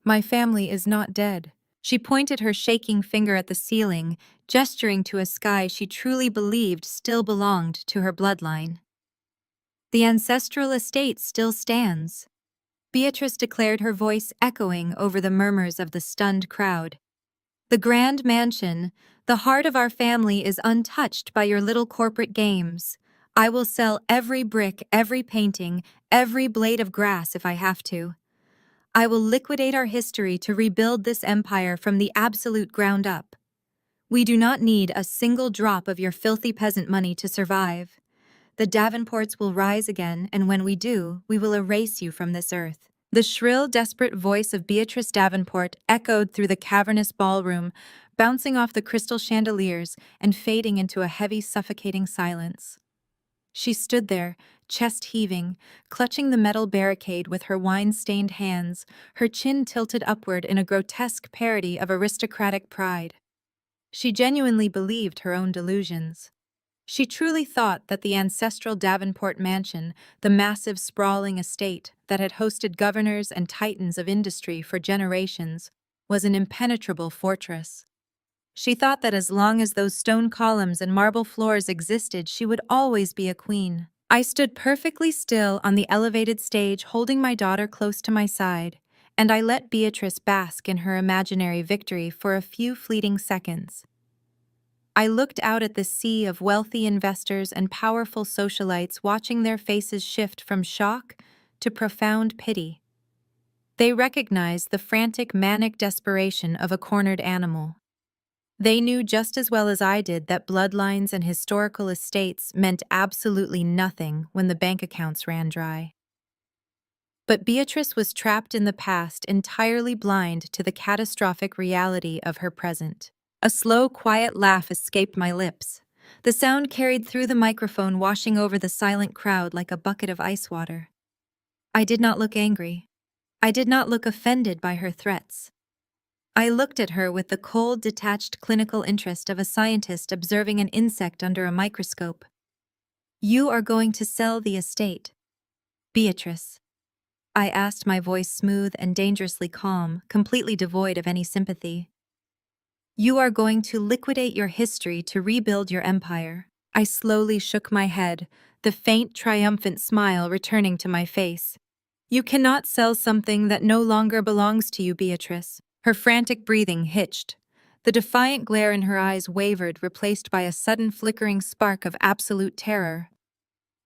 My family is not dead." She pointed her shaking finger at the ceiling, gesturing to a sky she truly believed still belonged to her bloodline. "The ancestral estate still stands," Beatrice declared, her voice echoing over the murmurs of the stunned crowd. "The grand mansion, the heart of our family, is untouched by your little corporate games. I will sell every brick, every painting, every blade of grass if I have to. I will liquidate our history to rebuild this empire from the absolute ground up. We do not need a single drop of your filthy peasant money to survive. The Davenports will rise again, and when we do, we will erase you from this earth." The shrill, desperate voice of Beatrice Davenport echoed through the cavernous ballroom, bouncing off the crystal chandeliers and fading into a heavy, suffocating silence. She stood there, chest heaving, clutching the metal barricade with her wine-stained hands, her chin tilted upward in a grotesque parody of aristocratic pride. She genuinely believed her own delusions. She truly thought that the ancestral Davenport mansion, the massive sprawling estate that had hosted governors and titans of industry for generations, was an impenetrable fortress. She thought that as long as those stone columns and marble floors existed, she would always be a queen. I stood perfectly still on the elevated stage, holding my daughter close to my side, and I let Beatrice bask in her imaginary victory for a few fleeting seconds. I looked out at the sea of wealthy investors and powerful socialites, watching their faces shift from shock to profound pity. They recognized the frantic, manic desperation of a cornered animal. They knew just as well as I did that bloodlines and historical estates meant absolutely nothing when the bank accounts ran dry. But Beatrice was trapped in the past, entirely blind to the catastrophic reality of her present. A slow, quiet laugh escaped my lips. The sound carried through the microphone, washing over the silent crowd like a bucket of ice water. I did not look angry. I did not look offended by her threats. I looked at her with the cold, detached clinical interest of a scientist observing an insect under a microscope. "You are going to sell the estate, Beatrice?" I asked, my voice smooth and dangerously calm, completely devoid of any sympathy. "You are going to liquidate your history to rebuild your empire." I slowly shook my head, the faint, triumphant smile returning to my face. "You cannot sell something that no longer belongs to you, Beatrice." Her frantic breathing hitched. The defiant glare in her eyes wavered, replaced by a sudden flickering spark of absolute terror.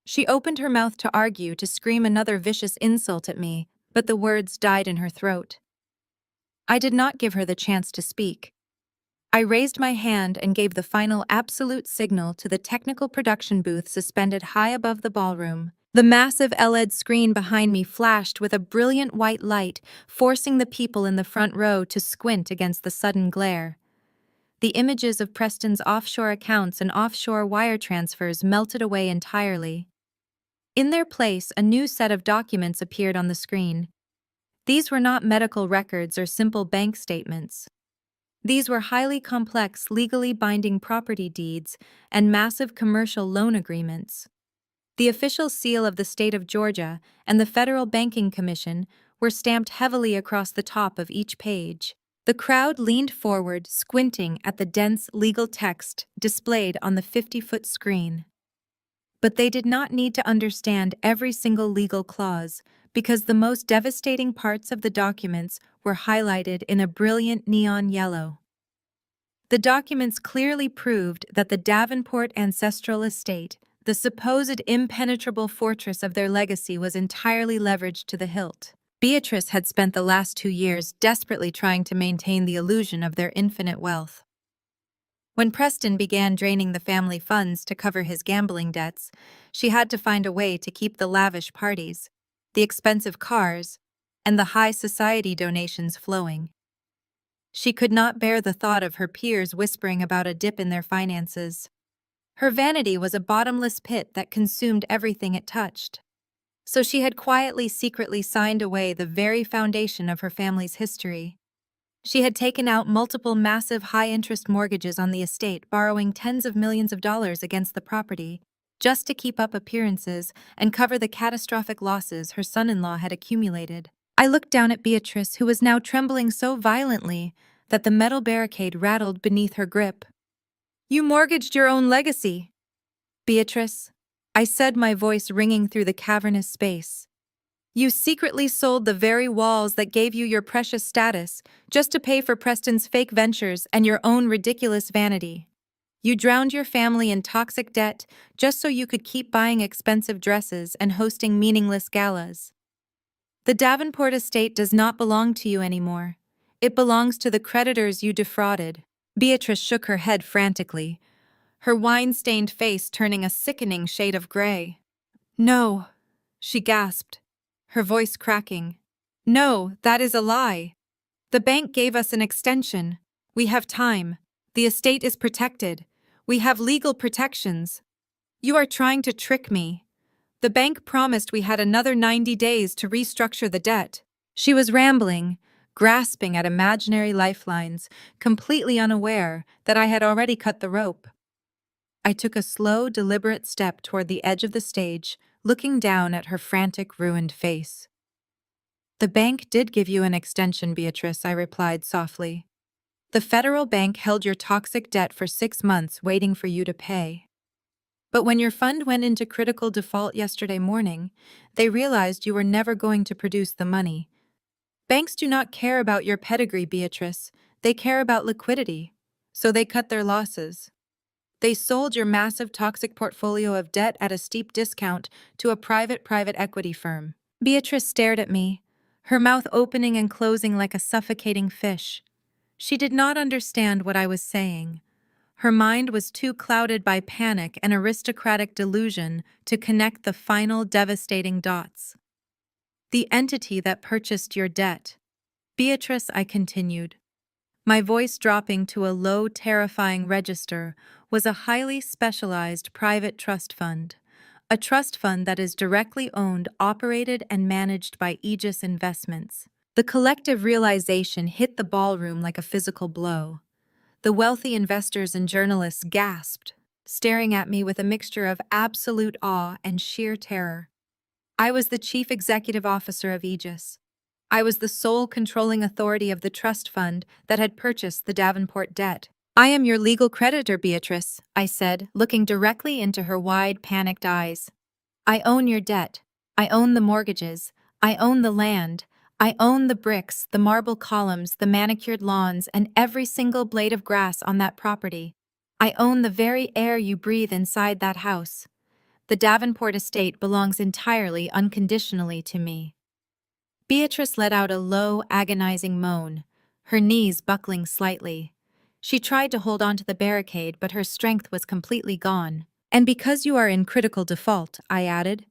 She opened her mouth to argue, to scream another vicious insult at me, but the words died in her throat. I did not give her the chance to speak. I raised my hand and gave the final absolute signal to the technical production booth suspended high above the ballroom. The massive LED screen behind me flashed with a brilliant white light, forcing the people in the front row to squint against the sudden glare. The images of Preston's offshore accounts and offshore wire transfers melted away entirely. In their place, a new set of documents appeared on the screen. These were not medical records or simple bank statements. These were highly complex, legally binding property deeds and massive commercial loan agreements. The official seal of the state of Georgia and the Federal Banking Commission were stamped heavily across the top of each page. The crowd leaned forward, squinting at the dense legal text displayed on the 50-foot screen. But they did not need to understand every single legal clause, because the most devastating parts of the documents were highlighted in a brilliant neon yellow. The documents clearly proved that the Davenport ancestral estate, the supposed impenetrable fortress of their legacy, was entirely leveraged to the hilt. Beatrice had spent the last 2 years desperately trying to maintain the illusion of their infinite wealth. When Preston began draining the family funds to cover his gambling debts, she had to find a way to keep the lavish parties, the expensive cars, and the high society donations flowing. She could not bear the thought of her peers whispering about a dip in their finances. Her vanity was a bottomless pit that consumed everything it touched. So she had quietly, secretly signed away the very foundation of her family's history. She had taken out multiple massive high-interest mortgages on the estate, borrowing tens of millions of dollars against the property, just to keep up appearances and cover the catastrophic losses her son-in-law had accumulated. I looked down at Beatrice, who was now trembling so violently that the metal barricade rattled beneath her grip. "You mortgaged your own legacy." "Beatrice," I said, my voice ringing through the cavernous space. "You secretly sold the very walls that gave you your precious status just to pay for Preston's fake ventures and your own ridiculous vanity. You drowned your family in toxic debt just so you could keep buying expensive dresses and hosting meaningless galas. The Davenport estate does not belong to you anymore. It belongs to the creditors you defrauded." Beatrice shook her head frantically, her wine-stained face turning a sickening shade of gray. "No," she gasped, her voice cracking. "No, that is a lie. The bank gave us an extension. We have time. The estate is protected. We have legal protections. You are trying to trick me. The bank promised we had another 90 days to restructure the debt." She was rambling, grasping at imaginary lifelines, completely unaware that I had already cut the rope. I took a slow, deliberate step toward the edge of the stage, looking down at her frantic, ruined face. "The bank did give you an extension, Beatrice," I replied softly. "The federal bank held your toxic debt for 6 months, waiting for you to pay. But when your fund went into critical default yesterday morning, they realized you were never going to produce the money. Banks do not care about your pedigree, Beatrice. They care about liquidity. So they cut their losses. They sold your massive toxic portfolio of debt at a steep discount to a private equity firm." Beatrice stared at me, her mouth opening and closing like a suffocating fish. She did not understand what I was saying. Her mind was too clouded by panic and aristocratic delusion to connect the final devastating dots. "The entity that purchased your debt." "Beatrice," I continued, my voice dropping to a low, terrifying register, "was a highly specialized private trust fund. A trust fund that is directly owned, operated, and managed by Aegis Investments." The collective realization hit the ballroom like a physical blow. The wealthy investors and journalists gasped, staring at me with a mixture of absolute awe and sheer terror. I was the chief executive officer of Aegis. I was the sole controlling authority of the trust fund that had purchased the Davenport debt. "I am your legal creditor, Beatrice," I said, looking directly into her wide, panicked eyes. "I own your debt. I own the mortgages. I own the land. I own the bricks, the marble columns, the manicured lawns, and every single blade of grass on that property. I own the very air you breathe inside that house. The Davenport estate belongs entirely, unconditionally to me." Beatrice let out a low, agonizing moan, her knees buckling slightly. She tried to hold onto the barricade, but her strength was completely gone. "And because you are in critical default," I added.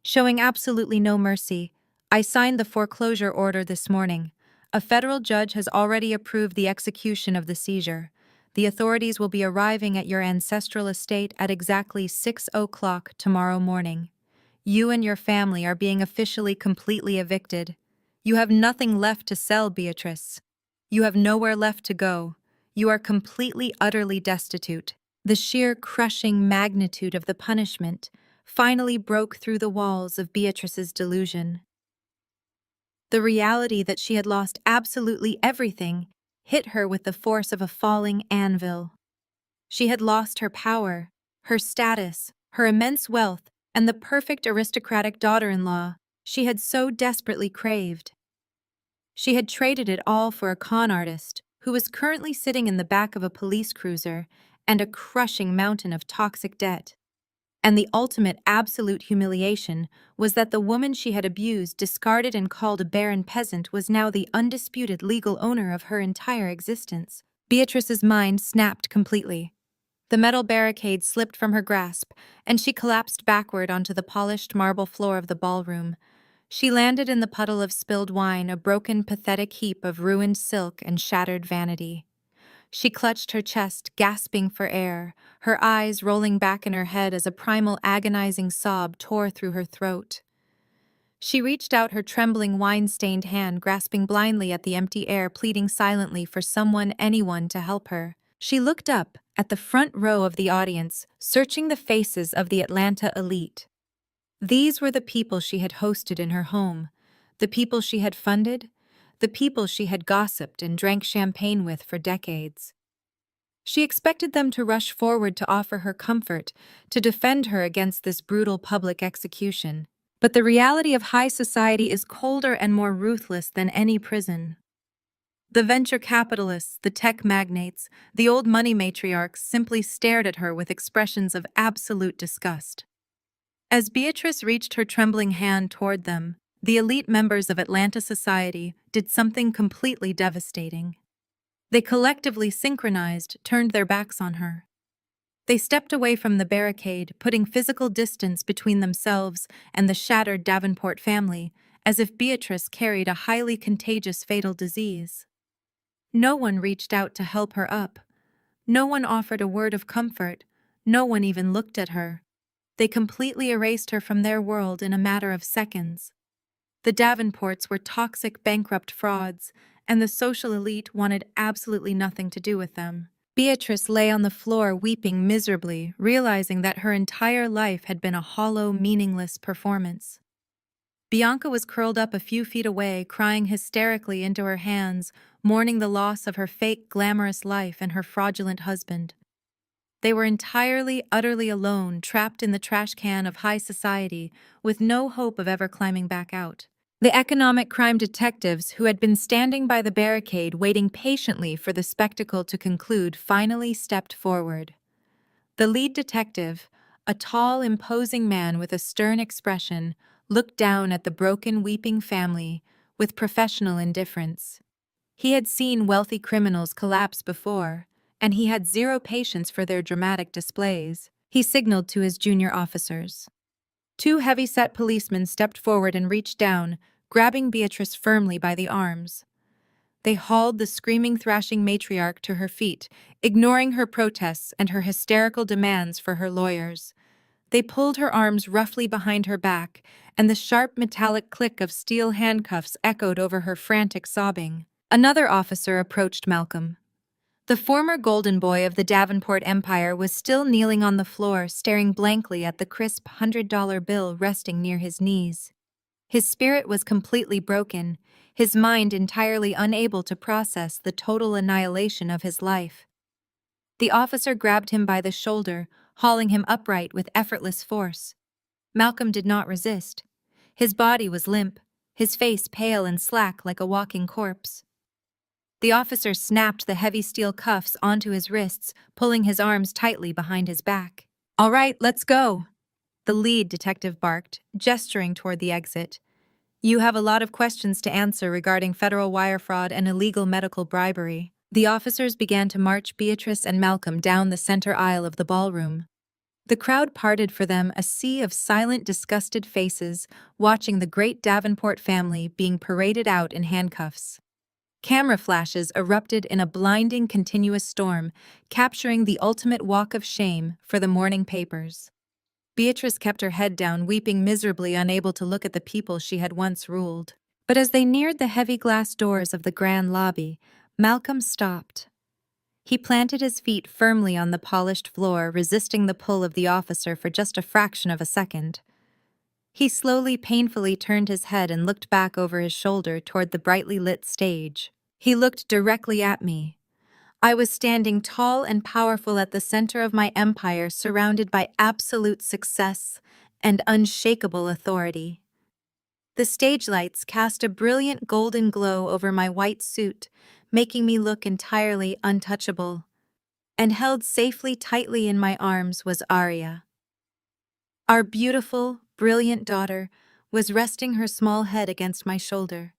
Showing absolutely no mercy, I signed the foreclosure order this morning. A federal judge has already approved the execution of the seizure. The authorities will be arriving at your ancestral estate at exactly 6 o'clock tomorrow morning. You and your family are being officially completely evicted. You have nothing left to sell, Beatrice. You have nowhere left to go. You are completely, utterly destitute. The sheer crushing magnitude of the punishment finally broke through the walls of Beatrice's delusion. The reality that she had lost absolutely everything hit her with the force of a falling anvil. She had lost her power, her status, her immense wealth, and the perfect aristocratic daughter-in-law she had so desperately craved. She had traded it all for a con artist who was currently sitting in the back of a police cruiser and a crushing mountain of toxic debt. And the ultimate absolute humiliation was that the woman she had abused, discarded, and called a barren peasant was now the undisputed legal owner of her entire existence. Beatrice's mind snapped completely. The metal barricade slipped from her grasp, and she collapsed backward onto the polished marble floor of the ballroom. She landed in the puddle of spilled wine, a broken, pathetic heap of ruined silk and shattered vanity. She clutched her chest, gasping for air, her eyes rolling back in her head as a primal, agonizing sob tore through her throat. She reached out her trembling, wine-stained hand, grasping blindly at the empty air, pleading silently for someone, anyone, to help her. She looked up at the front row of the audience, searching the faces of the Atlanta elite. These were the people she had hosted in her home, the people she had funded, the people she had gossiped and drank champagne with for decades. She expected them to rush forward to offer her comfort, to defend her against this brutal public execution. But the reality of high society is colder and more ruthless than any prison. The venture capitalists, the tech magnates, the old money matriarchs simply stared at her with expressions of absolute disgust. As Beatrice reached her trembling hand toward them, the elite members of Atlanta society did something completely devastating. They collectively synchronized, turned their backs on her. They stepped away from the barricade, putting physical distance between themselves and the shattered Davenport family, as if Beatrice carried a highly contagious fatal disease. No one reached out to help her up. No one offered a word of comfort. No one even looked at her. They completely erased her from their world in a matter of seconds. The Davenports were toxic, bankrupt frauds, and the social elite wanted absolutely nothing to do with them. Beatrice lay on the floor weeping miserably, realizing that her entire life had been a hollow, meaningless performance. Bianca was curled up a few feet away, crying hysterically into her hands, mourning the loss of her fake, glamorous life and her fraudulent husband. They were entirely, utterly alone, trapped in the trash can of high society, with no hope of ever climbing back out. The economic crime detectives, who had been standing by the barricade waiting patiently for the spectacle to conclude, finally stepped forward. The lead detective, a tall, imposing man with a stern expression, looked down at the broken, weeping family with professional indifference. He had seen wealthy criminals collapse before, and he had zero patience for their dramatic displays. He signaled to his junior officers. Two heavy-set policemen stepped forward and reached down, grabbing Beatrice firmly by the arms. They hauled the screaming, thrashing matriarch to her feet, ignoring her protests and her hysterical demands for her lawyers. They pulled her arms roughly behind her back, and the sharp metallic click of steel handcuffs echoed over her frantic sobbing. Another officer approached Malcolm. The former golden boy of the Davenport Empire was still kneeling on the floor, staring blankly at the crisp $100 bill resting near his knees. His spirit was completely broken, his mind entirely unable to process the total annihilation of his life. The officer grabbed him by the shoulder, hauling him upright with effortless force. Malcolm did not resist. His body was limp, his face pale and slack like a walking corpse. The officer snapped the heavy steel cuffs onto his wrists, pulling his arms tightly behind his back. "All right, let's go," the lead detective barked, gesturing toward the exit. You have a lot of questions to answer regarding federal wire fraud and illegal medical bribery. The officers began to march Beatrice and Malcolm down the center aisle of the ballroom. The crowd parted for them, a sea of silent, disgusted faces, watching the great Davenport family being paraded out in handcuffs. Camera flashes erupted in a blinding, continuous storm, capturing the ultimate walk of shame for the morning papers. Beatrice kept her head down, weeping miserably, unable to look at the people she had once ruled. But as they neared the heavy glass doors of the grand lobby, Malcolm stopped. He planted his feet firmly on the polished floor, resisting the pull of the officer for just a fraction of a second. He slowly, painfully turned his head and looked back over his shoulder toward the brightly lit stage. He looked directly at me. I was standing tall and powerful at the center of my empire, surrounded by absolute success and unshakable authority. The stage lights cast a brilliant golden glow over my white suit, making me look entirely untouchable. And held safely tightly in my arms was Arya. Our beautiful, brilliant daughter was resting her small head against my shoulder,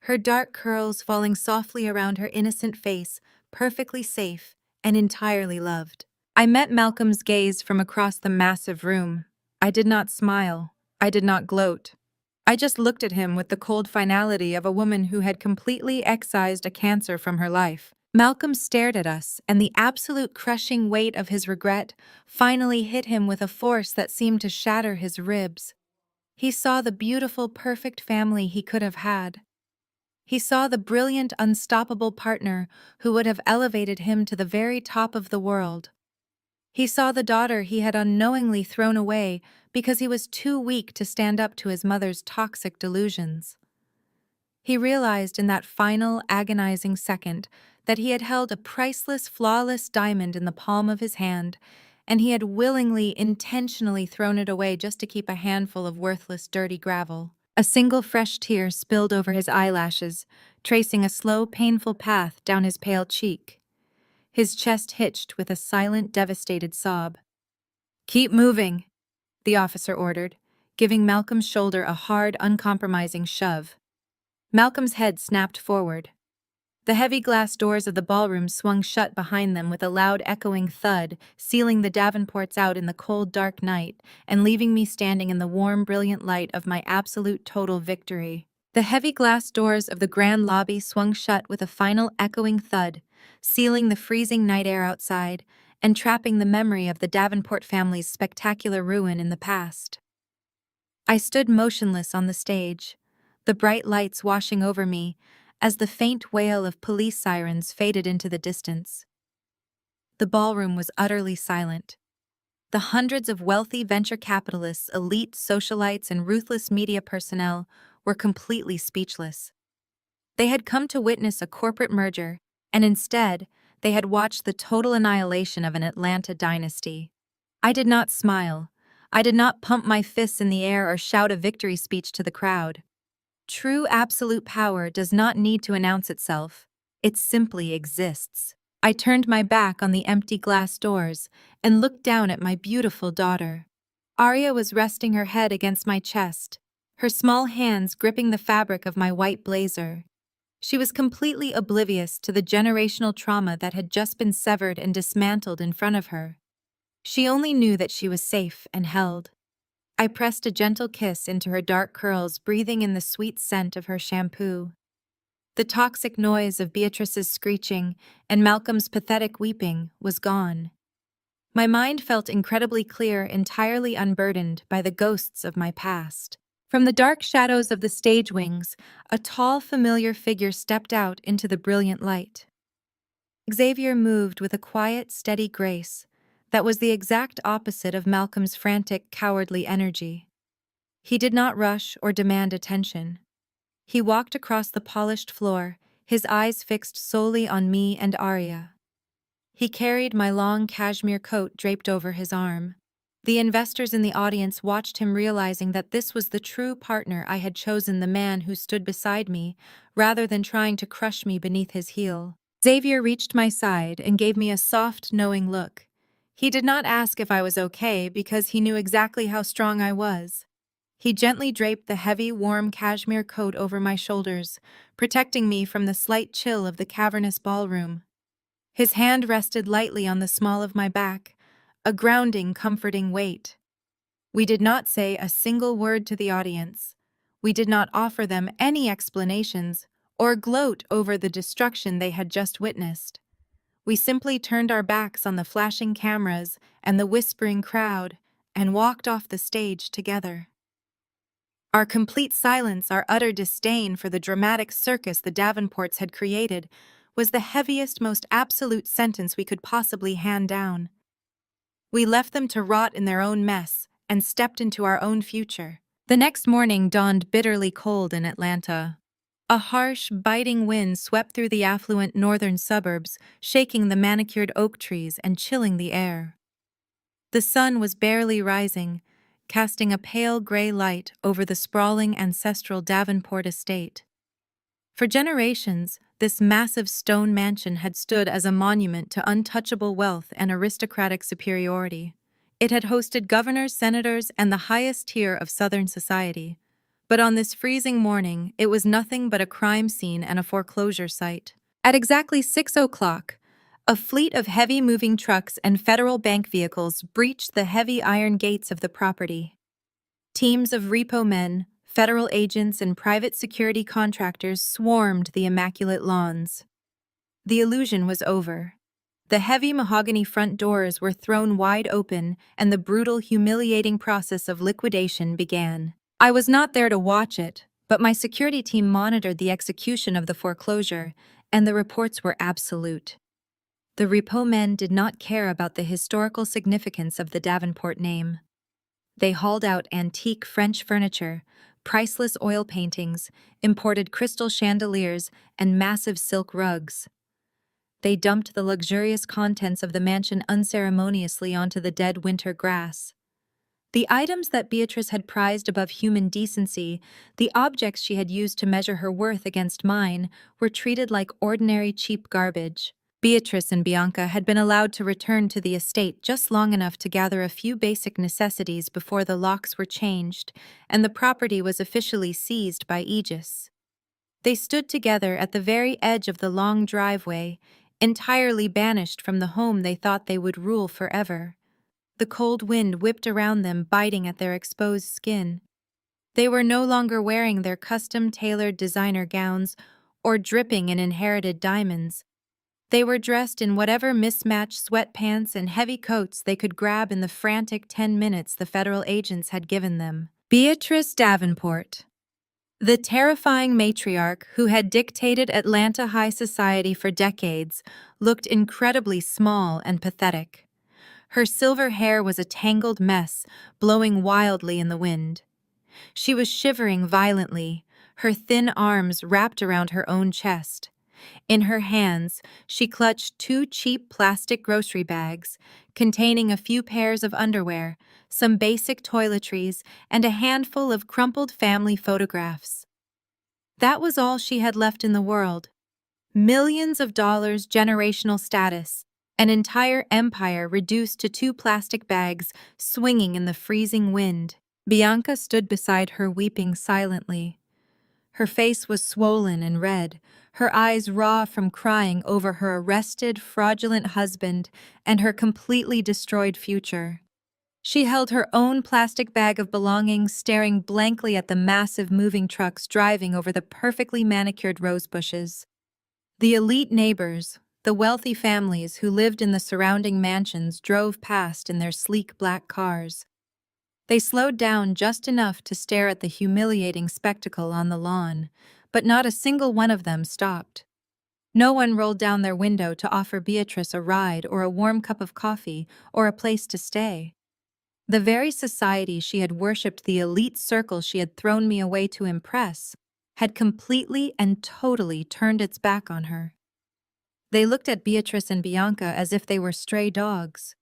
her dark curls falling softly around her innocent face, perfectly safe and entirely loved. I met Malcolm's gaze from across the massive room. I did not smile. I did not gloat. I just looked at him with the cold finality of a woman who had completely excised a cancer from her life. Malcolm stared at us, and the absolute crushing weight of his regret finally hit him with a force that seemed to shatter his ribs. He saw the beautiful, perfect family he could have had. He saw the brilliant, unstoppable partner who would have elevated him to the very top of the world. He saw the daughter he had unknowingly thrown away because he was too weak to stand up to his mother's toxic delusions. He realized in that final, agonizing second that he had held a priceless, flawless diamond in the palm of his hand, and he had willingly, intentionally thrown it away just to keep a handful of worthless, dirty gravel. A single fresh tear spilled over his eyelashes, tracing a slow, painful path down his pale cheek. His chest hitched with a silent, devastated sob. "Keep moving," the officer ordered, giving Malcolm's shoulder a hard, uncompromising shove. Malcolm's head snapped forward. The heavy glass doors of the ballroom swung shut behind them with a loud echoing thud, sealing the Davenports out in the cold, dark night and leaving me standing in the warm, brilliant light of my absolute total victory. The heavy glass doors of the grand lobby swung shut with a final echoing thud, sealing the freezing night air outside and trapping the memory of the Davenport family's spectacular ruin in the past. I stood motionless on the stage, the bright lights washing over me as the faint wail of police sirens faded into the distance. The ballroom was utterly silent. The hundreds of wealthy venture capitalists, elite socialites, and ruthless media personnel were completely speechless. They had come to witness a corporate merger, and instead, they had watched the total annihilation of an Atlanta dynasty. I did not smile. I did not pump my fists in the air or shout a victory speech to the crowd. True absolute power does not need to announce itself. It simply exists. I turned my back on the empty glass doors and looked down at my beautiful daughter. Arya was resting her head against my chest, her small hands gripping the fabric of my white blazer. She was completely oblivious to the generational trauma that had just been severed and dismantled in front of her. She only knew that she was safe and held. I pressed a gentle kiss into her dark curls, breathing in the sweet scent of her shampoo. The toxic noise of Beatrice's screeching and Malcolm's pathetic weeping was gone. My mind felt incredibly clear, entirely unburdened by the ghosts of my past. From the dark shadows of the stage wings, a tall, familiar figure stepped out into the brilliant light. Xavier moved with a quiet, steady grace that was the exact opposite of Malcolm's frantic, cowardly energy. He did not rush or demand attention. He walked across the polished floor, his eyes fixed solely on me and Arya. He carried my long cashmere coat draped over his arm. The investors in the audience watched him, realizing that this was the true partner I had chosen, the man who stood beside me, rather than trying to crush me beneath his heel. Xavier reached my side and gave me a soft, knowing look. He did not ask if I was okay because he knew exactly how strong I was. He gently draped the heavy, warm cashmere coat over my shoulders, protecting me from the slight chill of the cavernous ballroom. His hand rested lightly on the small of my back, a grounding, comforting weight. We did not say a single word to the audience. We did not offer them any explanations or gloat over the destruction they had just witnessed. We simply turned our backs on the flashing cameras and the whispering crowd and walked off the stage together. Our complete silence, our utter disdain for the dramatic circus the Davenports had created, was the heaviest, most absolute sentence we could possibly hand down. We left them to rot in their own mess and stepped into our own future. The next morning dawned bitterly cold in Atlanta. A harsh, biting wind swept through the affluent northern suburbs, shaking the manicured oak trees and chilling the air. The sun was barely rising, casting a pale gray light over the sprawling ancestral Davenport estate. For generations, this massive stone mansion had stood as a monument to untouchable wealth and aristocratic superiority. It had hosted governors, senators, and the highest tier of Southern society. But on this freezing morning, it was nothing but a crime scene and a foreclosure site. At exactly 6 o'clock, a fleet of heavy moving trucks and federal bank vehicles breached the heavy iron gates of the property. Teams of repo men, federal agents, and private security contractors swarmed the immaculate lawns. The illusion was over. The heavy mahogany front doors were thrown wide open, and the brutal, humiliating process of liquidation began. I was not there to watch it, but my security team monitored the execution of the foreclosure, and the reports were absolute. The repo men did not care about the historical significance of the Davenport name. They hauled out antique French furniture, priceless oil paintings, imported crystal chandeliers, and massive silk rugs. They dumped the luxurious contents of the mansion unceremoniously onto the dead winter grass. The items that Beatrice had prized above human decency, the objects she had used to measure her worth against mine, were treated like ordinary cheap garbage. Beatrice and Bianca had been allowed to return to the estate just long enough to gather a few basic necessities before the locks were changed and the property was officially seized by Aegis. They stood together at the very edge of the long driveway, entirely banished from the home they thought they would rule forever. The cold wind whipped around them, biting at their exposed skin. They were no longer wearing their custom-tailored designer gowns or dripping in inherited diamonds. They were dressed in whatever mismatched sweatpants and heavy coats they could grab in the frantic 10 minutes the federal agents had given them. Beatrice Davenport, the terrifying matriarch who had dictated Atlanta high society for decades, looked incredibly small and pathetic. Her silver hair was a tangled mess, blowing wildly in the wind. She was shivering violently, her thin arms wrapped around her own chest. In her hands, she clutched 2 cheap plastic grocery bags containing a few pairs of underwear, some basic toiletries, and a handful of crumpled family photographs. That was all she had left in the world. Millions of dollars, generational status, an entire empire reduced to 2 plastic bags swinging in the freezing wind. Bianca stood beside her, weeping silently. Her face was swollen and red, her eyes raw from crying over her arrested, fraudulent husband and her completely destroyed future. She held her own plastic bag of belongings, staring blankly at the massive moving trucks driving over the perfectly manicured rose bushes. The elite neighbors, the wealthy families who lived in the surrounding mansions, drove past in their sleek black cars. They slowed down just enough to stare at the humiliating spectacle on the lawn, but not a single one of them stopped. No one rolled down their window to offer Beatrice a ride or a warm cup of coffee or a place to stay. The very society she had worshipped, the elite circle she had thrown me away to impress, had completely and totally turned its back on her. They looked at Beatrice and Bianca as if they were stray dogs.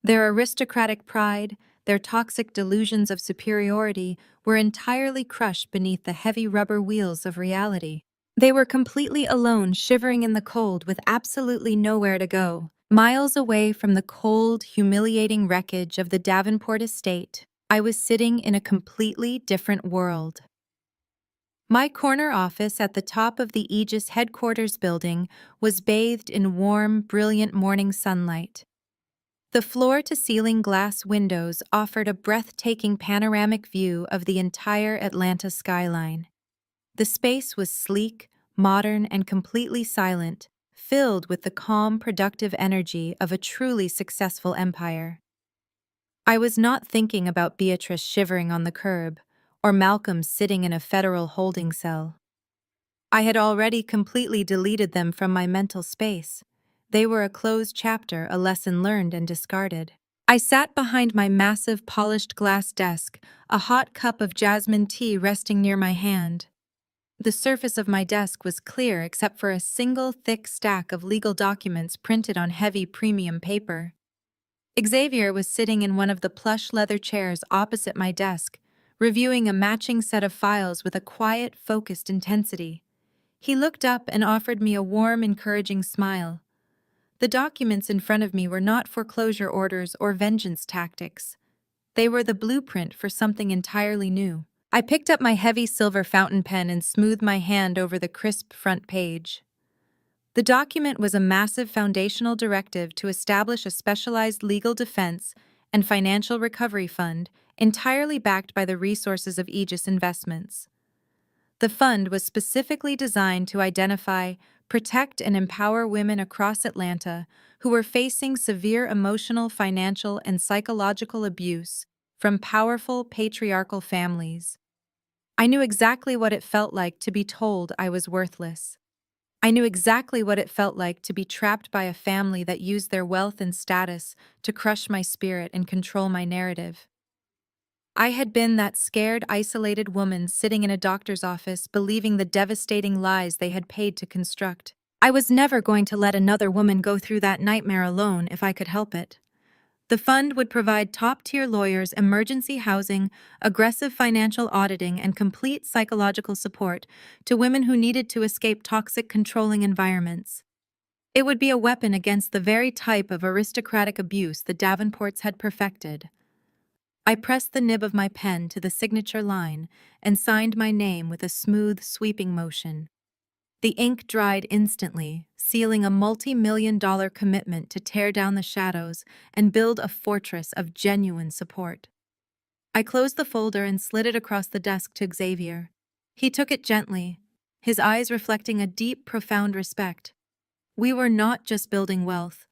Their aristocratic pride, their toxic delusions of superiority, were entirely crushed beneath the heavy rubber wheels of reality. They were completely alone, shivering in the cold with absolutely nowhere to go, miles away from the cold, humiliating wreckage of the Davenport estate. I was sitting in a completely different world. My corner office at the top of the Aegis headquarters building was bathed in warm, brilliant morning sunlight. The floor-to-ceiling glass windows offered a breathtaking panoramic view of the entire Atlanta skyline. The space was sleek, modern, and completely silent, filled with the calm, productive energy of a truly successful empire. I was not thinking about Beatrice shivering on the curb, or Malcolm sitting in a federal holding cell. I had already completely deleted them from my mental space. They were a closed chapter, a lesson learned and discarded. I sat behind my massive polished glass desk, a hot cup of jasmine tea resting near my hand. The surface of my desk was clear except for a single thick stack of legal documents printed on heavy premium paper. Xavier was sitting in one of the plush leather chairs opposite my desk, reviewing a matching set of files with a quiet, focused intensity. He looked up and offered me a warm, encouraging smile. The documents in front of me were not foreclosure orders or vengeance tactics. They were the blueprint for something entirely new. I picked up my heavy silver fountain pen and smoothed my hand over the crisp front page. The document was a massive foundational directive to establish a specialized legal defense and financial recovery fund entirely backed by the resources of Aegis Investments. The fund was specifically designed to identify, protect, and empower women across Atlanta who were facing severe emotional, financial, and psychological abuse from powerful patriarchal families. I knew exactly what it felt like to be told I was worthless. I knew exactly what it felt like to be trapped by a family that used their wealth and status to crush my spirit and control my narrative. I had been that scared, isolated woman sitting in a doctor's office believing the devastating lies they had paid to construct. I was never going to let another woman go through that nightmare alone if I could help it. The fund would provide top-tier lawyers, emergency housing, aggressive financial auditing, and complete psychological support to women who needed to escape toxic, controlling environments. It would be a weapon against the very type of aristocratic abuse the Davenports had perfected. I pressed the nib of my pen to the signature line and signed my name with a smooth, sweeping motion. The ink dried instantly, sealing a multi-million-dollar commitment to tear down the shadows and build a fortress of genuine support. I closed the folder and slid it across the desk to Xavier. He took it gently, his eyes reflecting a deep, profound respect. We were not just building wealth.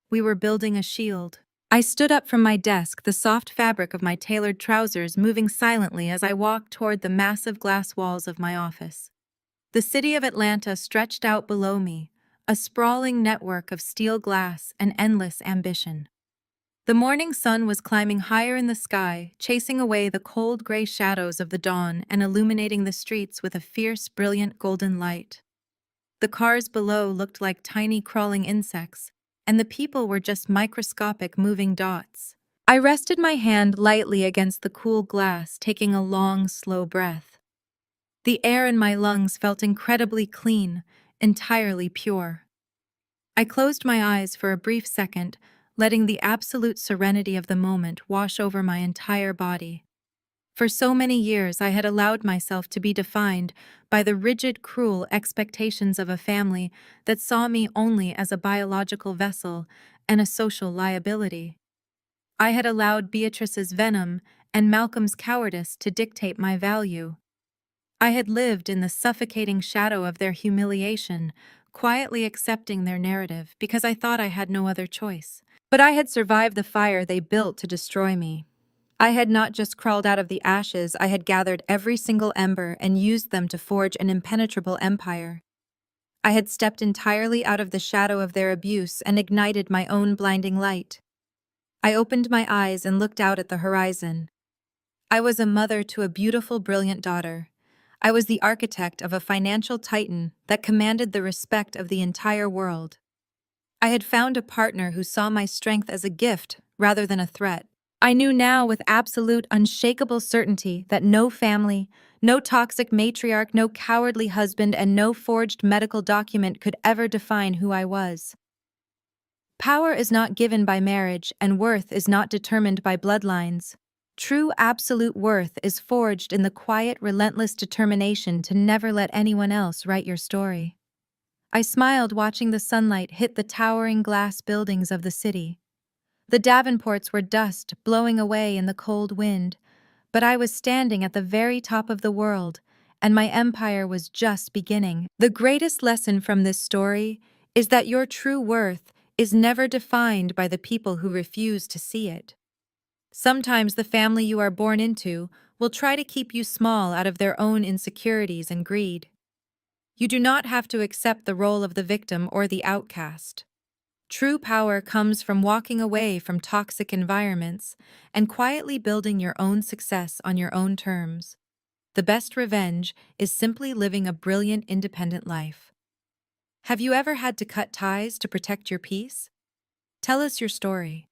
We were building a shield. I stood up from my desk, the soft fabric of my tailored trousers moving silently as I walked toward the massive glass walls of my office. The city of Atlanta stretched out below me, a sprawling network of steel glass and endless ambition. The morning sun was climbing higher in the sky, chasing away the cold gray shadows of the dawn and illuminating the streets with a fierce, brilliant golden light. The cars below looked like tiny crawling insects, and the people were just microscopic moving dots. I rested my hand lightly against the cool glass, taking a long, slow breath. The air in my lungs felt incredibly clean, entirely pure. I closed my eyes for a brief second, letting the absolute serenity of the moment wash over my entire body. For so many years, I had allowed myself to be defined by the rigid, cruel expectations of a family that saw me only as a biological vessel and a social liability. I had allowed Beatrice's venom and Malcolm's cowardice to dictate my value. I had lived in the suffocating shadow of their humiliation, quietly accepting their narrative because I thought I had no other choice. But I had survived the fire they built to destroy me. I had not just crawled out of the ashes, I had gathered every single ember and used them to forge an impenetrable empire. I had stepped entirely out of the shadow of their abuse and ignited my own blinding light. I opened my eyes and looked out at the horizon. I was a mother to a beautiful, brilliant daughter. I was the architect of a financial titan that commanded the respect of the entire world. I had found a partner who saw my strength as a gift rather than a threat. I knew now with absolute, unshakable certainty that no family, no toxic matriarch, no cowardly husband, and no forged medical document could ever define who I was. Power is not given by marriage, and worth is not determined by bloodlines. True absolute worth is forged in the quiet, relentless determination to never let anyone else write your story. I smiled watching the sunlight hit the towering glass buildings of the city. The Davenports were dust blowing away in the cold wind, but I was standing at the very top of the world, and my empire was just beginning. The greatest lesson from this story is that your true worth is never defined by the people who refuse to see it. Sometimes the family you are born into will try to keep you small out of their own insecurities and greed. You do not have to accept the role of the victim or the outcast. True power comes from walking away from toxic environments and quietly building your own success on your own terms. The best revenge is simply living a brilliant, independent life. Have you ever had to cut ties to protect your peace? Tell us your story.